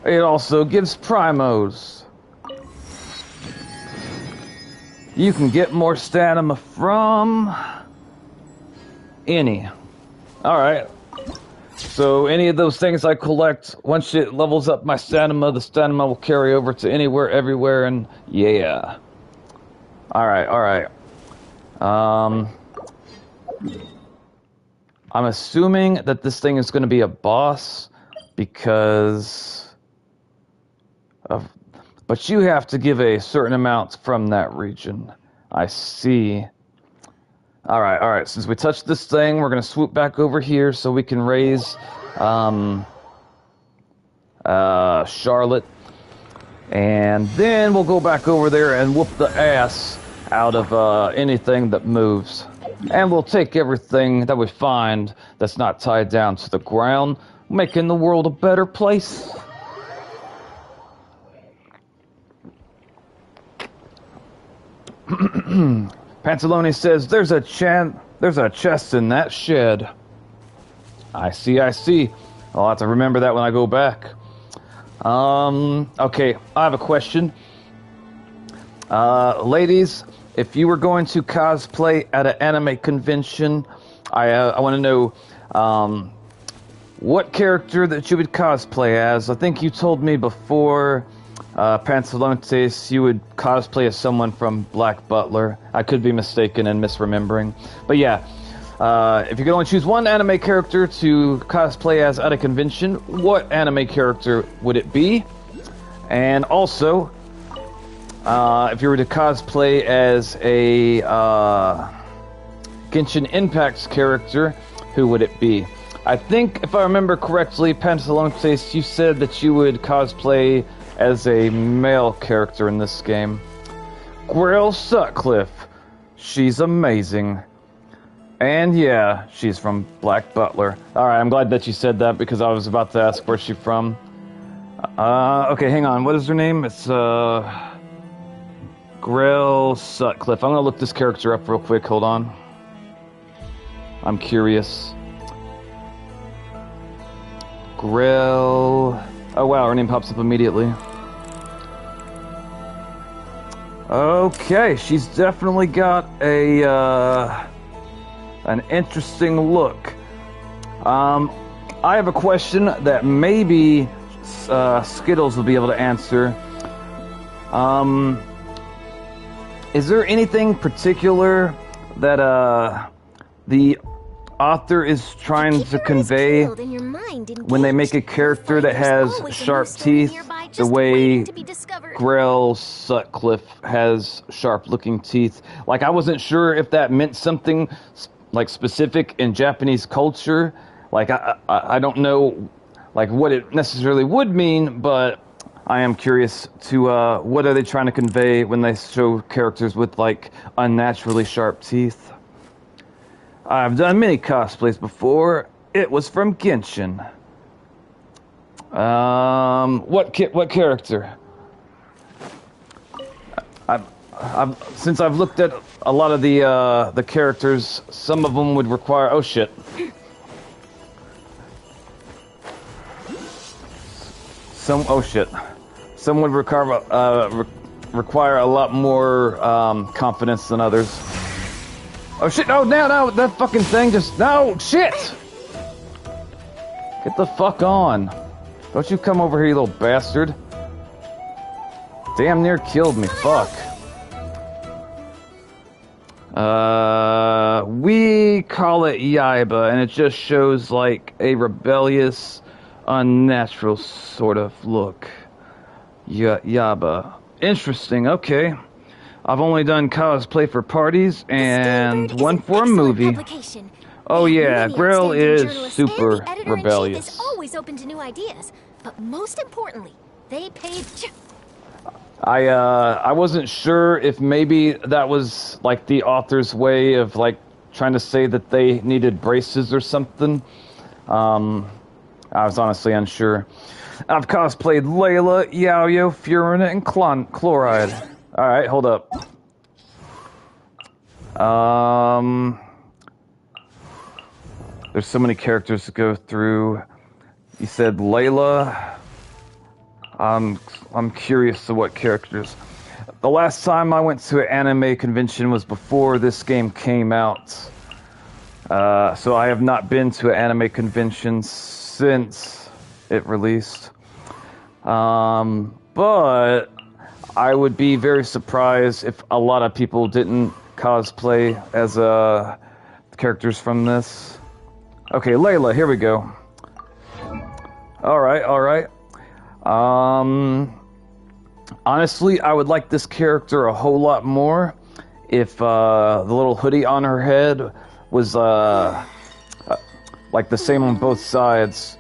It also gives primos. You can get more stamina from any. Alright. So any of those things I collect, once it levels up my stamina, the stamina will carry over to anywhere, everywhere, and yeah. Alright. I'm assuming that this thing is going to be a boss because of... But you have to give a certain amount from that region. I see. Alright. Since we touched this thing, we're going to swoop back over here so we can raise Charlotte. And then we'll go back over there and whoop the ass out of anything that moves. And we'll take everything that we find that's not tied down to the ground, making the world a better place. Pantalone says, there's a chest in that shed. I see. I'll have to remember that when I go back. Okay, I have a question. Ladies, if you were going to cosplay at an anime convention, I want to know, what character that you would cosplay as. I think you told me before, Pantalontes, you would cosplay as someone from Black Butler. I could be mistaken and misremembering. But yeah, if you could only choose one anime character to cosplay as at a convention, what anime character would it be? And also, if you were to cosplay as a Genshin Impact's character, who would it be? I think, if I remember correctly, Pantalontes, you said that you would cosplay as a male character in this game. Grail Sutcliffe. She's amazing. And yeah, she's from Black Butler. Alright, I'm glad that you said that because I was about to ask where's she from. Okay, hang on. What is her name? It's, Grail Sutcliffe. I'm gonna look this character up real quick. Hold on. I'm curious. Grail... Oh wow, her name pops up immediately. Okay, she's definitely got a, an interesting look. I have a question that maybe Skittles will be able to answer. Is there anything particular that the author is trying to convey when they make a character that has sharp teeth, the way Grail Sutcliffe has sharp-looking teeth? Like, I wasn't sure if that meant something like specific in Japanese culture. Like, I don't know like what it necessarily would mean, but I am curious to what are they trying to convey when they show characters with like unnaturally sharp teeth. I've done many cosplays before. It was from Genshin. What character? Since I've looked at a lot of the characters, some of them would require. Oh shit! Oh shit! Some would require a lot more confidence than others. Oh shit, no, that fucking thing just, no, shit! Get the fuck on. Don't you come over here, you little bastard. Damn near killed me, fuck. We call it Yaiba, and it just shows like a rebellious, unnatural sort of look. Yaba. Interesting, okay. I've only done cosplay for parties and one for a movie. Oh yeah, Grail is super rebellious. Is always open to new ideas, but most importantly, they paid. I wasn't sure if maybe that was like the author's way of like trying to say that they needed braces or something. I was honestly unsure. I've cosplayed Layla, Yaoyo, Furina, and Chloride. Alright, hold up. There's so many characters to go through. You said Layla. I'm curious to what characters. The last time I went to an anime convention was before this game came out. So I have not been to an anime convention since it released. But I would be very surprised if a lot of people didn't cosplay as characters from this. Okay, Layla, here we go. Alright. Honestly, I would like this character a whole lot more if the little hoodie on her head was like the same on both sides.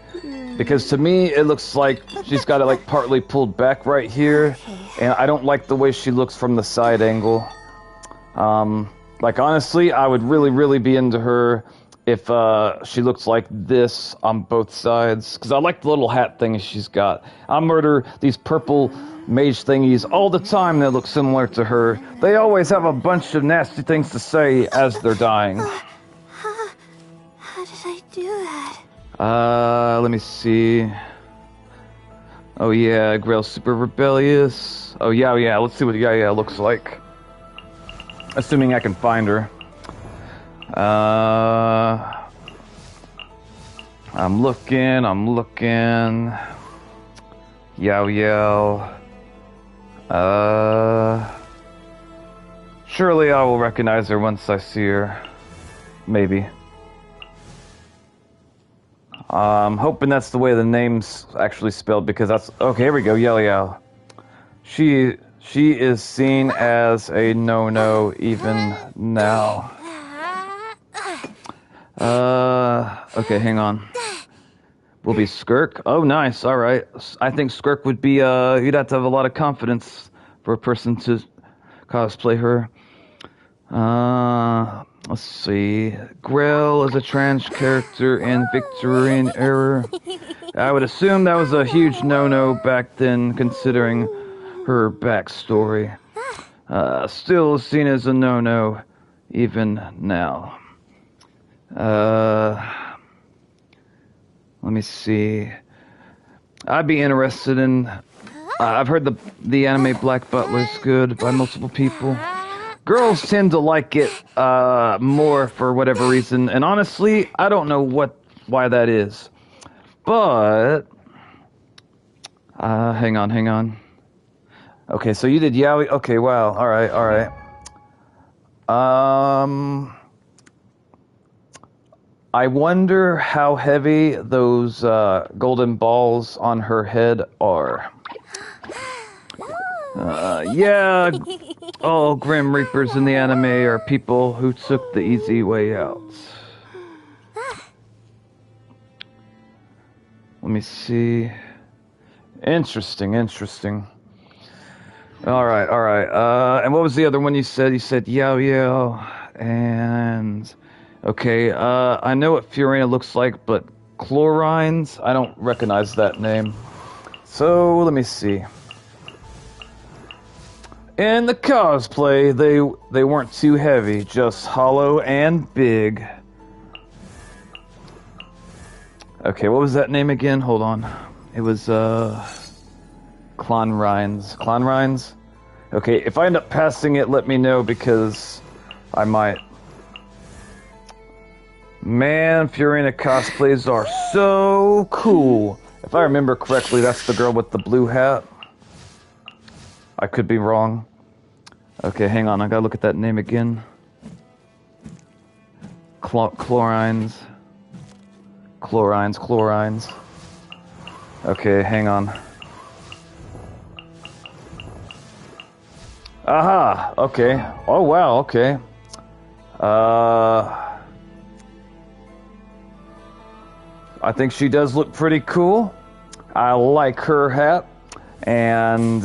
Because to me, it looks like she's got it like partly pulled back right here, and I don't like the way she looks from the side angle. Like honestly, I would really be into her if she looks like this on both sides, because I like the little hat thing she's got. I murder these purple mage thingies all the time that look similar to her. They always have a bunch of nasty things to say as they're dying. How did I do that? Let me see. Oh yeah, Grail's super rebellious. Oh yeah, let's see what yeah looks like. Assuming I can find her. I'm looking. Yao Yao. Surely I will recognize her once I see her. Maybe. I'm hoping that's the way the name's actually spelled, because that's... Okay, here we go, Yao Yao. She is seen as a no-no even now. Okay, hang on. Will be Skirk? Oh, nice, alright. I think Skirk would be, you'd have to have a lot of confidence for a person to cosplay her. Let's see. Grell is a trans character in Victorian era. I would assume that was a huge no-no back then, considering her backstory. Still seen as a no-no even now. Let me see. I'd be interested in... I've heard the anime Black Butler is good by multiple people. Girls tend to like it more for whatever reason, and honestly, I don't know why that is. But hang on. Okay, so you did Yaoi. Okay, wow. All right. I wonder how heavy those golden balls on her head are. Yeah, all Grim Reapers in the anime are people who took the easy way out. Let me see. Interesting. Alright. And what was the other one you said? You said Yao Yao. And... Okay, I know what Fiorina looks like, but Chlorines? I don't recognize that name. So, let me see. In the cosplay, they weren't too heavy, just hollow and big. Okay, what was that name again? Hold on. It was, Clonrines. Clonrines? Okay, if I end up passing it, let me know, because I might. Man, Fiorina cosplays are so cool. If I remember correctly, that's the girl with the blue hat. I could be wrong. Okay, hang on. I gotta look at that name again. Chlorines. Okay, hang on. Aha! Okay. Oh, wow, okay. I think she does look pretty cool. I like her hat. And,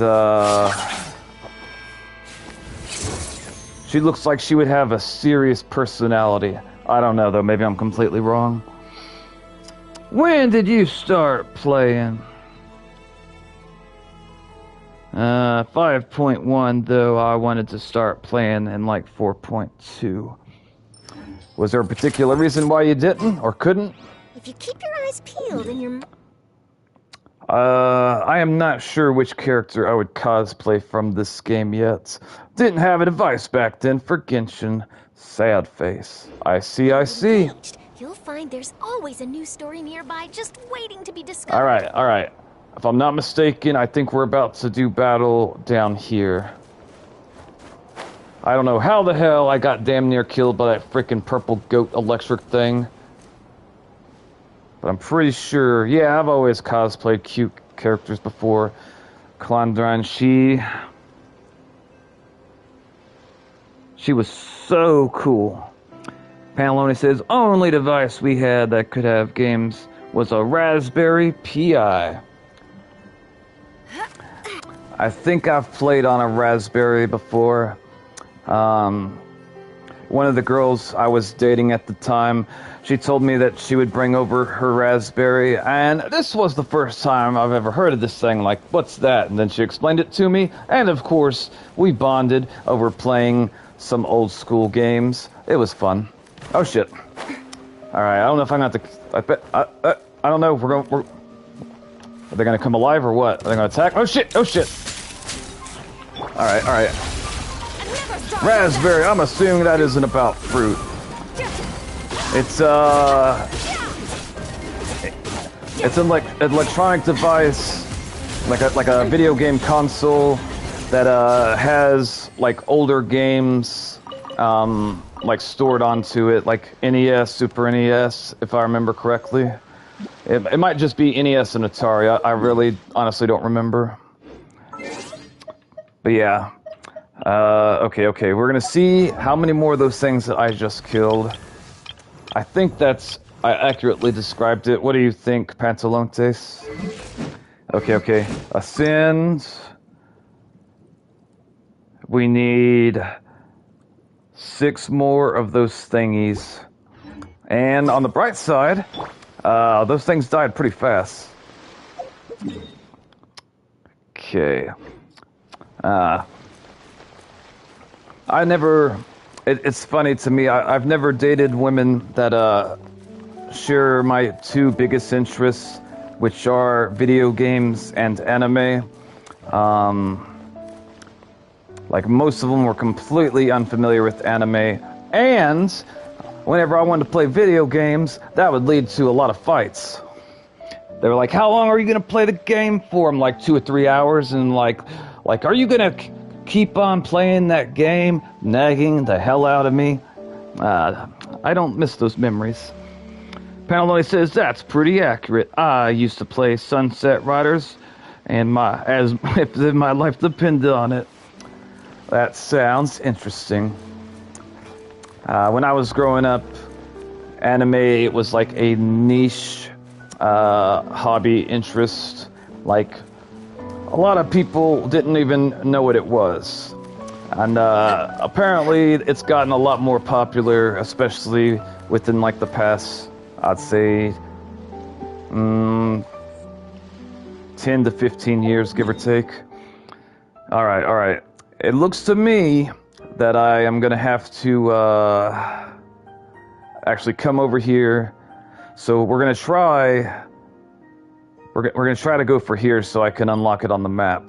she looks like she would have a serious personality. I don't know, though. Maybe I'm completely wrong. When did you start playing? 5.1, though I wanted to start playing in, like, 4.2. Was there a particular reason why you didn't, or couldn't? If you keep your eyes peeled and your... I am not sure which character I would cosplay from this game yet. Didn't have a device back then for Genshin. Sad face. I see. You'll find there's always a new story nearby just waiting to be discovered. Alright. If I'm not mistaken, I think we're about to do battle down here. I don't know how the hell I got damn near killed by that frickin' purple goat electric thing. But I'm pretty sure, yeah, I've always cosplayed cute characters before. Clondrine, she was so cool. Paneloni says, only device we had that could have games was a Raspberry Pi. I think I've played on a Raspberry before. One of the girls I was dating at the time, she told me that she would bring over her Raspberry, and this was the first time I've ever heard of this thing, like, what's that? And then she explained it to me, and of course, we bonded over playing some old school games. It was fun. Oh shit. Alright, I don't know if I'm gonna have to... I don't know, are they gonna come alive or what? Are they gonna attack? Oh shit! Alright. Raspberry, I'm assuming that isn't about fruit. It's, It's an electronic device, like a video game console that has like older games like stored onto it, like NES, Super NES, if I remember correctly. It might just be NES and Atari. I really honestly don't remember. But yeah. Okay. We're gonna see how many more of those things that I just killed. I think I accurately described it. What do you think, Pantalontes? Okay. Ascend. We need 6 more of those thingies. And on the bright side, those things died pretty fast. Okay. It's funny to me, I've never dated women that share my 2 biggest interests, which are video games and anime. Like most of them were completely unfamiliar with anime, and whenever I wanted to play video games, that would lead to a lot of fights. They were like, "How long are you gonna play the game for?" I'm like, 2 or 3 hours, and like, "Are you gonna keep on playing that game?" Nagging the hell out of me. I don't miss those memories. Paneloni says that's pretty accurate. I used to play Sunset Riders, and as if my life depended on it. That sounds interesting. When I was growing up, anime was like a niche hobby interest. Like, a lot of people didn't even know what it was. And apparently it's gotten a lot more popular, especially within like the past, I'd say, 10 to 15 years, give or take. All right. It looks to me that I am going to have to actually come over here. So we're going to try... We're going to try to go for here so I can unlock it on the map.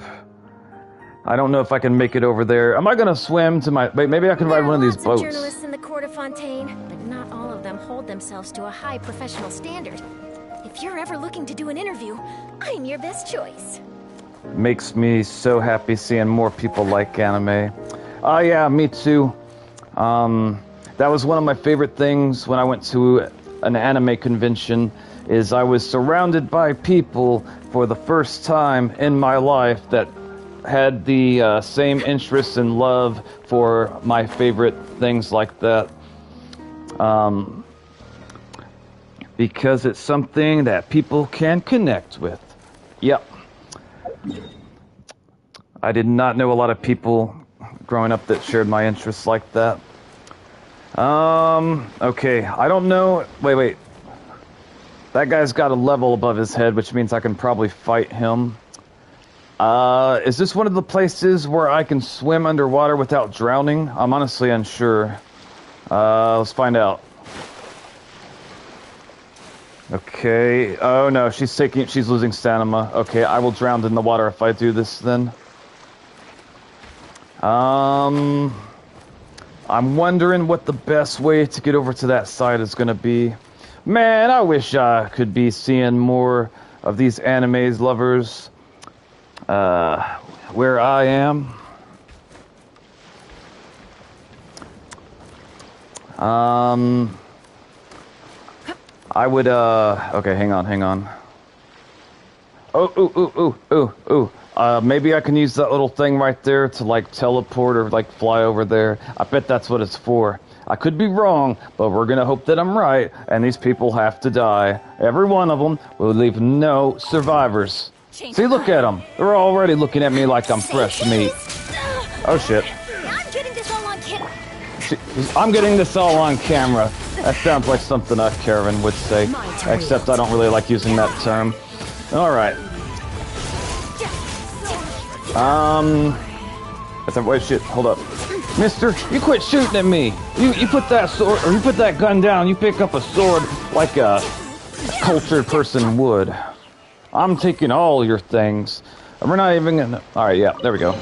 I don't know if I can make it over there. Am I going to swim to my... Maybe I can ride one of these boats. There are lots of journalists in the Court of Fontaine, but not all of them hold themselves to a high professional standard. If you're ever looking to do an interview, I'm your best choice. Makes me so happy seeing more people like anime. Oh yeah, me too. That was one of my favorite things when I went to an anime convention, is I was surrounded by people for the first time in my life that had the same interest and love for my favorite things like that. Because it's something that people can connect with. Yep. I did not know a lot of people growing up that shared my interests like that. Okay, I don't know. Wait. That guy's got a level above his head, which means I can probably fight him. Is this one of the places where I can swim underwater without drowning? I'm honestly unsure. Let's find out. Okay. Oh no, she's losing stamina. Okay, I will drown in the water if I do this then. I'm wondering what the best way to get over to that side is gonna be. Man, I wish I could be seeing more of these animes lovers where I am. I would, okay, hang on. Ooh. Maybe I can use that little thing right there to, like, teleport or, like, fly over there. I bet that's what it's for. I could be wrong, but we're gonna hope that I'm right, and these people have to die. Every one of them will leave no survivors. See, look at them. They're already looking at me like I'm fresh meat. Oh, shit. I'm getting this all on camera. That sounds like something a Karen would say, except I don't really like using that term. Alright. Wait, shit, hold up. Mister, you quit shooting at me. You put that sword, or you put that gun down, you pick up a sword like a cultured person would. I'm taking all your things. And we're not even gonna... Alright, yeah, there we go.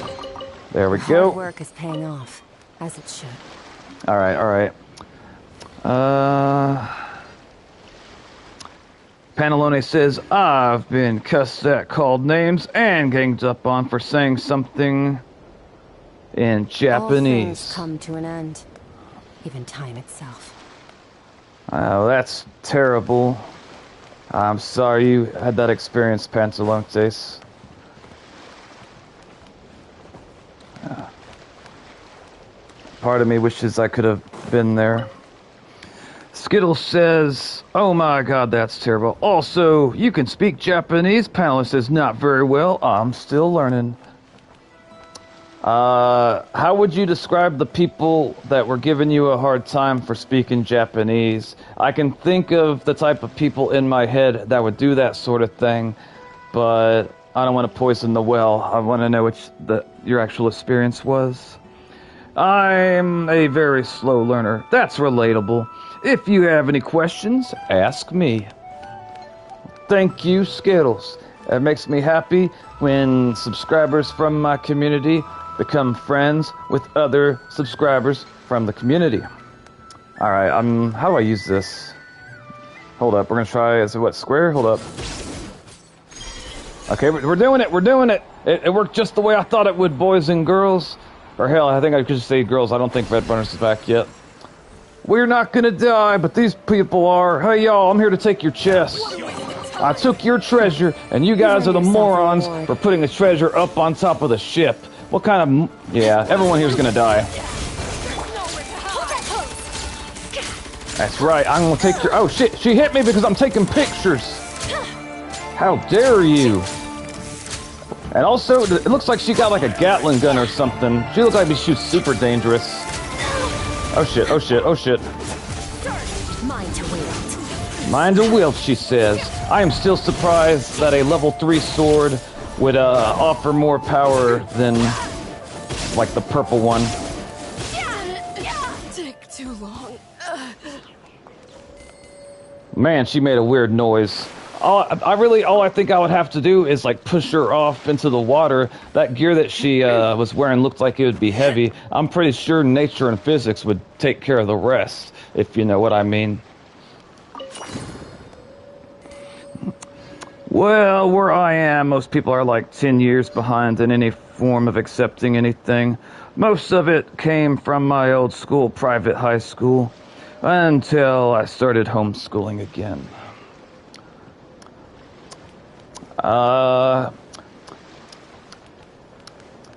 There we go. Hard work is paying off, as it should. Pantalone Pantalone says, I've been cussed at, called names, and ganged up on for saying something in All things Japanese. come to an end. Even time itself. Oh, that's terrible. I'm sorry you had that experience, Pantalontes. Part of me wishes I could have been there. Skittle says, oh my god, that's terrible. Also, you can speak Japanese. Panelist says, not very well. I'm still learning. How would you describe the people that were giving you a hard time for speaking Japanese? I can think of the type of people in my head that would do that sort of thing, but I don't want to poison the well. I want to know what your actual experience was. I'm a very slow learner. That's relatable. If you have any questions, ask me. Thank you, Skittles. It makes me happy when subscribers from my community become friends with other subscribers from the community. Alright, how do I use this? Hold up, we're gonna try, is it what, square? Hold up. Okay, we're doing it! It worked just the way I thought it would, boys and girls. Or hell, I think I could just say girls, I don't think Red Runners is back yet. We're not gonna die, but these people are. Hey y'all, I'm here to take your chest. I took your treasure, and you guys are the morons for putting the treasure up on top of the ship. What kind of... Yeah, everyone here's gonna die. That's right, I'm gonna take your... Oh shit, she hit me because I'm taking pictures. How dare you? And also, it looks like she got like a Gatling gun or something. She looks like she's super dangerous. Oh shit, oh shit, oh shit. Mind to wield. Mind to wield, she says. I am still surprised that a level 3 sword would offer more power than like the purple one. Take too long. Man, she made a weird noise. All I think I would have to do is like push her off into the water. That gear that she was wearing looked like it would be heavy. I'm pretty sure nature and physics would take care of the rest, if you know what I mean. Well, where I am, most people are like 10 years behind in any form of accepting anything. Most of it came from my old school, private high school, until I started homeschooling again.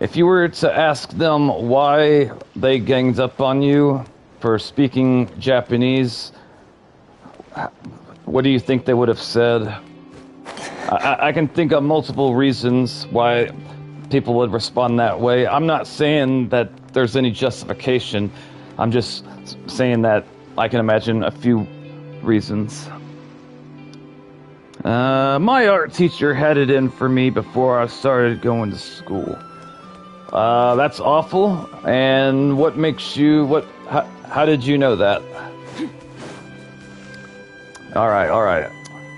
If you were to ask them why they ganged up on you for speaking Japanese, what do you think they would have said? I can think of multiple reasons why people would respond that way. I'm not saying that there's any justification. I'm just saying that I can imagine a few reasons. My art teacher had it in for me before I started going to school. That's awful. And what makes you, how did you know that? Alright.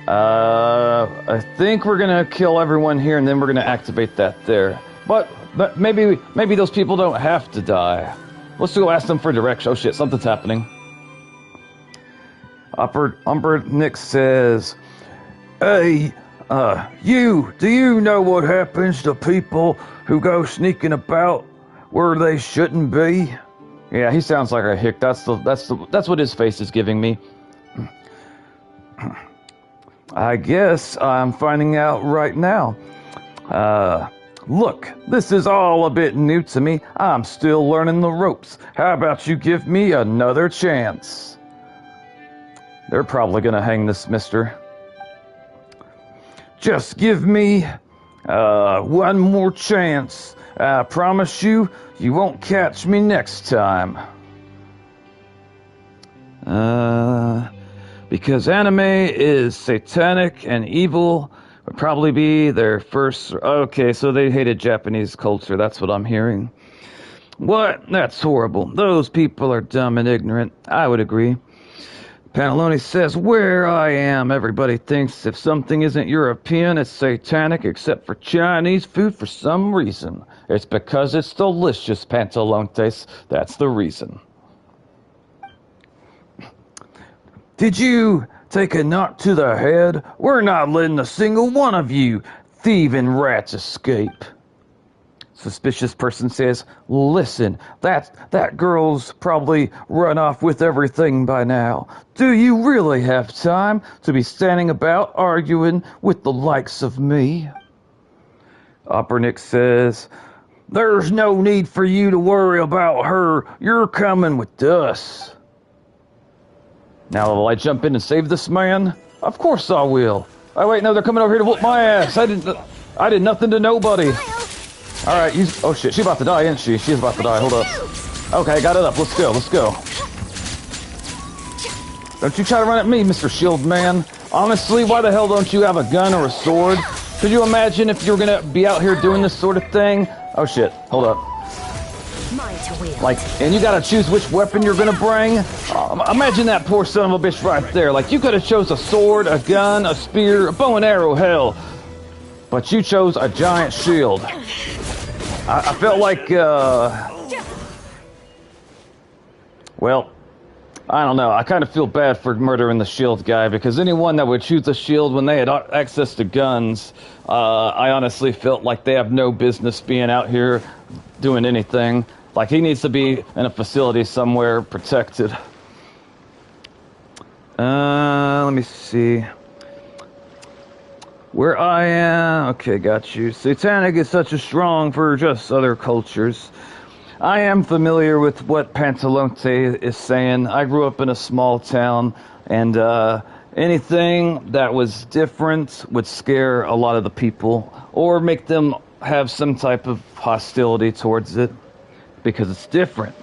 I think we're gonna kill everyone here and then we're gonna activate that there. But maybe those people don't have to die. Let's go ask them for direction. Oh shit, something's happening. Umber Nick says, hey, do you know what happens to people who go sneaking about where they shouldn't be? Yeah, he sounds like a hick. That's what his face is giving me. I guess I'm finding out right now. Look, this is all a bit new to me. I'm still learning the ropes. How about you give me another chance? They're probably gonna hang this mister. Just give me one more chance. I promise you, you won't catch me next time. Because anime is satanic and evil would probably be their first... Okay, so they hated Japanese culture. That's what I'm hearing. What? That's horrible. Those people are dumb and ignorant. I would agree. Pantalone says, where I am, everybody thinks if something isn't European, it's satanic, except for Chinese food for some reason. It's because it's delicious, Pantalontes. That's the reason. Did you Take a knock to the head? We're not letting a single one of you thieving rats escape. Suspicious person says, listen, that girl's probably run off with everything by now. Do you really have time to be standing about arguing with the likes of me? Oppernick says, there's no need for you to worry about her. You're coming with us. Now will I jump in and save this man? Of course I will. Oh wait, no, they're coming over here to whoop my ass. I did nothing to nobody. Alright, oh shit, she's about to die, isn't she? She's about to die, hold up. Okay, got it up, let's go. Don't you try to run at me, Mr. Shield Man. Honestly, why the hell don't you have a gun or a sword? Could you imagine if you were gonna be out here doing this sort of thing? Oh shit, hold up. Like, and you gotta choose which weapon you're gonna bring? Imagine that poor son of a bitch right there. Like, you could have chose a sword, a gun, a spear, a bow and arrow, hell. But you chose a giant shield. I felt like, well, I don't know. I kind of feel bad for murdering the shield guy, because anyone that would choose a shield when they had access to guns, I honestly felt like they have no business being out here doing anything. Like, he needs to be in a facility somewhere protected. Let me see. Where I am... Okay, got you. Satanic is such a strong for just other cultures. I am familiar with what Pantalone is saying. I grew up in a small town, and anything that was different would scare a lot of the people, or make them have some type of hostility towards it, because it's different.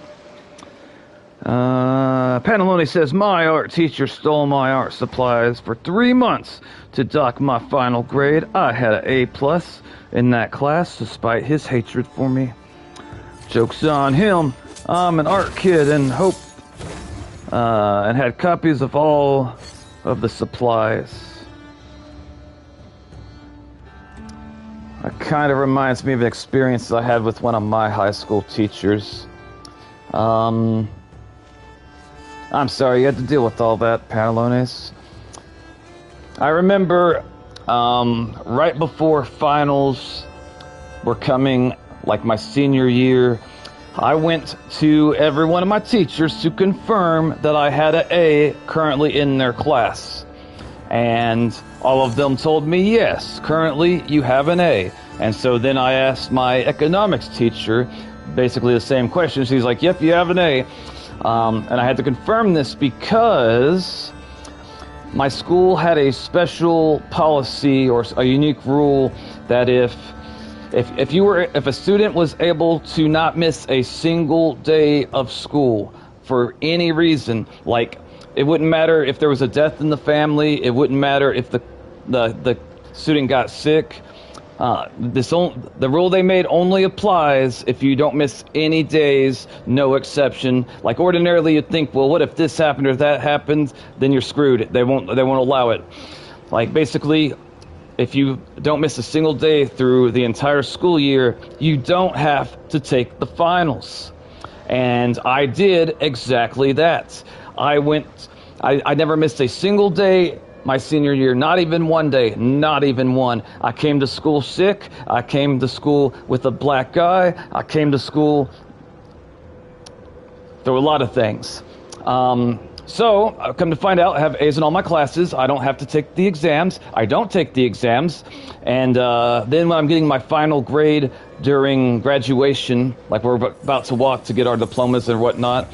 Pantalone says, my art teacher stole my art supplies for 3 months to dock my final grade. I had an A+ in that class, despite his hatred for me. Joke's on him. I'm an art kid and had copies of all of the supplies. It kind of reminds me of an experience I had with one of my high school teachers. I'm sorry you had to deal with all that, Pantalones. I remember right before finals were coming, like my senior year, I went to every one of my teachers to confirm that I had an A currently in their class. And all of them told me, yes, currently you have an A. And so then I asked my economics teacher basically the same question. She's like, yep, you have an A. And I had to confirm this because my school had a special policy or a unique rule that if a student was able to not miss a single day of school for any reason, like it wouldn't matter if there was a death in the family, it wouldn't matter if the student got sick. The rule they made only applies if you don't miss any days, no exception. Like ordinarily you'd think, well, what if this happened or that happened? Then you're screwed. They won't allow it. Like basically, if you don't miss a single day through the entire school year, you don't have to take the finals. And I did exactly that. I never missed a single day my senior year, not even one day, not even one. I came to school sick. I came to school with a black eye. I came to school through a lot of things. So, I've come to find out I have A's in all my classes. I don't have to take the exams. I don't take the exams. And then when I'm getting my final grade during graduation, like we're about to walk to get our diplomas and whatnot,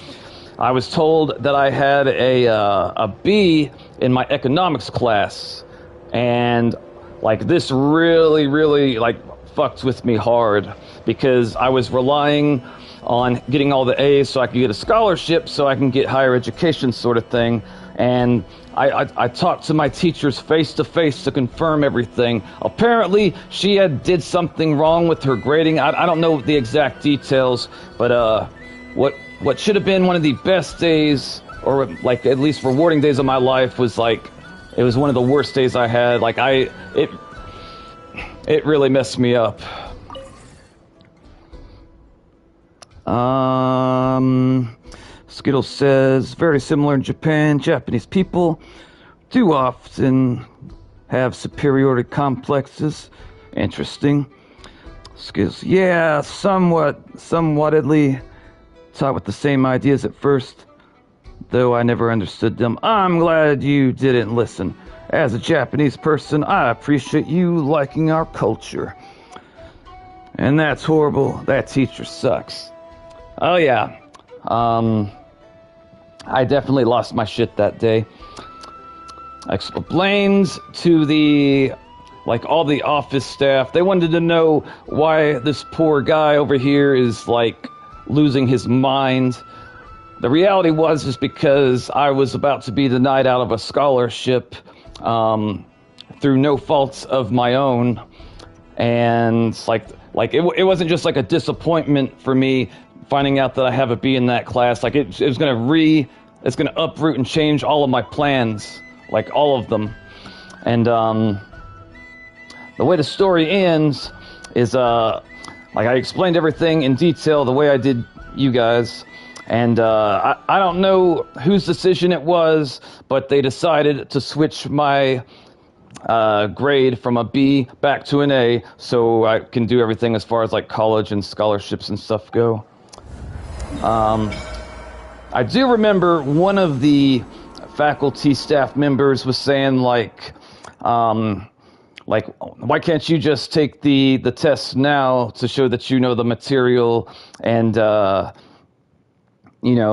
I was told that I had a B in my economics class. And like this really, really like fucked with me hard because I was relying on getting all the A's so I could get a scholarship so I can get higher education sort of thing. And I talked to my teachers face to face to confirm everything. Apparently she did something wrong with her grading. I don't know the exact details, but what should have been one of the best days, or like at least rewarding days of my life, was like it was one of the worst days I had. Like it really messed me up. Skittle says, very similar in Japan. Japanese people do often have superiority complexes. Interesting. Skills. Yeah, somewhatly taught with the same ideas at first, though I never understood them. I'm glad you didn't listen. As a Japanese person, I appreciate you liking our culture. And that's horrible. That teacher sucks. Oh yeah. I definitely lost my shit that day. I explained to all the office staff. They wanted to know why this poor guy over here is, losing his mind. The reality was just because I was about to be denied out of a scholarship through no fault of my own. And, it wasn't just, a disappointment for me finding out that I have a B in that class. It was it's gonna uproot and change all of my plans. All of them. And, the way the story ends is, I explained everything in detail the way I did you guys. And, I don't know whose decision it was, but they decided to switch my, grade from a B back to an A, so I can do everything as far as, college and scholarships and stuff go. I do remember one of the faculty staff members was saying, why can't you just take the test now to show that you know the material and,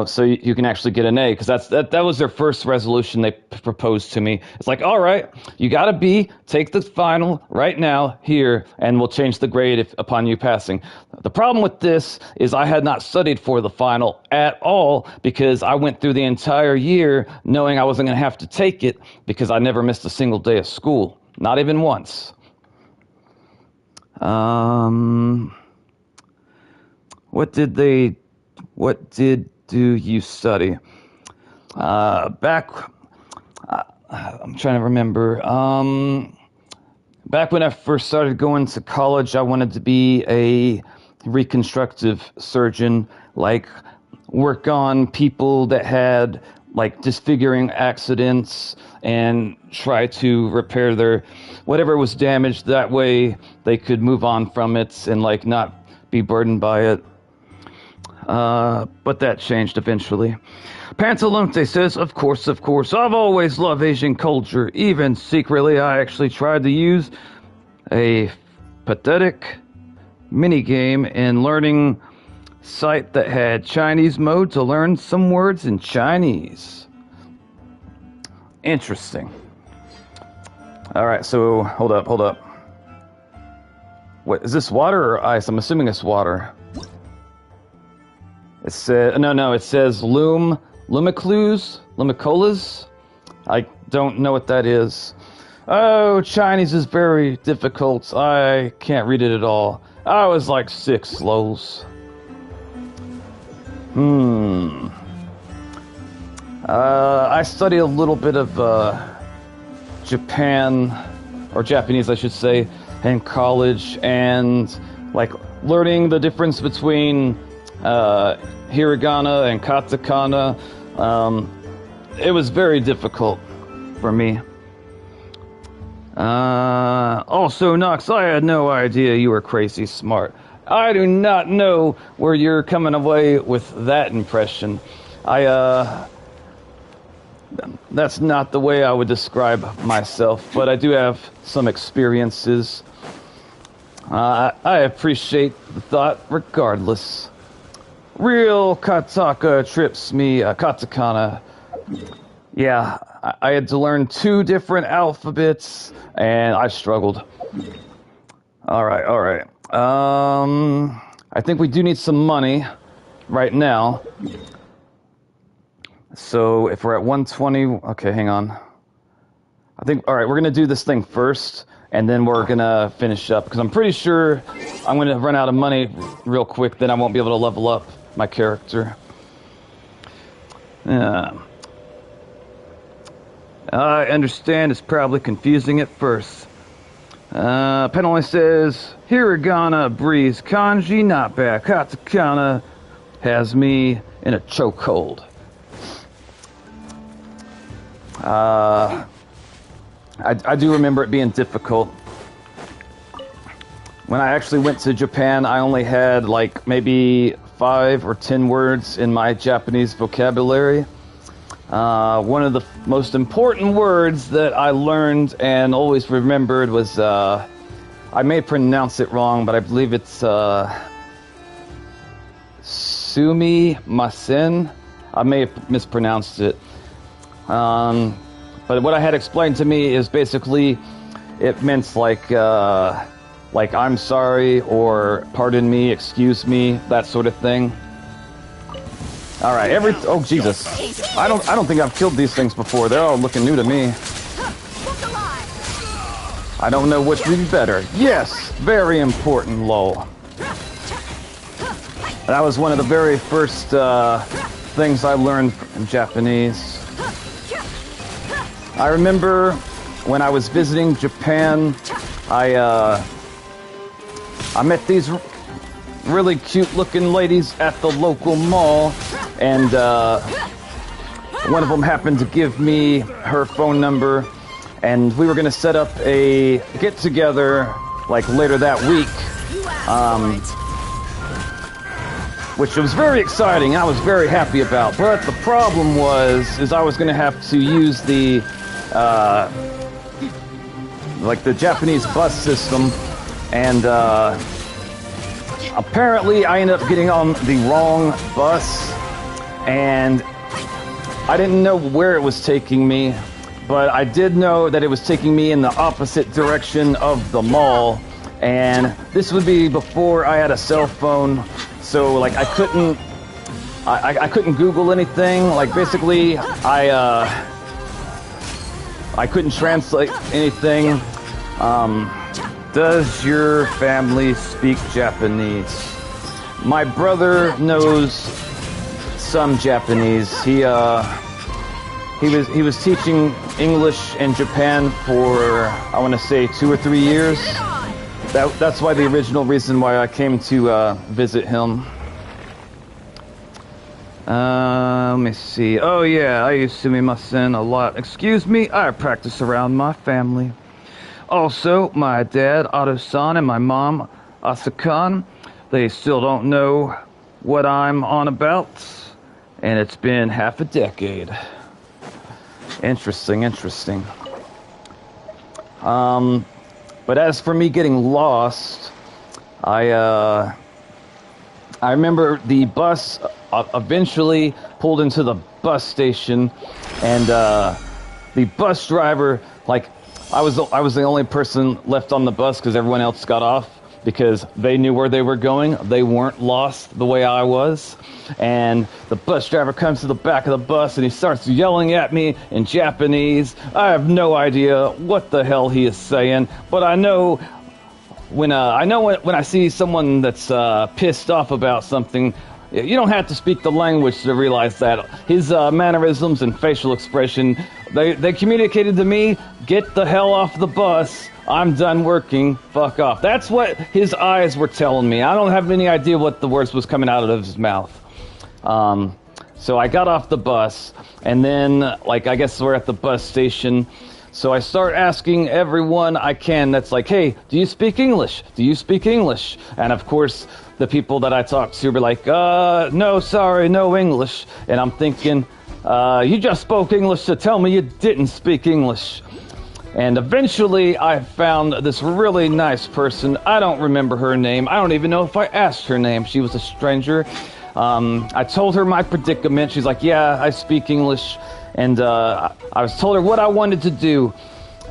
so you can actually get an A, because that was their first resolution they proposed to me. It's all right, you got a B, take the final right now here, and we'll change the grade upon you passing. The problem with this is I had not studied for the final at all, because I went through the entire year knowing I wasn't going to have to take it, because I never missed a single day of school, not even once. What did you study? I'm trying to remember. Back when I first started going to college, I wanted to be a reconstructive surgeon, work on people that had disfiguring accidents and try to repair their whatever was damaged. That way they could move on from it and not be burdened by it. But that changed eventually. Pantalonte says, of course, I've always loved Asian culture. Even secretly, I actually tried to use a pathetic minigame in learning site that had Chinese mode to learn some words in Chinese. Interesting. Alright, so, hold up. What, is this water or ice? I'm assuming it's water. It says it says Lumicolas. I don't know what that is. Oh, Chinese is very difficult. I can't read it at all. I was 6 lows. I study a little bit of Japan, or Japanese I should say, in college, and learning the difference between hiragana and katakana. It was very difficult for me. Also, Nox, I had no idea you were crazy smart. I do not know where you're coming away with that impression. That's not the way I would describe myself, but I do have some experiences. I appreciate the thought regardless. Real Kataka trips me, katakana. Yeah, I had to learn 2 different alphabets, and I struggled. Alright. I think we do need some money right now. So if we're at 120, okay, hang on. Alright, we're gonna do this thing first, and then we're gonna finish up, because I'm pretty sure I'm gonna run out of money real quick, then I won't be able to level up my character. Yeah. I understand it's probably confusing at first. Penalty says, Hiragana breeze, kanji not bad. Katakana has me in a chokehold. I do remember it being difficult. When I actually went to Japan, I only had like maybe 5 or 10 words in my Japanese vocabulary. One of the most important words that I learned and always remembered was, I may pronounce it wrong, but I believe it's sumimasen. I may have mispronounced it. But what I had explained to me is basically it meant like I'm sorry or pardon me, excuse me, that sort of thing. All right, oh Jesus, I don't think I've killed these things before. They're all looking new to me. I don't know which would be better. Yes, very important, lol. That was one of the very first things I learned in Japanese. I remember when I was visiting Japan, I met these really cute-looking ladies at the local mall, and one of them happened to give me her phone number, and we were going to set up a get-together like later that week, which was very exciting. I was very happy about. But the problem is I was going to have to use the like the Japanese bus system, and apparently I ended up getting on the wrong bus, and I didn't know where it was taking me, but I did know that it was taking me in the opposite direction of the mall, and this would be before I had a cell phone, so like I couldn't Google anything. Like basically I couldn't translate anything. Does your family speak Japanese? My brother knows some Japanese. He was teaching English in Japan for, I want to say, 2 or 3 years. That's why the original reason why I came to visit him. Let me see. Oh yeah, I use sumimasen a lot. Excuse me, I practice around my family. Also, my dad, Otto-san, and my mom, Asa-kan, they still don't know what I'm on about, and it's been half a decade. Interesting. But as for me getting lost, I remember the bus eventually pulled into the bus station, and the bus driver, like, I was the only person left on the bus because everyone else got off because they knew where they were going. They weren't lost the way I was. And the bus driver comes to the back of the bus and he starts yelling at me in Japanese. I have no idea what the hell he is saying, but I know when I see someone that's pissed off about something, you don't have to speak the language to realize that. His mannerisms and facial expression, they communicated to me, get the hell off the bus, I'm done working, fuck off. That's what his eyes were telling me. I don't have any idea what the words was coming out of his mouth. So I got off the bus, and then, like, I guess we're at the bus station, so I start asking everyone I can that's like, hey, do you speak English? Do you speak English? And of course, the people that I talk to were like, no, sorry, no English. And I'm thinking, you just spoke English to tell me you didn't speak English. And eventually I found this really nice person. I don't remember her name. I don't even know if I asked her name. She was a stranger. I told her my predicament. She's like, yeah, I speak English. And I was told her what I wanted to do.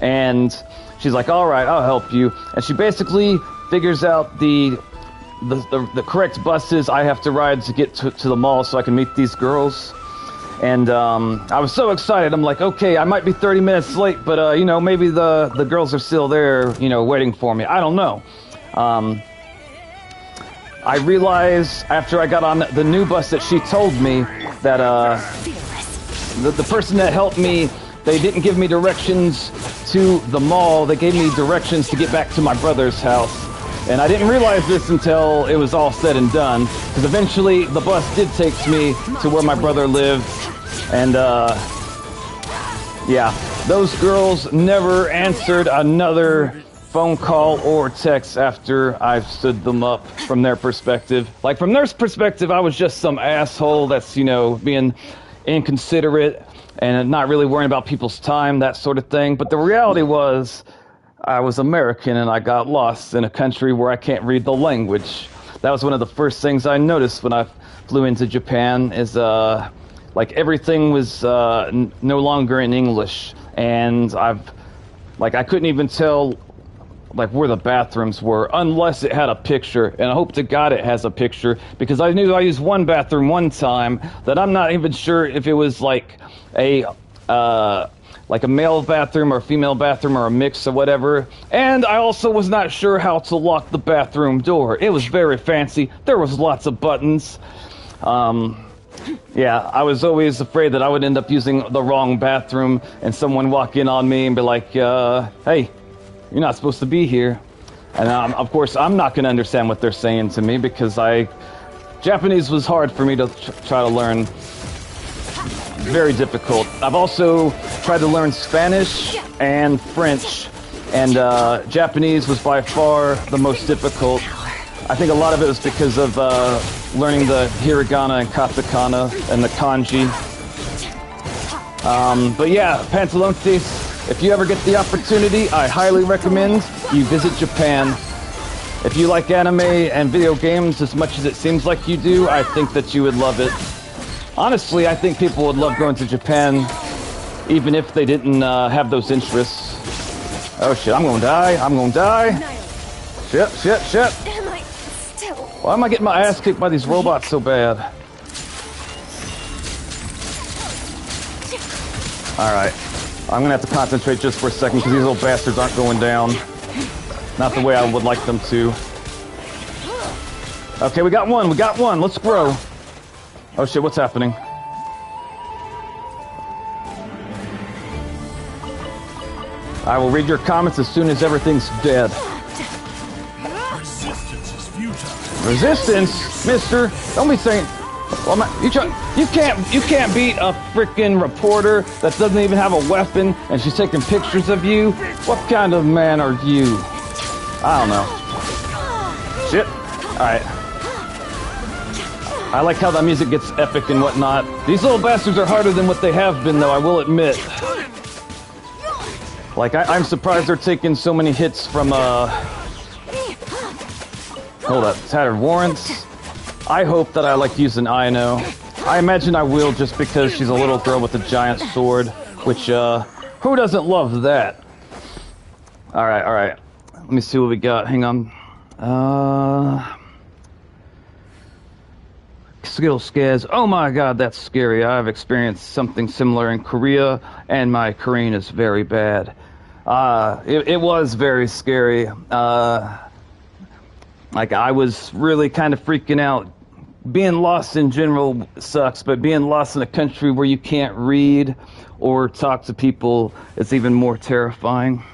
And she's like, all right, I'll help you. And she basically figures out the correct buses I have to ride to get to the mall so I can meet these girls. And I was so excited. I'm like, okay, I might be 30 minutes late, but maybe the girls are still there, waiting for me. I don't know. I realized after I got on the new bus that she told me that the person that helped me, they didn't give me directions to the mall. They gave me directions to get back to my brother's house. And I didn't realize this until it was all said and done, because eventually the bus did take me to where my brother lived, and yeah, Those girls never answered another phone call or text after I stood them up from their perspective. Like, from their perspective, I was just some asshole that's, you know, being inconsiderate and not really worrying about people's time, that sort of thing. But the reality was, I was American and I got lost in a country where I can't read the language. That was one of the first things I noticed when I flew into Japan is, like, everything was no longer in English. And I couldn't even tell, like, where the bathrooms were unless it had a picture. And I hope to God it has a picture, because I knew I used one bathroom one time that I'm not even sure if it was like a male bathroom or a female bathroom or a mix or whatever. And I also was not sure how to lock the bathroom door. It was very fancy. There was lots of buttons. Yeah, I was always afraid that I would end up using the wrong bathroom and someone walk in on me and be like, hey, you're not supposed to be here. And of course, I'm not going to understand what they're saying to me because Japanese was hard for me to try to learn. Very difficult. I've also tried to learn Spanish and French, and Japanese was by far the most difficult. I think a lot of it was because of learning the hiragana and katakana and the kanji. But yeah, Pantalontes, if you ever get the opportunity, I highly recommend you visit Japan. If you like anime and video games as much as it seems like you do, I think that you would love it. Honestly, I think people would love going to Japan, even if they didn't have those interests. Oh shit, I'm gonna die, I'm gonna die. Shit, shit, shit. Am I still? Why am I getting my ass kicked by these robots so bad? Alright, I'm gonna have to concentrate just for a second because these little bastards aren't going down. Not the way I would like them to. Okay, we got one, let's grow. Oh shit, what's happening? I will read your comments as soon as everything's dead. Resistance is futile. Resistance, mister? Don't be saying... Well, you can't beat a freaking reporter that doesn't even have a weapon and she's taking pictures of you? What kind of man are you? I don't know. Shit. Alright. I like how that music gets epic and whatnot. These little bastards are harder than what they have been, though, I will admit. Like, I'm surprised they're taking so many hits from, Hold up, tattered warrants. I hope that I like using Aino. I imagine I will just because she's a little girl with a giant sword, which, who doesn't love that? Alright. Let me see what we got. Hang on. Skill scares. Oh my god, that's scary. I've experienced something similar in Korea, and my Korean is very bad. It was very scary. Like, I was really kind of freaking out. Being lost in general sucks, but being lost in a country where you can't read or talk to people is even more terrifying.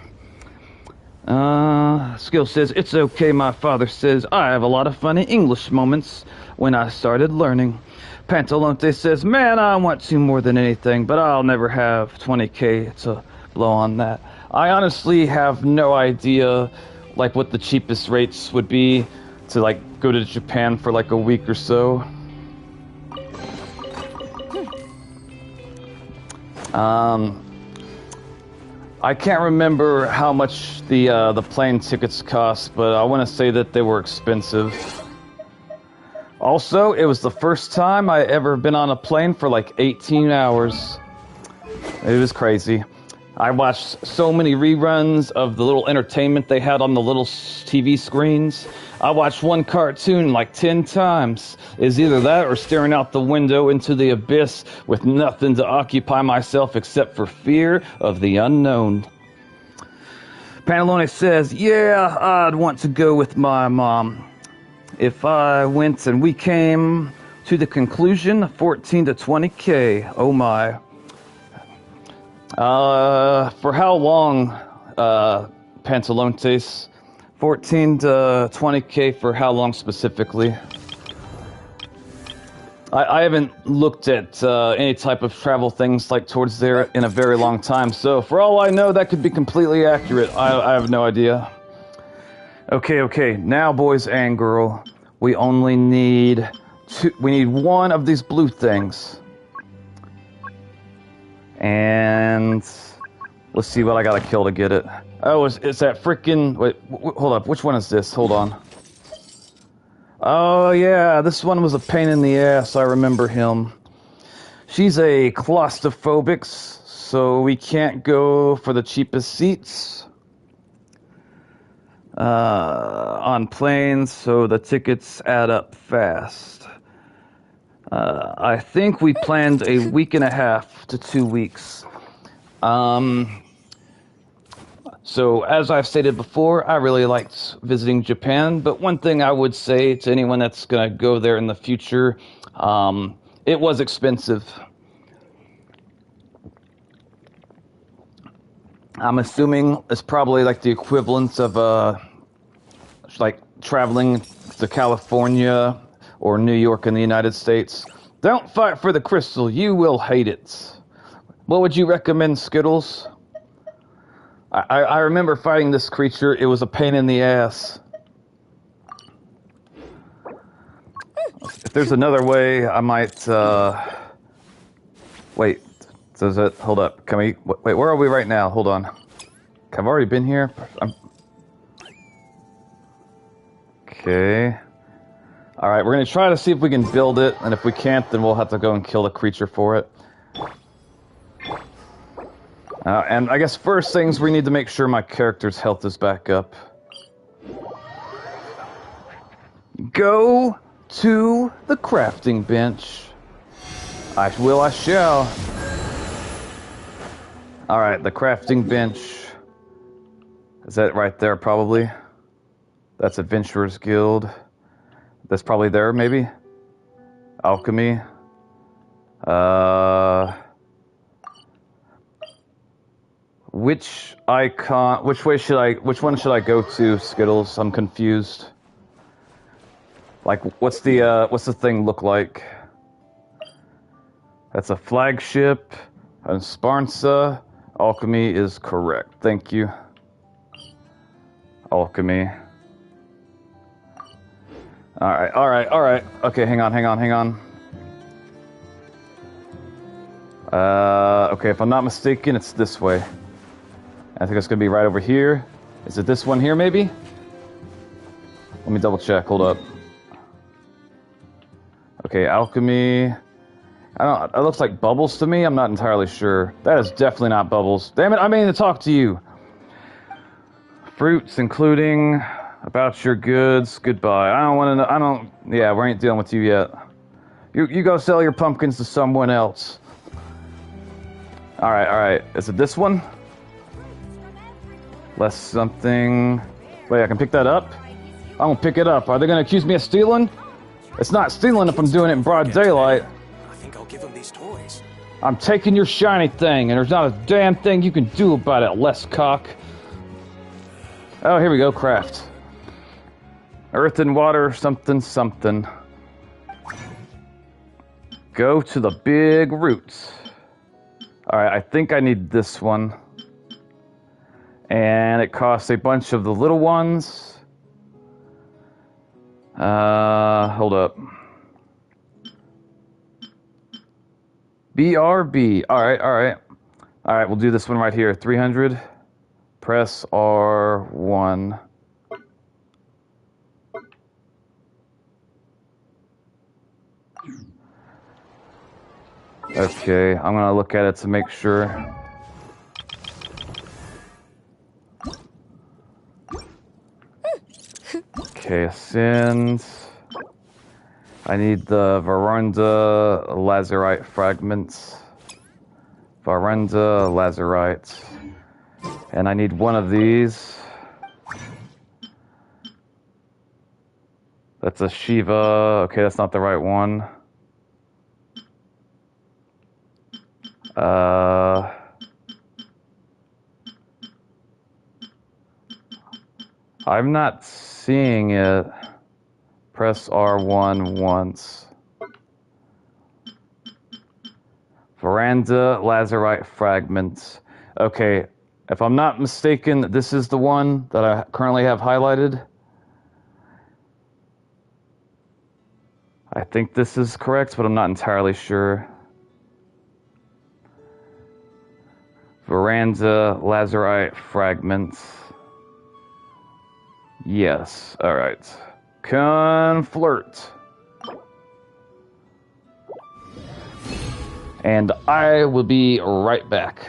Skill says, it's okay, my father says, I have a lot of funny English moments when I started learning. Pantalonte says, man, I want to more than anything, but I'll never have 20k to blow on that. I honestly have no idea, like, what the cheapest rates would be to, like, go to Japan for, like, a week or so. I can't remember how much the plane tickets cost, but I want to say that they were expensive. Also, it was the first time I ever been on a plane for like 18 hours. It was crazy. I watched so many reruns of the little entertainment they had on the little TV screens. I watched one cartoon like 10 times. It's either that or staring out the window into the abyss with nothing to occupy myself except for fear of the unknown. Pantalone says, yeah, I'd want to go with my mom. If I went and we came to the conclusion, 14 to 20k. Oh my. For how long, Pantalontes? 14 to 20k for how long specifically? I haven't looked at any type of travel things like towards there in a very long time, so for all I know, that could be completely accurate. I have no idea. Okay, now boys and girl, we only need we need one of these blue things. And let's see what I gotta kill to get it. Oh, it's that freaking... Wait, hold up, which one is this? Hold on. Oh yeah, this one was a pain in the ass, I remember him. She's a claustrophobic, so we can't go for the cheapest seats on planes, so the tickets add up fast. I think we planned a week and a half to 2 weeks. So, as I've stated before, I really liked visiting Japan, but one thing I would say to anyone that's going to go there in the future, it was expensive. I'm assuming it's probably like the equivalent of, like traveling to California or New York in the United States. Don't fight for the crystal, you will hate it. What would you recommend, Skittles? I remember fighting this creature. It was a pain in the ass. If there's another way, I might, Wait, does it... Hold up. Can we... Wait, where are we right now? Hold on. I've already been here. Okay. Alright, we're gonna try to see if we can build it, and if we can't, then we'll have to go and kill the creature for it. And I guess first things, we need to make sure my character's health is back up. Go to the crafting bench. I shall. Alright, the crafting bench. Is that right there, probably? That's Adventurers Guild. That's probably there, maybe? Alchemy. Which icon... Which one should I go to, Skittles? I'm confused. Like, what's the thing look like? That's a flagship. And Sparnsa. Alchemy is correct. Thank you. Alchemy. Alright. Okay, hang on. Okay, if I'm not mistaken, it's this way. I think it's gonna be right over here. Is it this one here, maybe? Let me double check, hold up. Okay, alchemy. I don't... It looks like bubbles to me, I'm not entirely sure. That is definitely not bubbles. Damn it, I mean to talk to you! Fruits, including... About your goods, goodbye. I don't want to know... Yeah, we ain't dealing with you yet. You go sell your pumpkins to someone else. Alright. Is it this one? Less something... Wait, I can pick that up? I won't pick it up. Are they going to accuse me of stealing? It's not stealing if I'm doing it in broad daylight. I think I'll give them these toys. I'm taking your shiny thing, and there's not a damn thing you can do about it, less cock. Oh, here we go, craft. Earth and water, something. Go to the big roots. Alright, I think I need this one. And it costs a bunch of the little ones. Hold up. BRB. Alright, we'll do this one right here. 300. Press R1. Okay, I'm gonna look at it to make sure. Okay, ascend. I need the Veranda Lazarite fragments. Veranda Lazarite. And I need one of these. That's a Shiva. Okay, that's not the right one. I'm not seeing it. Press R1 once. Veranda, lazurite fragments. Okay, if I'm not mistaken, this is the one that I currently have highlighted. I think this is correct, but I'm not entirely sure. Veranda, lazurite fragments. Yes, alright. Conflirt. And I will be right back.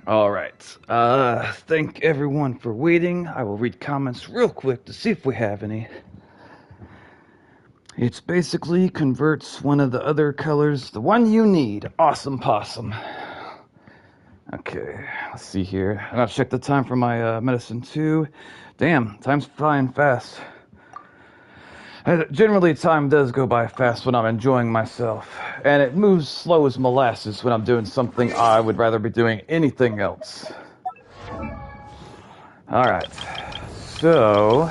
All right. Thank everyone for waiting. I will read comments real quick to see if we have any. It's basically converts one of the other colors, the one you need. Awesome possum. Okay, let's see here. I gotta check the time for my medicine too. Damn, time's flying fast. Generally, time does go by fast when I'm enjoying myself, and it moves slow as molasses when I'm doing something I would rather be doing anything else. Alright, so...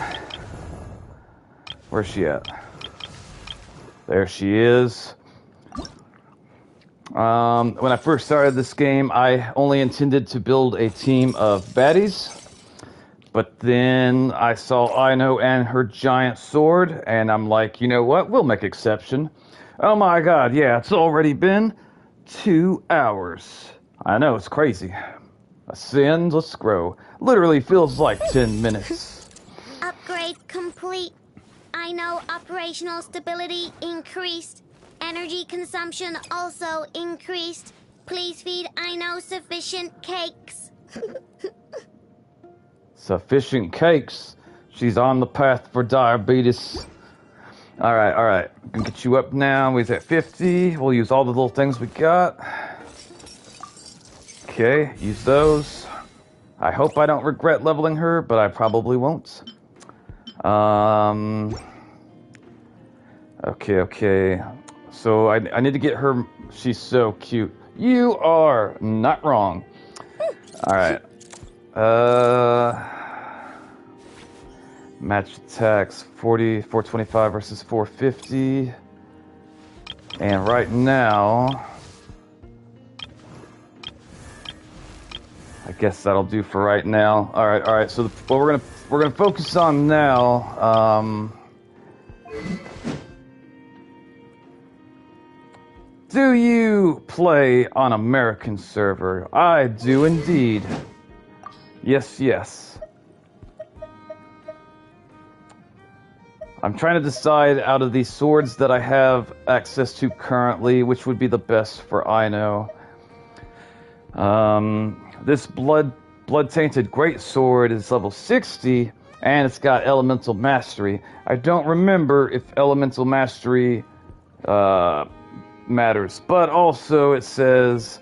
where's she at? There she is. When I first started this game, I only intended to build a team of baddies. But then I saw Aino and her giant sword, and I'm like, you know what? We'll make exception. Oh my god, yeah, it's already been 2 hours. I know, it's crazy. Ascend, let's grow. Literally feels like 10 minutes. Upgrade complete. Aino operational stability increased. Energy consumption also increased. Please feed Aino sufficient cakes. Sufficient cakes. She's on the path for diabetes. Alright. I can get you up now. We're at 50. We'll use all the little things we got. Okay, use those. I hope I don't regret leveling her, but I probably won't. Okay. So I need to get her. She's so cute. You are not wrong. Alright. Match attacks 425 versus 450. And right now, I guess that'll do for right now. All right. So what we're gonna focus on now. Do you play on American server? I do indeed. Yes. I'm trying to decide out of these swords that I have access to currently, which would be the best for Aino. This blood-tainted greatsword is level 60, and it's got elemental mastery. I don't remember if elemental mastery matters, but also it says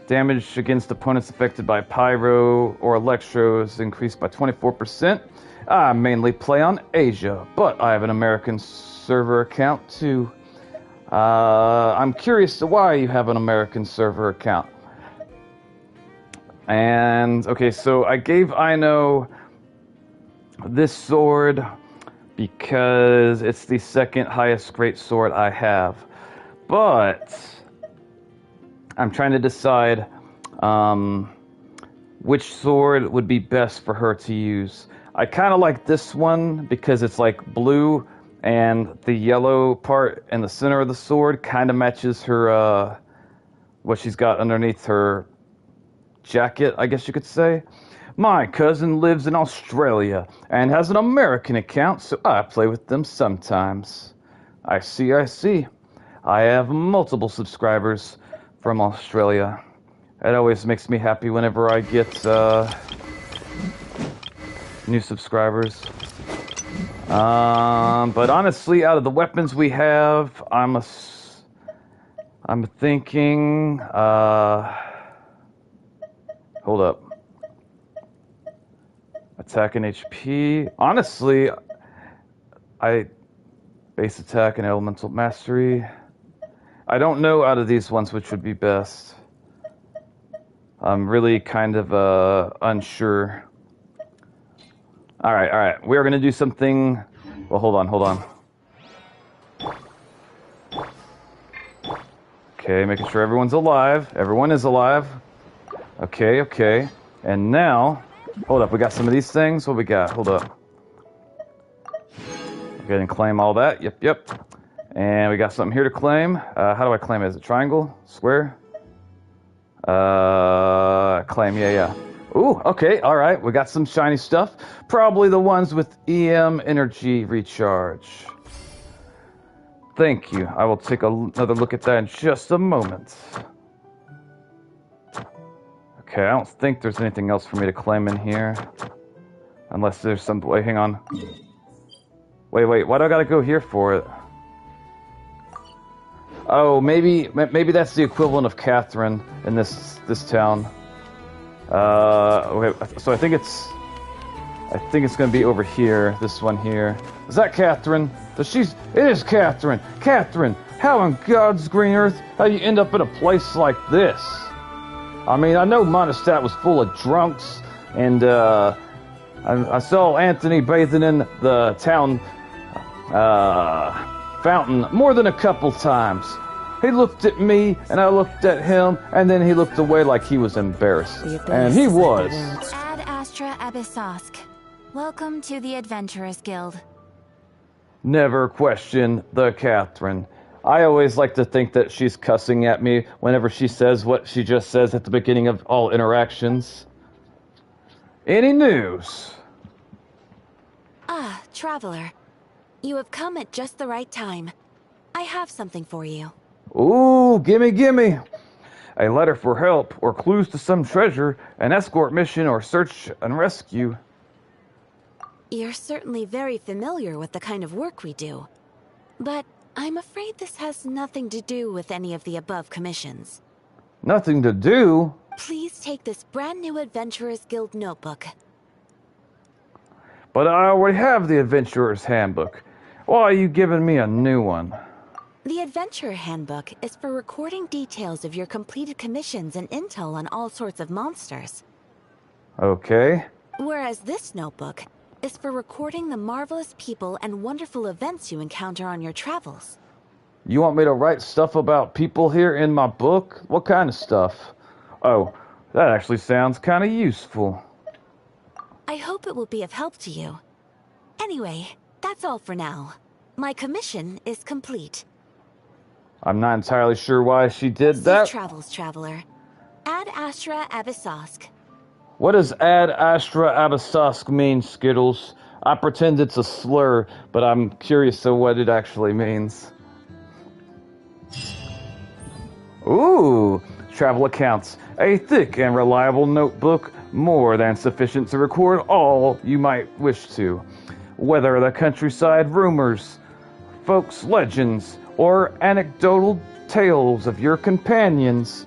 damage against opponents affected by pyro or electro is increased by 24%. I mainly play on Asia, but I have an American server account too. I'm curious to why you have an American server account. And, okay, so I gave Aino this sword because it's the second highest greatsword I have. But I'm trying to decide which sword would be best for her to use. I kind of like this one because it's like blue, and the yellow part in the center of the sword kind of matches her, what she's got underneath her jacket, I guess you could say. My cousin lives in Australia and has an American account, so I play with them sometimes. I see. I have multiple subscribers from Australia. It always makes me happy whenever I get new subscribers. But honestly, out of the weapons we have, I'm thinking. Hold up. Attack and HP. Honestly, base attack and elemental mastery. I don't know out of these ones which would be best. I'm really kind of unsure. All right. We're gonna do something. Well, hold on. Okay, making sure everyone's alive. Everyone is alive. Okay. And now, hold up. We got some of these things. What we got? Hold up. Go ahead and claim all that. Yep. And we got something here to claim. How do I claim it? Is it triangle? Square? Claim. Yeah. Ooh, okay, all right. We got some shiny stuff. Probably the ones with EM energy recharge. Thank you. I will take another look at that in just a moment. Okay, I don't think there's anything else for me to claim in here. Unless there's some... Wait, hang on. Wait. Why do I gotta go here for it? Oh, maybe that's the equivalent of Catherine in this town. Okay, so I think it's gonna be over here. This one here. Is that Catherine? It is Catherine. Catherine, how in God's green earth how you end up in a place like this? I mean, I know Mondstadt was full of drunks, and I saw Anthony bathing in the town fountain more than a couple times. He looked at me, and I looked at him, and then he looked away like he was embarrassed. And he was. Ad Astra Abyssosk. Welcome to the Adventurers Guild. Never question the Catherine. I always like to think that she's cussing at me whenever she says what she just says at the beginning of all interactions. Any news? Ah, traveler. You have come at just the right time. I have something for you. Ooh, gimme. A letter for help, or clues to some treasure, an escort mission, or search and rescue. You're certainly very familiar with the kind of work we do. But I'm afraid this has nothing to do with any of the above commissions. Nothing to do? Please take this brand new Adventurers Guild notebook. But I already have the Adventurer's Handbook. Why are you giving me a new one? The Adventurer Handbook is for recording details of your completed commissions and intel on all sorts of monsters. Okay. Whereas this notebook is for recording the marvelous people and wonderful events you encounter on your travels. You want me to write stuff about people here in my book? What kind of stuff? Oh, that actually sounds kind of useful. I hope it will be of help to you. Anyway, that's all for now. My commission is complete. I'm not entirely sure why she did that. Safe travels, traveler. Ad Astra Abyssosk. What does Ad Astra Abyssosk mean, Skittles? I pretend it's a slur, but I'm curious of what it actually means. Ooh, travel accounts. A thick and reliable notebook, more than sufficient to record all you might wish to. Whether the countryside rumors, folks' legends, or anecdotal tales of your companions,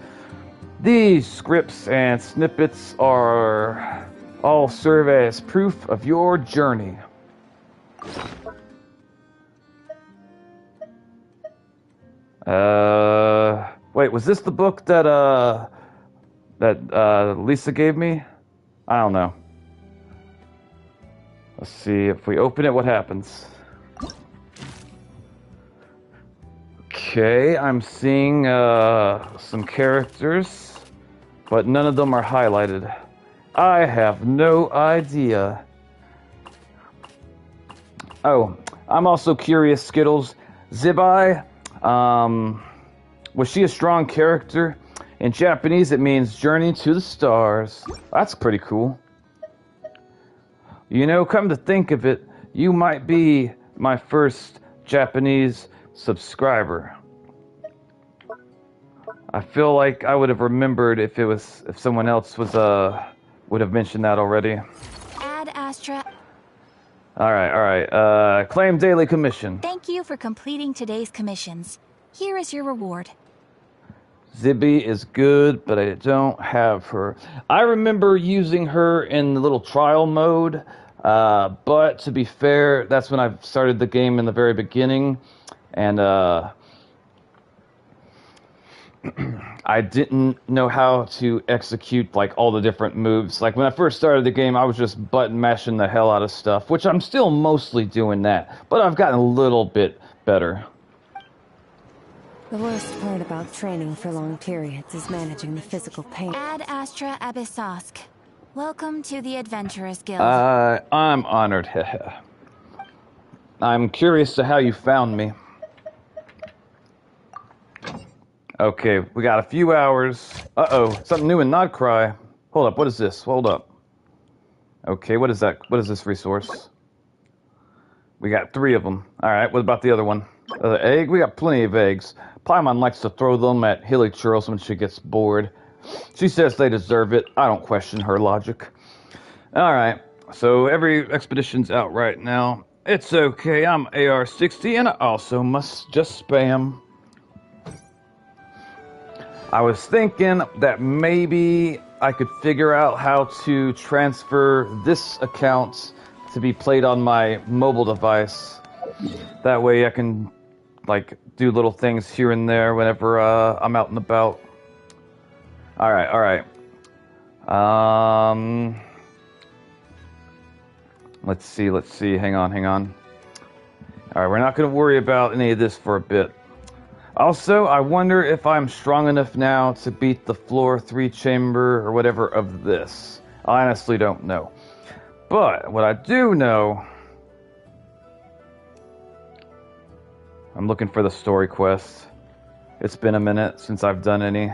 these scripts and snippets are all serve as proof of your journey. Wait, was this the book that Lisa gave me? I don't know. Let's see, if we open it, what happens? Okay, I'm seeing some characters, but none of them are highlighted. I have no idea. Oh, I'm also curious, Skittles. Zibai, was she a strong character? In Japanese, it means journey to the stars. That's pretty cool. You know, come to think of it, you might be my first Japanese subscriber. I feel like I would have remembered if someone else would have mentioned that already. Ad Astra. All right. Claim daily commission. Thank you for completing today's commissions. Here is your reward. Zibby is good, but I don't have her. I remember using her in the little trial mode, but to be fair, that's when I started the game in the very beginning, and I didn't know how to execute like all the different moves. Like when I first started the game, I was just button mashing the hell out of stuff, which I'm still mostly doing that, but I've gotten a little bit better. The worst part about training for long periods is managing the physical pain. Ad Astra Abyssosk. Welcome to the Adventurers Guild. I'm honored. I'm curious to how you found me. Okay, we got a few hours. Uh-oh, something new in Nodcry. Hold up, what is this? Hold up. Okay, what is that? What is this resource? We got 3 of them. Alright, what about the other one? Egg? We got plenty of eggs. Paimon likes to throw them at Hilly Churls when she gets bored. She says they deserve it. I don't question her logic. Alright, so every expedition's out right now. It's okay, I'm AR-60 and I also must just spam. I was thinking that maybe I could figure out how to transfer this account to be played on my mobile device. That way I can, like, do little things here and there whenever I'm out and about. Alright. Let's see. Hang on. Alright, we're not going to worry about any of this for a bit. Also, I wonder if I'm strong enough now to beat the floor 3 chamber or whatever of this. I honestly don't know. But what I do know, I'm looking for the story quest. It's been a minute since I've done any.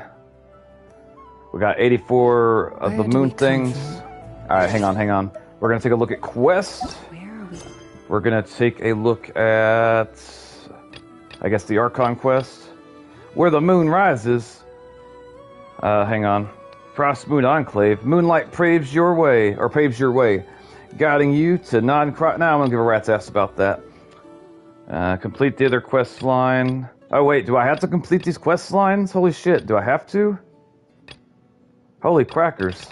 We got 84 of the moon things. Alright, hang on. We're going to take a look at quests. Where are we? We're going to take a look at, I guess, the Archon quest. Where the moon rises. Hang on. Frost Moon Enclave. Moonlight paves your way, guiding you to non-cry. Now I'm going to give a rat's ass about that. Complete the other quest line. Oh wait, do I have to complete these quest lines? Holy shit, do I have to? Holy crackers.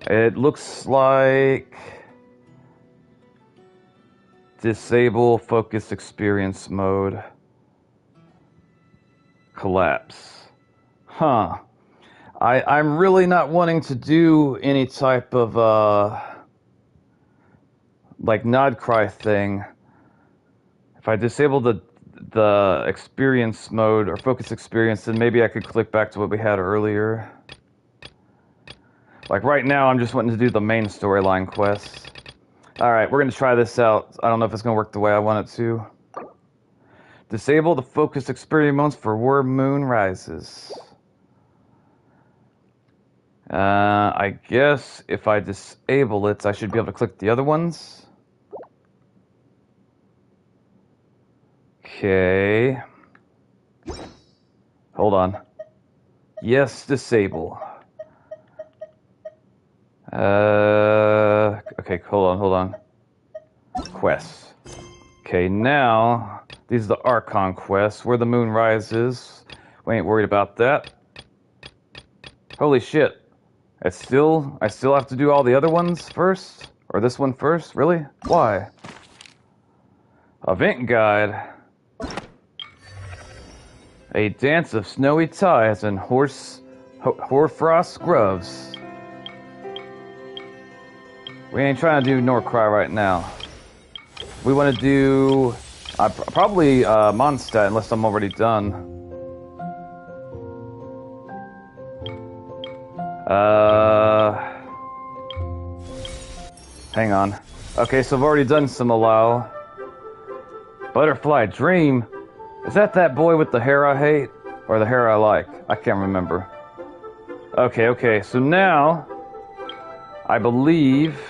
It looks like... Disable focus experience mode. Collapse. Huh. I'm really not wanting to do any type of, like, nod cry thing. If I disable the experience mode, or focus experience, then maybe I could click back to what we had earlier. Like, right now, I'm just wanting to do the main storyline quests. Alright, we're going to try this out. I don't know if it's going to work the way I want it to. Disable the focus experience modes for where moon rises. I guess if I disable it, I should be able to click the other ones. Okay. Hold on. Yes, disable. Okay, hold on. Quests. Okay, now, these are the Archon quests, where the moon rises. We ain't worried about that. Holy shit. I still have to do all the other ones first? Or this one first? Really? Why? Event guide. A dance of snowy ties and hoarfrost groves. We ain't trying to do Norcry right now. We want to do Probably Mondstadt, unless I'm already done. Hang on. Okay, so I've already done some Allow. Butterfly Dream? Is that boy with the hair I hate? Or the hair I like? I can't remember. Okay, so now... I believe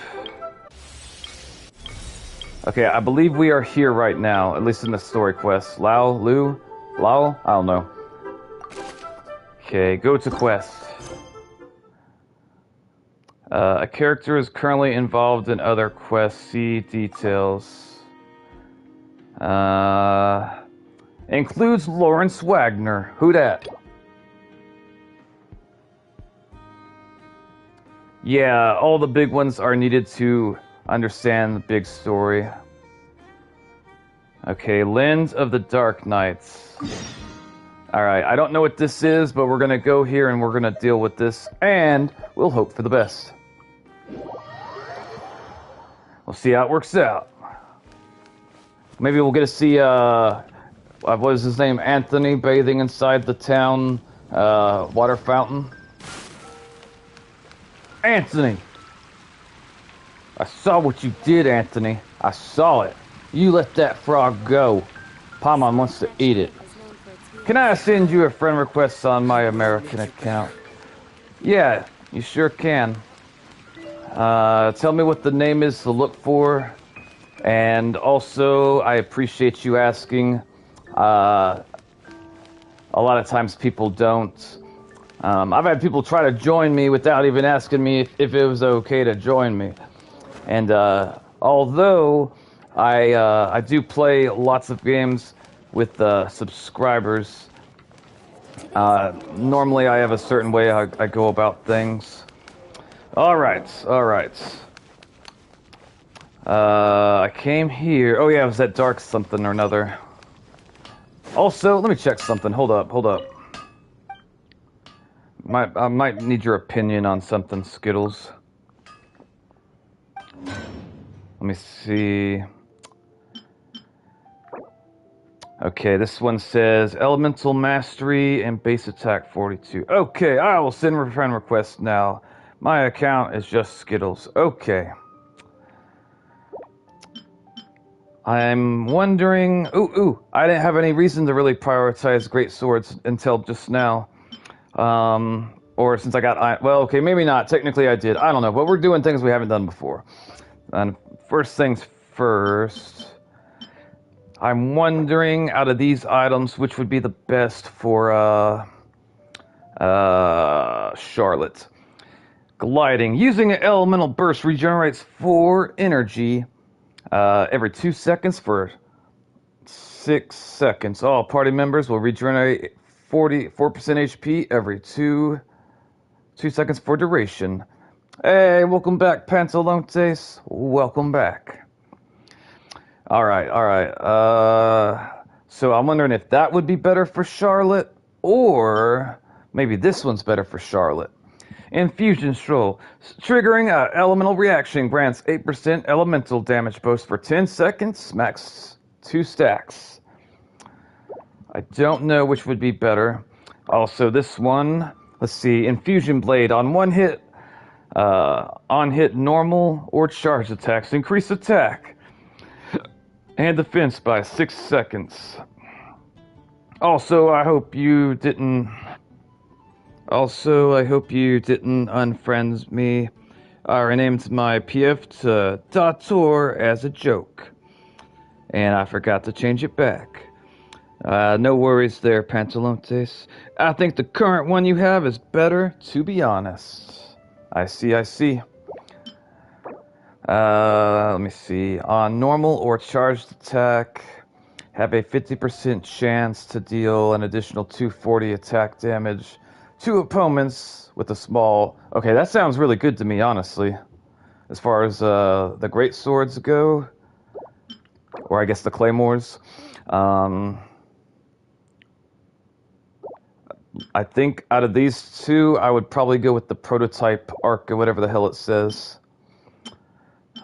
we are here right now, at least in the story quest. Lao? I don't know. Okay, go to quest. A character is currently involved in other quests. See details. Includes Lawrence Wagner. Who dat? Yeah, all the big ones are needed to understand the big story. Okay, Lens of the Dark Knights. Alright, I don't know what this is, but we're gonna go here and we're gonna deal with this, and we'll hope for the best. We'll see how it works out. Maybe we'll get to see, what is his name? Anthony bathing inside the town, water fountain. Anthony! I saw what you did, Anthony. I saw it. You let that frog go. Paimon wants to eat it. Can I send you a friend request on my American account? Yeah, you sure can. Tell me what the name is to look for. And also, I appreciate you asking. A lot of times people don't. I've had people try to join me without even asking me if it was okay to join me. And although I do play lots of games with subscribers, normally I have a certain way I go about things. Alright. I came here. Oh yeah, it was that dark something or another. Also, let me check something. Hold up. I might need your opinion on something, Skittles. Let me see. Okay, this one says Elemental Mastery and Base Attack 42. Okay, I will send a friend request now. My account is just Skittles. Okay. I'm wondering... Ooh, I didn't have any reason to really prioritize great swords until just now. Or since I got... Well, okay, maybe not. Technically I did. I don't know. But we're doing things we haven't done before. And first things first... I'm wondering, out of these items, which would be the best for, Charlotte. Gliding. Using an elemental burst regenerates 4 energy, every 2 seconds for 6 seconds. All party members will regenerate 4% HP every 2 seconds for duration. Hey, welcome back, Pantalontes. Welcome back. Alright. So I'm wondering if that would be better for Charlotte, or maybe this one's better for Charlotte. Infusion Stroll. Triggering an elemental reaction grants 8% elemental damage boost for 10 seconds, max 2 stacks. I don't know which would be better. Also, this one, let's see, Infusion Blade. On one hit, normal or charged attacks increase attack and defense by 6 seconds. Also, I hope you didn't unfriend me or named my PF to Dator as a joke. And I forgot to change it back. No worries there, Pantalontes. I think the current one you have is better, to be honest. I see. Let me see. On normal or charged attack, have a 50% chance to deal an additional 240 attack damage to opponents with a small... Okay, that sounds really good to me, honestly. As far as the great swords go, or I guess the claymores. I think out of these two, I would probably go with the prototype arc or whatever the hell it says.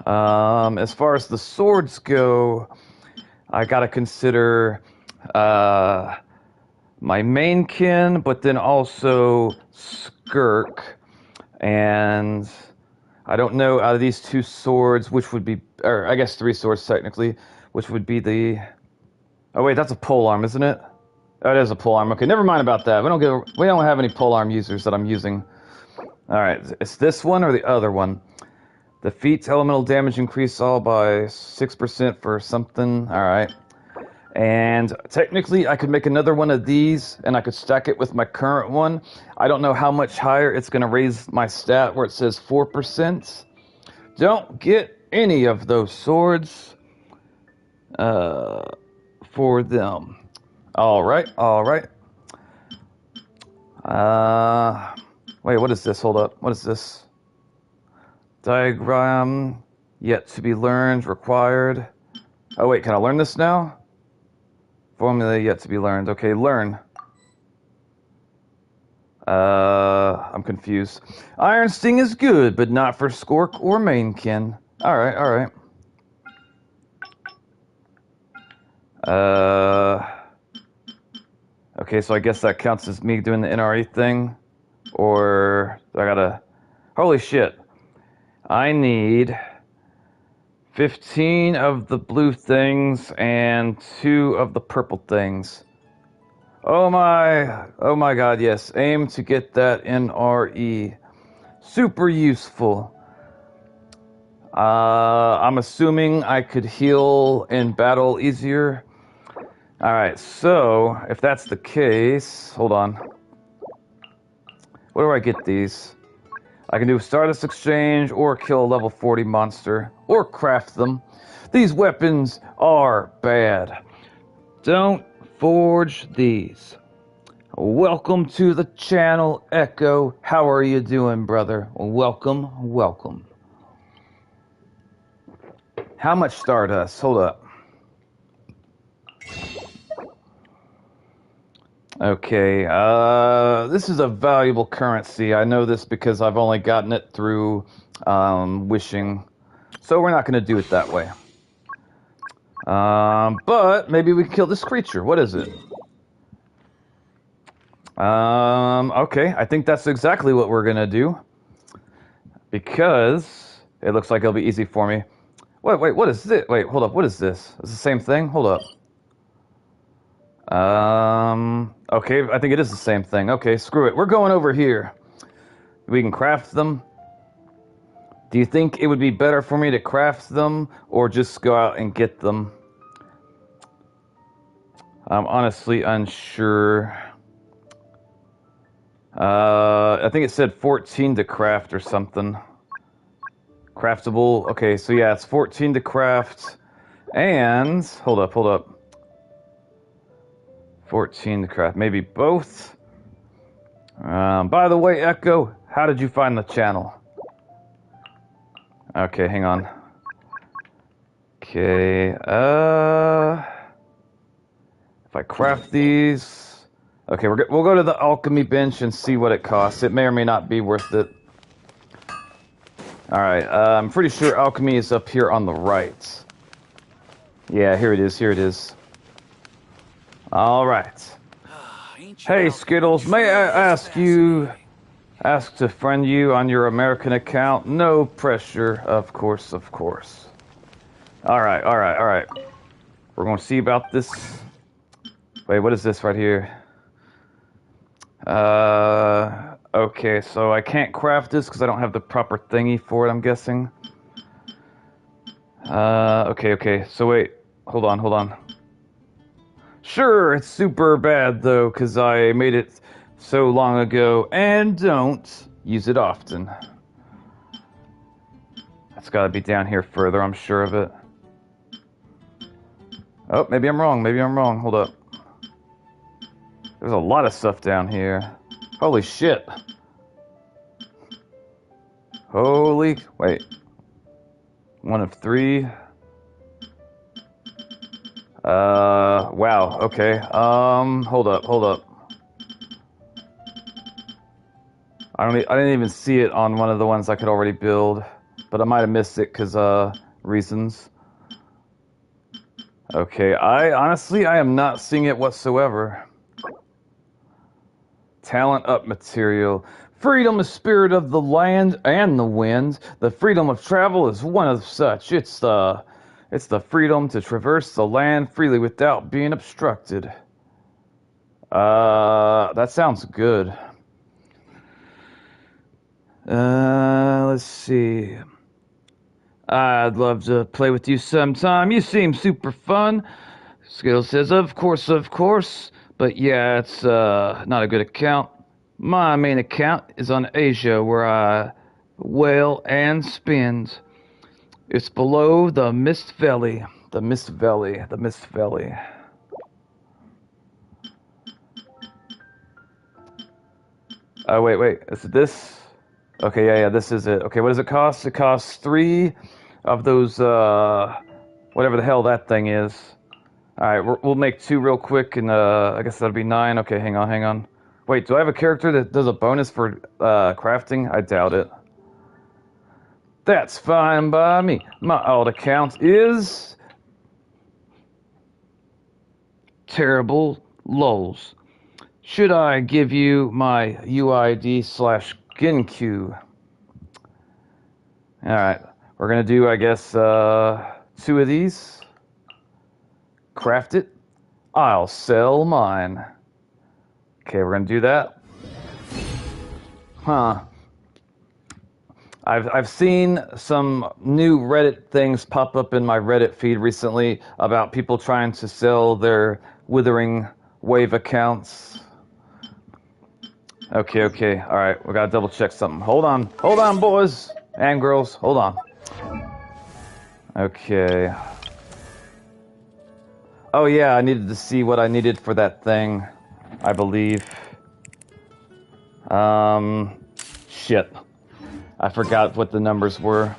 As far as the swords go, I gotta consider my main kin, but then also Skirk. And I don't know out of these two swords which would be, or I guess three swords technically, which would be the... Oh wait, that's a polearm, isn't it? Oh, it is a polearm. Okay, never mind about that. We don't have any polearm users that I'm using. All right, it's this one or the other one. Defeats elemental damage increase all by 6% for something. All right. And technically, I could make another one of these, and I could stack it with my current one. I don't know how much higher it's going to raise my stat where it says 4%. Don't get any of those swords for them. All right, all right. Wait, what is this? Hold up. What is this? Diagram yet to be learned, required. Oh, wait, can I learn this now? Formula yet to be learned. Okay, learn. I'm confused. Iron Sting is good, but not for Skork or Mainkin. Alright, alright. Okay, so I guess that counts as me doing the NRE thing. Or I gotta... Holy shit. I need 15 of the blue things and 2 of the purple things. Oh my god, yes. Aim to get that NRE. Super useful. I'm assuming I could heal in battle easier. Alright, so if that's the case, hold on. Where do I get these? I can do a Stardust Exchange or kill a level 40 monster or craft them. These weapons are bad. Don't forge these. Welcome to the channel, Echo. How are you doing, brother? Welcome, welcome. How much Stardust? Hold up. Okay, this is a valuable currency. I know this because I've only gotten it through wishing. So we're not going to do it that way. But maybe we can kill this creature. What is it? Okay, I think that's exactly what we're going to do. Because it looks like it'll be easy for me. Wait, what is this? Wait, hold up, what is this? It's the same thing? Hold up. Okay, I think it is the same thing. Okay, screw it. We're going over here. We can craft them. Do you think it would be better for me to craft them or just go out and get them? I'm honestly unsure. I think it said 14 to craft or something. Craftable. Okay, so yeah, it's 14 to craft. And, hold up. 14 to craft. Maybe both. By the way, Echo, how did you find the channel? Okay, hang on. Okay, if I craft these... Okay, we'll go to the alchemy bench and see what it costs. It may or may not be worth it. Alright, I'm pretty sure alchemy is up here on the right. Yeah, here it is. Alright. Hey, Skittles, may I ask to friend you on your American account? No pressure, of course. Alright. We're gonna see about this. Wait, what is this right here? Okay, so I can't craft this because I don't have the proper thingy for it, I'm guessing. Okay, so wait, hold on. Sure, it's super bad though, because I made it so long ago and don't use it often. That's gotta be down here further, I'm sure of it. Oh, maybe I'm wrong, hold up. There's a lot of stuff down here. Holy shit. Wait. 1 of 3. Wow, okay. Hold up. I didn't even see it on one of the ones I could already build, but I might have missed it because, reasons. Okay, I am not seeing it whatsoever. Talent up material. Freedom is spirit of the land and the wind. The freedom of travel is one of such. It's the freedom to traverse the land freely without being obstructed. That sounds good. Let's see. I'd love to play with you sometime. You seem super fun. Skill says, of course. But yeah, it's not a good account. My main account is on Asia, where I whale and spins. It's below the Mist Valley. The Mist Valley. Oh, wait. Is it this? Okay, yeah, this is it. Okay, what does it cost? It costs 3 of those, whatever the hell that thing is. Alright, we'll make 2 real quick, and I guess that'll be 9. Okay, hang on. Wait, do I have a character that does a bonus for crafting? I doubt it. That's fine by me. My alt account is terrible lols. Should I give you my UID/Genq? Alright, we're gonna do, I guess, 2 of these. Craft it. I'll sell mine. Okay, we're gonna do that. Huh. I've seen some new Reddit things pop up in my Reddit feed recently about people trying to sell their Withering Wave accounts. Okay. Alright, we gotta double check something. Hold on, boys and girls. Hold on. Okay. Oh yeah, I needed to see what I needed for that thing, I believe. Shit. I forgot what the numbers were.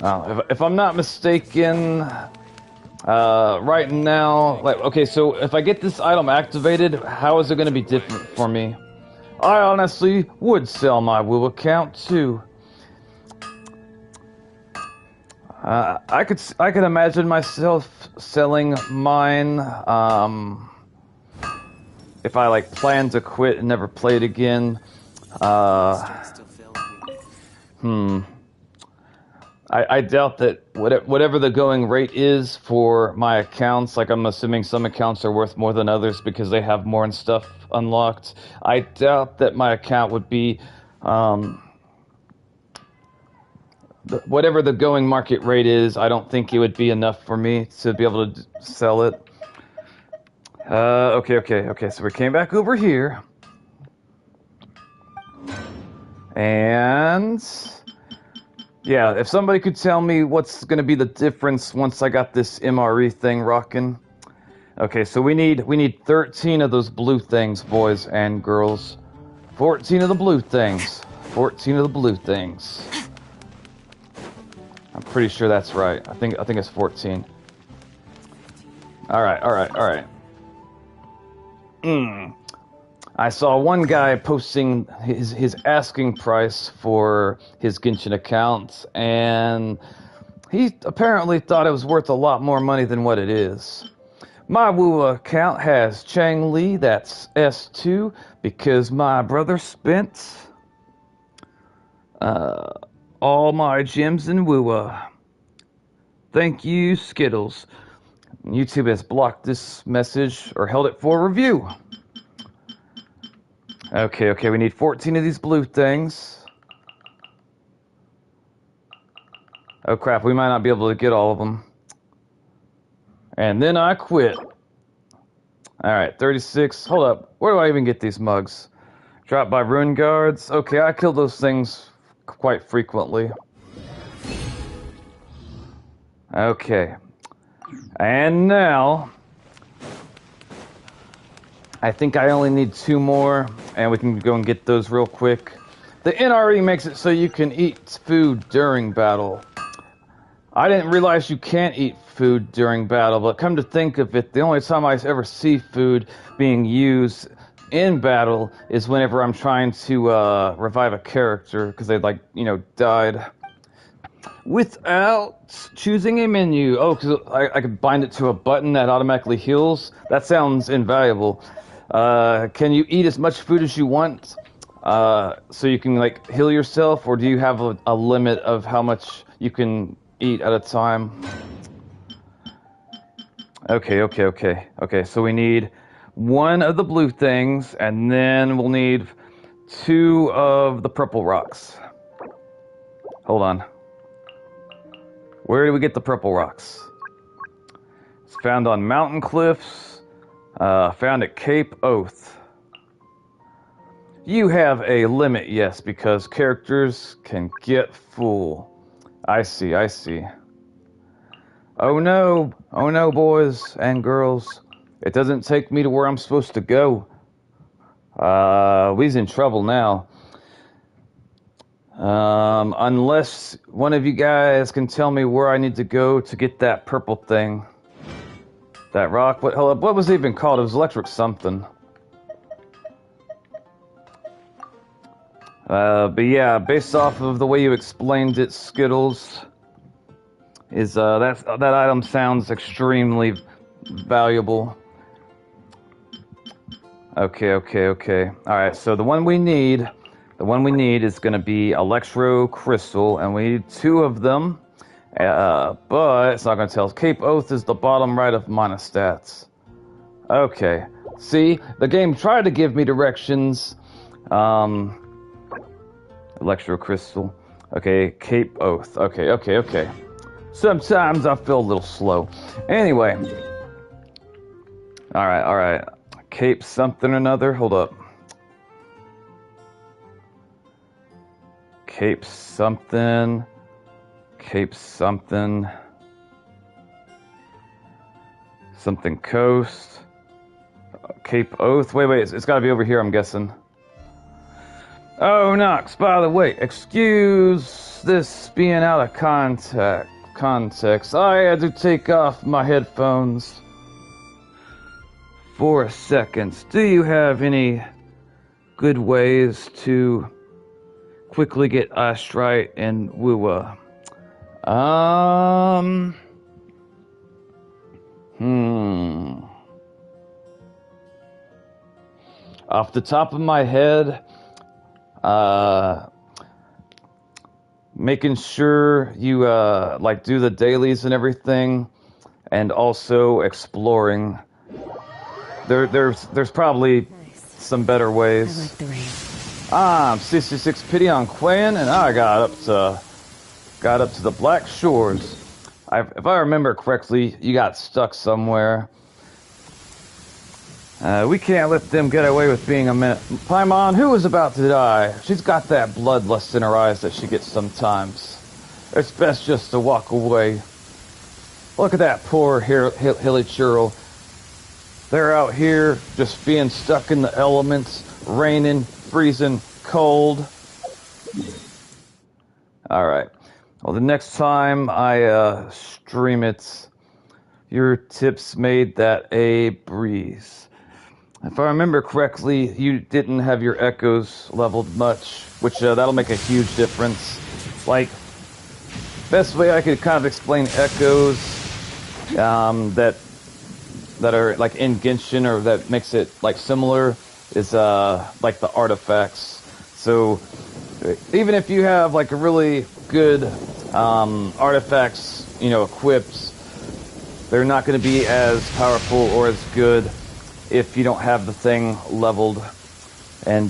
If I'm not mistaken, right now, okay, so if I get this item activated, how is it going to be different for me? I honestly would sell my Woo account too. I could imagine myself selling mine, if I plan to quit and never play it again. I doubt that whatever the going rate is for my accounts, I'm assuming some accounts are worth more than others because they have more and stuff unlocked. I doubt that my account would be, whatever the going market rate is, I don't think it would be enough for me to be able to sell it. Okay, so we came back over here. And yeah, if somebody could tell me what's going to be the difference once I got this MRE thing rocking. Okay, so we need 13 of those blue things, boys and girls. 14 of the blue things. 14 of the blue things. I'm pretty sure that's right. I think it's 14. All right. I saw one guy posting his asking price for his Genshin account, and he apparently thought it was worth a lot more money than what it is. My Woo account has Chang Li, that's S2, because my brother spent all my gems in Woo. Thank you, Skittles. YouTube has blocked this message or held it for review. Okay, we need 14 of these blue things. Oh crap, we might not be able to get all of them. And then I quit. Alright, 36. Hold up, where do I even get these mugs? Dropped by rune guards. Okay, I kill those things quite frequently. Okay. And now, I think I only need 2 more, and we can go and get those real quick. The NRE makes it so you can eat food during battle. I didn't realize you can't eat food during battle, but come to think of it, the only time I ever see food being used in battle is whenever I'm trying to revive a character, because they, died. without choosing a menu. Oh, because I could bind it to a button that automatically heals. That sounds invaluable. Can you eat as much food as you want? So you can like heal yourself, or do you have a limit of how much you can eat at a time? Okay. So we need one of the blue things, and then we'll need 2 of the purple rocks. Hold on. Where do we get the purple rocks? It's found on mountain cliffs. Found at Cape Oath. You have a limit, yes, because characters can get full. I see. Oh no, boys and girls. It doesn't take me to where I'm supposed to go. We's in trouble now. Unless one of you guys can tell me where I need to go to get that purple thing. That rock, what was it even called? It was electric something. But yeah, based off of the way you explained it, Skittles, is that item sounds extremely valuable. Okay. Alright, so the one we need is gonna be Electro Crystal, and we need 2 of them. But it's not gonna tell us. Cape Oath is the bottom right of mana stats. Okay. See, the game tried to give me directions. Electro Crystal. Okay, Cape Oath. Okay. Sometimes I feel a little slow. Anyway. Alright. Cape something or another. Hold up. Cape something. Something coast. Cape Oath. Wait. It's gotta be over here, I'm guessing. Oh, Nox, by the way, excuse this being out of context. I had to take off my headphones for a second. Do you have any good ways to quickly get Astrite and Wua? Off the top of my head, making sure you like do the dailies and everything, and also exploring. There's probably some better ways. I like the rain. I'm 66 Pity on Quinn, and I got up to the Black Shores. If I remember correctly, you got stuck somewhere. We can't let them get away with being a minute. Paimon, who is about to die? She's got that bloodlust in her eyes that she gets sometimes. It's best just to walk away. Look at that poor hilly churl. They're out here just being stuck in the elements, raining, freezing, cold. Alright. Well, the next time I stream it, your tips made that a breeze. If I remember correctly, you didn't have your echoes leveled much, which that'll make a huge difference. Like, best way I could kind of explain echoes that are like in Genshin, or that makes it like similar, is like the artifacts. So even if you have like a really good artifacts, equipped, they're not going to be as powerful or as good if you don't have the thing leveled. And